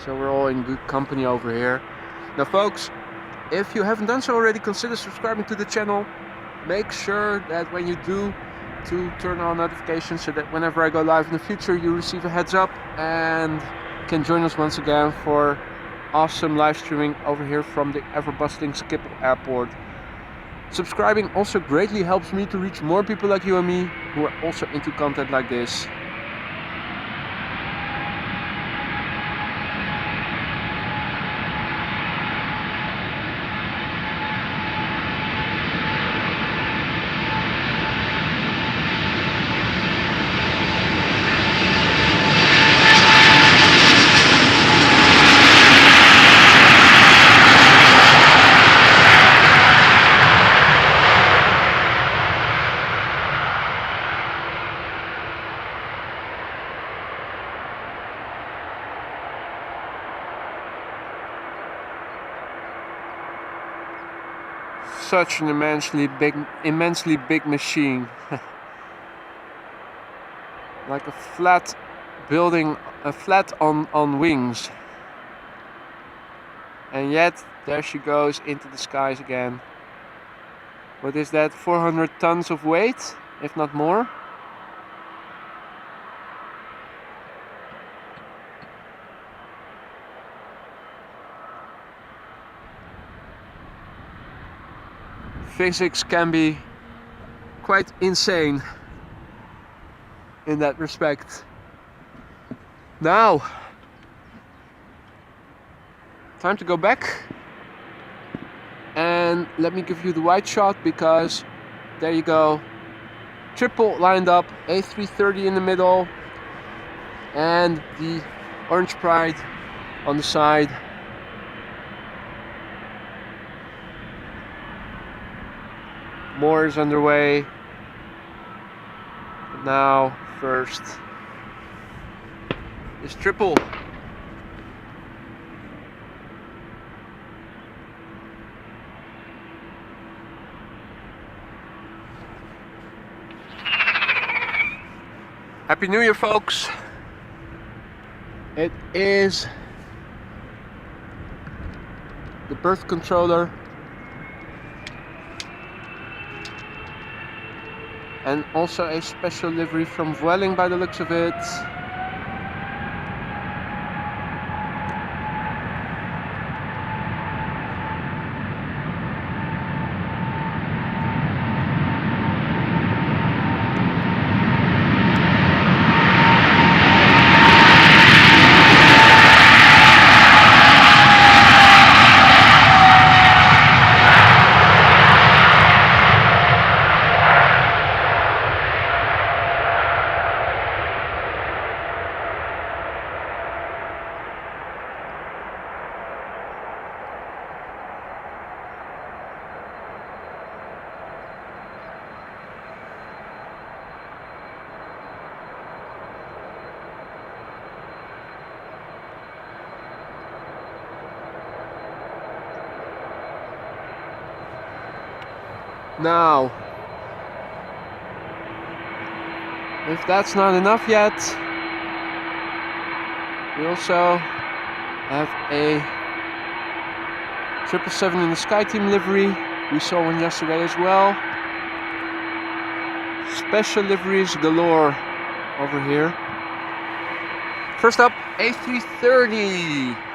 so we're all in good company over here. Now folks, if you haven't done so already, consider subscribing to the channel. Make sure that when you do, to turn on notifications so that whenever I go live in the future you receive a heads up and can join us once again for awesome live streaming over here from the ever-bustling Schiphol airport. Subscribing also greatly helps me to reach more people like you and me who are also into content like this. such an immensely big machine. Like a flat building, a flat on wings. And yet, there she goes into the skies again. What is that? 400 tons of weight, if not more? Physics can be quite insane in that respect. Now, time to go back, and let me give you the wide shot, because there you go, triple lined up, A330 in the middle and the Orange Pride on the side. More is underway. But now first is triple. Happy New Year, folks. It is the birth controller and also a special livery from Vueling by the looks of it. Now, if that's not enough yet, we also have a 777 in the Sky Team livery. We saw one yesterday as well. Special liveries galore over here. First up, A330.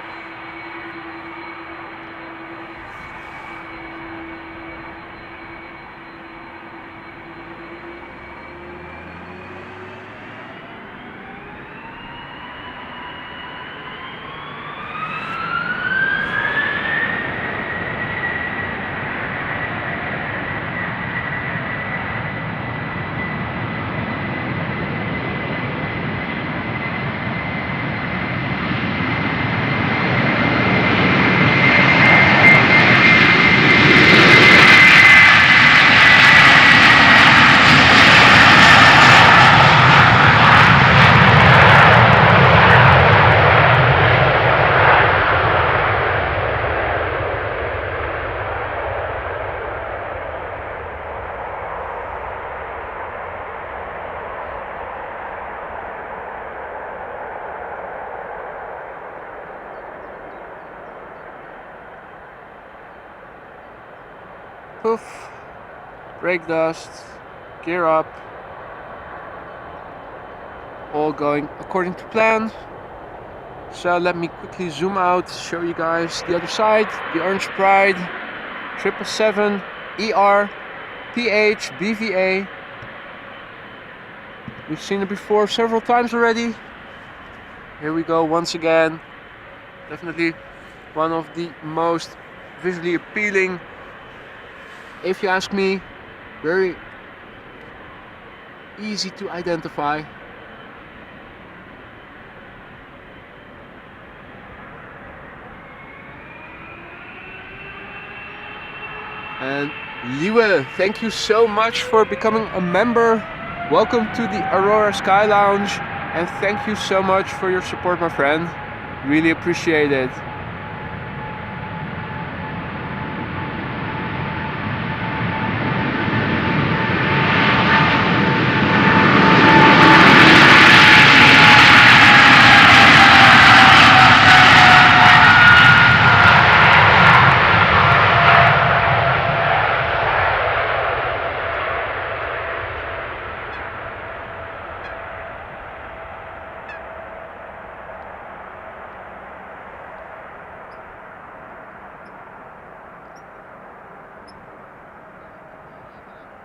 Poof, brake dust, gear up, all going according to plan. So let me quickly zoom out, show you guys the other side, the Orange Pride, 777ER, PH-BVA. We've seen it before several times already. Here we go once again. Definitely one of the most visually appealing, if you ask me, very easy to identify. And Liwe, thank you so much for becoming a member. Welcome to the Aurora Sky Lounge, and thank you so much for your support, my friend. Really appreciate it.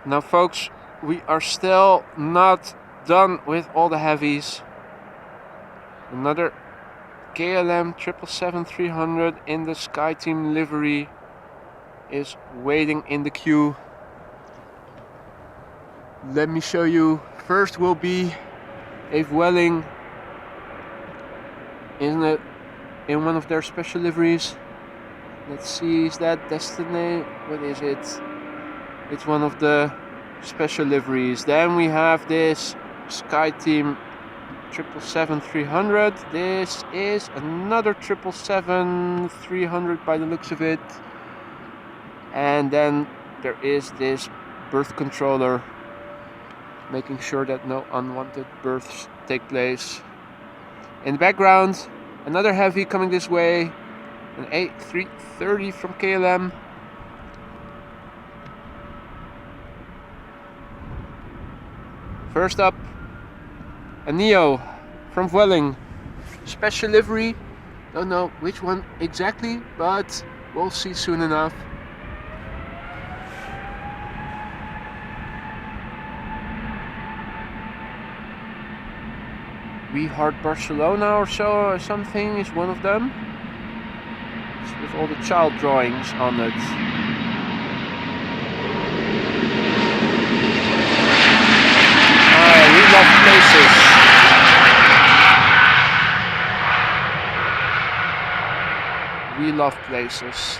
Now folks, we are still not done with all the heavies. Another KLM 777-300 in the Sky Team livery is waiting in the queue. Let me show you. First will be a Vueling in one of their special liveries. Let's see, is that Destiny? What is it? It's one of the special liveries. Then we have this Sky Team 777-300. This is another 777-300 by the looks of it. And then there is this berth controller, making sure that no unwanted berths take place. In the background, another heavy coming this way, an A330 from KLM. First up, a Neo from Vueling, special livery. Don't know which one exactly, but we'll see soon enough. We Heart Barcelona or so, or something is one of them. It's with all the child drawings on it. We love places. We love places.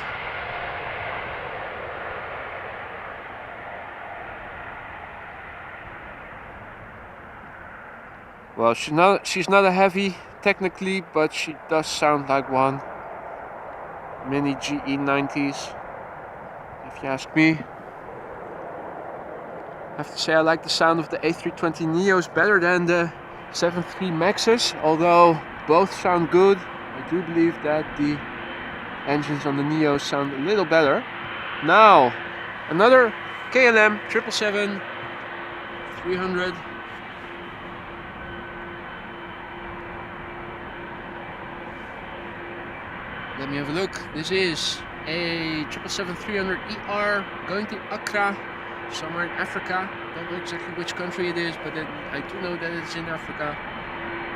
Well, she's not a heavy technically, but she does sound like one. Mini GE90s, if you ask me. I have to say I like the sound of the A320 Neos better than the 73 Maxes, although both sound good. I do believe that the engines on the Neos sound a little better. Now, another KLM 777-300. Let me have a look. This is a 777-300ER going to Accra, somewhere in Africa. Don't know exactly which country it is, but I do know that it's in Africa.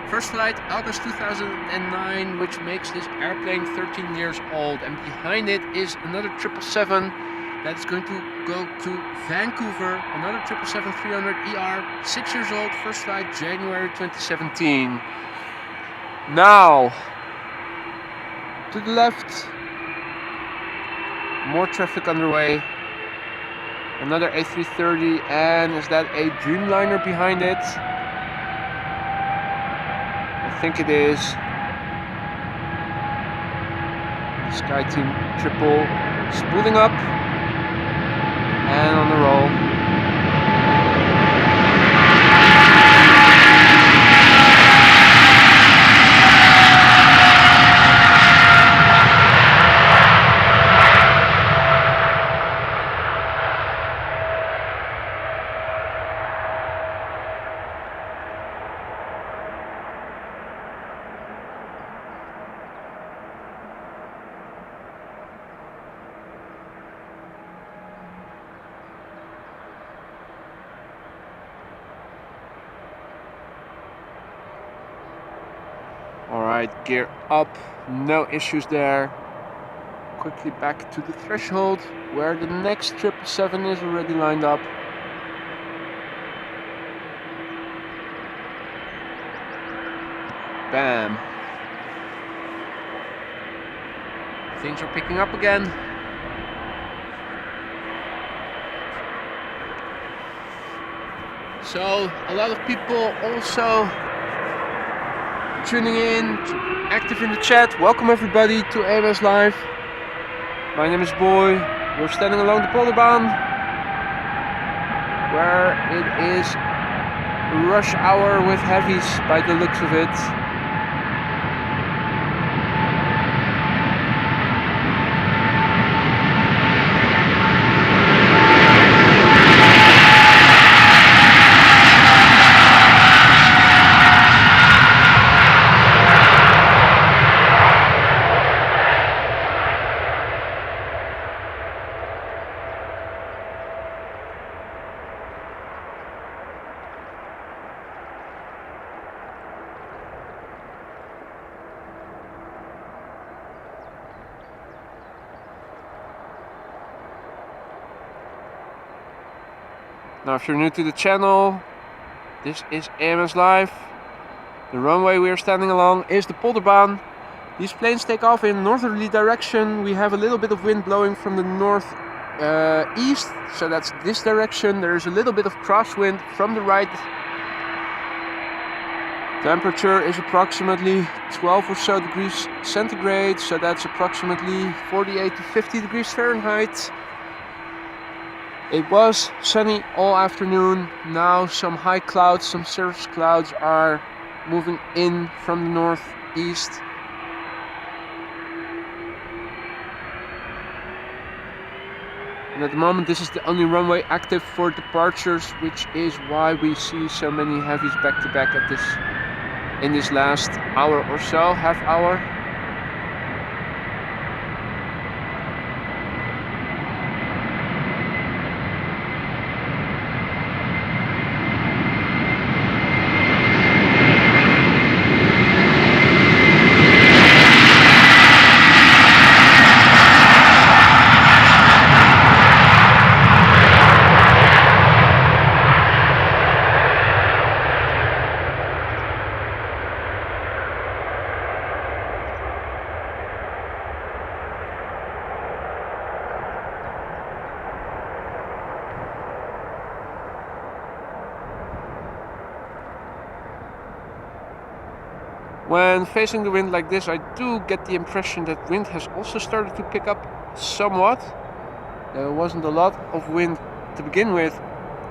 First flight, August 2009, which makes this airplane 13 years old. And behind it is another 777 that's going to go to Vancouver. Another 777-300ER, 6 years old. First flight, January 2017. Now, to the left, more traffic underway. Another A330, and is that a Dreamliner behind it? I think it is. Sky Team triple spooling up and on the roll. Alright, gear up, no issues there. Quickly back to the threshold where the next 777 is already lined up. Bam. Things are picking up again. So, a lot of people also tuning in, active in the chat. Welcome everybody to AMS Live. My name is Boy. We're standing along the Polderbaan, where it is rush hour with heavies by the looks of it. Now if you're new to the channel, this is AMS Live. The runway we are standing along is the Polderbaan. These planes take off in northerly direction. We have a little bit of wind blowing from the north east, so that's this direction. There's a little bit of crosswind from the right. Temperature is approximately 12 or so degrees centigrade, so that's approximately 48 to 50 degrees Fahrenheit. It was sunny all afternoon. Now some high clouds, some cirrus clouds are moving in from the northeast. And at the moment this is the only runway active for departures, which is why we see so many heavies back to back in this last hour or so, half hour. When facing the wind like this, I do get the impression that wind has also started to pick up somewhat. There wasn't a lot of wind to begin with,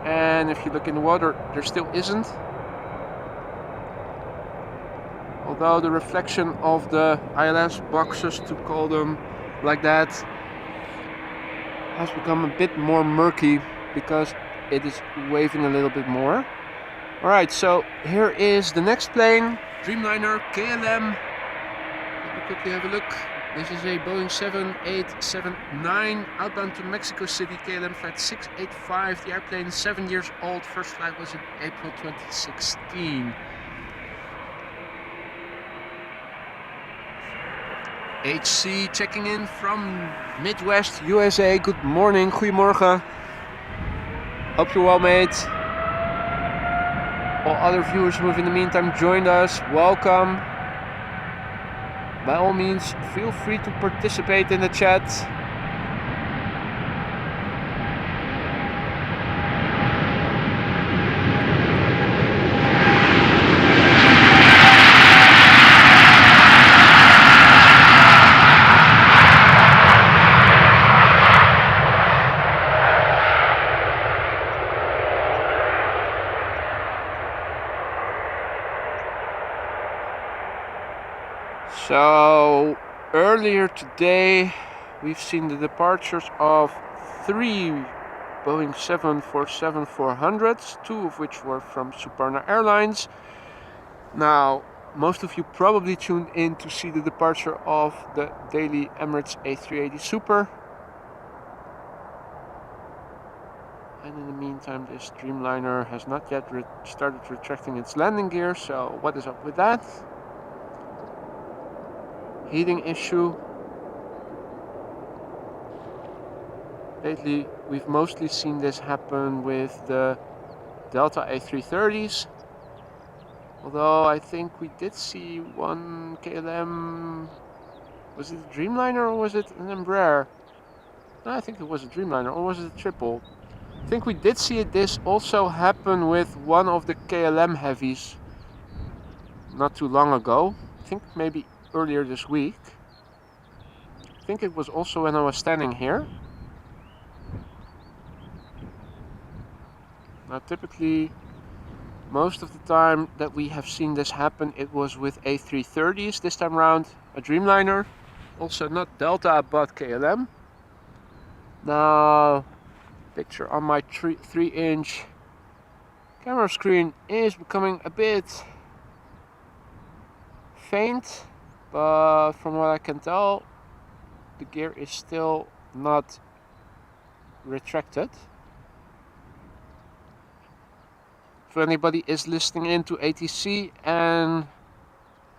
and if you look in the water, there still isn't. Although the reflection of the ILS boxes, to call them like that, has become a bit more murky because it is waving a little bit more. Alright, so here is the next plane. Dreamliner KLM. Let me quickly have a look. This is a Boeing 787-9 outbound to Mexico City, KLM flight 685. The airplane is 7 years old. First flight was in April 2016. HC checking in from Midwest USA. Good morning, goedemorgen. Hope you're well, mate. All other viewers who have in the meantime joined us, welcome. By all means, feel free to participate in the chat. So earlier today we've seen the departures of 3 Boeing 747-400s, 2 of which were from Suparna Airlines. Now most of you probably tuned in to see the departure of the daily Emirates A380 Super. And in the meantime this Dreamliner has not yet started retracting its landing gear, so what is up with that? Heating issue. Lately we've mostly seen this happen with the Delta A330s, although I think we did see one KLM, was it a Dreamliner or was it an Embraer? No, I think it was a Dreamliner, or was it a triple? I think we did see this also happen with one of the KLM heavies not too long ago. I think maybe earlier this week. I think it was also when I was standing here. Now typically, most of the time that we have seen this happen, it was with A330s. This time around, a Dreamliner. Also not Delta, but KLM. Now, picture on my 3-inch camera screen is becoming a bit faint. But from what I can tell, the gear is still not retracted. If anybody is listening into ATC and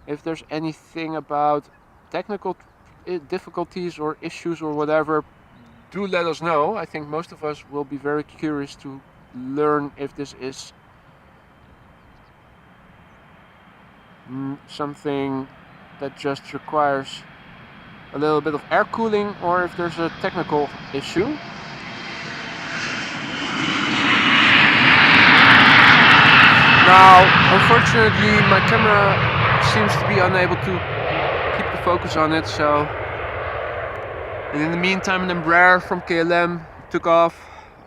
if there's anything about technical difficulties or issues or whatever, do let us know. I think most of us will be very curious to learn if this is something that just requires a little bit of air cooling or if there's a technical issue. Now, unfortunately, my camera seems to be unable to keep the focus on it, so... And in the meantime, an Embraer from KLM took off.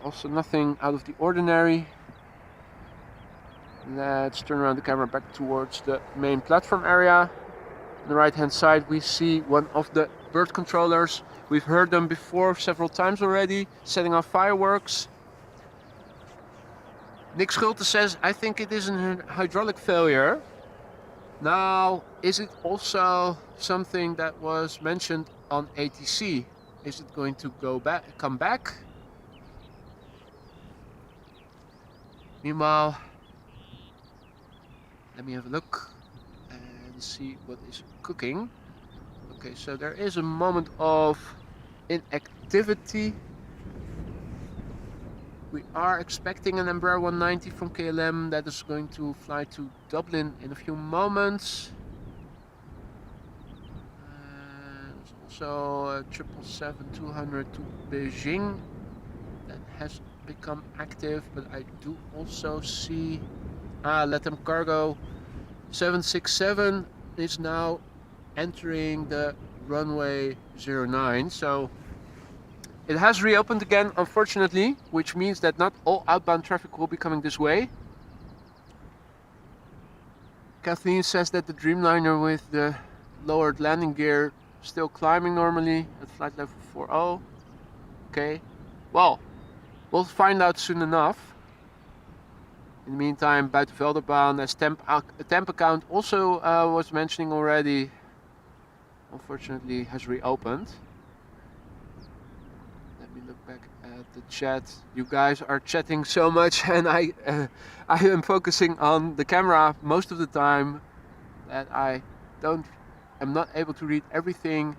Also nothing out of the ordinary. Let's turn around the camera back towards the main platform area. On the right hand side we see one of the bird controllers. We've heard them before several times already, setting off fireworks. Nick Schulte says, I think it is a hydraulic failure. Now, is it also something that was mentioned on ATC? Is it going to come back? Meanwhile, let me have a look and see what is cooking. Okay, so there is a moment of inactivity. We are expecting an Embraer 190 from KLM that is going to fly to Dublin in a few moments. There's also a 777-200 to Beijing that has become active, but I do also see Latam Cargo 767 is now entering the runway 09, so it has reopened again, unfortunately, which means that not all outbound traffic will be coming this way. Kathleen says that the Dreamliner with the lowered landing gear still climbing normally at flight level 40. Okay, well, we'll find out soon enough. In the meantime, Buitenvelderbaan, as temp account also was mentioning already, unfortunately has reopened. Let me look back at the chat. You guys are chatting so much and I am focusing on the camera most of the time that I'm not able to read everything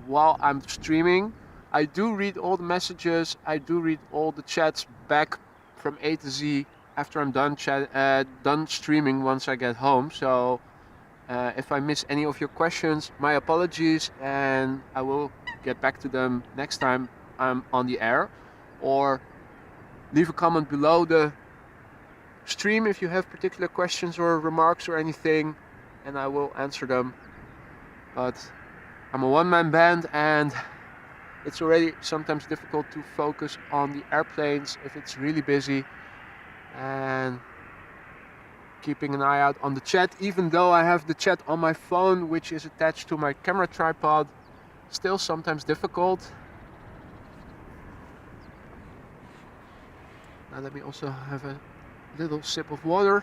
while I'm streaming. I do read all the messages, I do read all the chats back from A to Z after I'm done streaming once I get home. So if I miss any of your questions, my apologies, and I will get back to them next time I'm on the air. Or leave a comment below the stream if you have particular questions or remarks or anything, and I will answer them. But I'm a one-man band and it's already sometimes difficult to focus on the airplanes if it's really busy, and keeping an eye out on the chat, even though I have the chat on my phone which is attached to my camera tripod, still sometimes difficult. Now let me also have a little sip of water.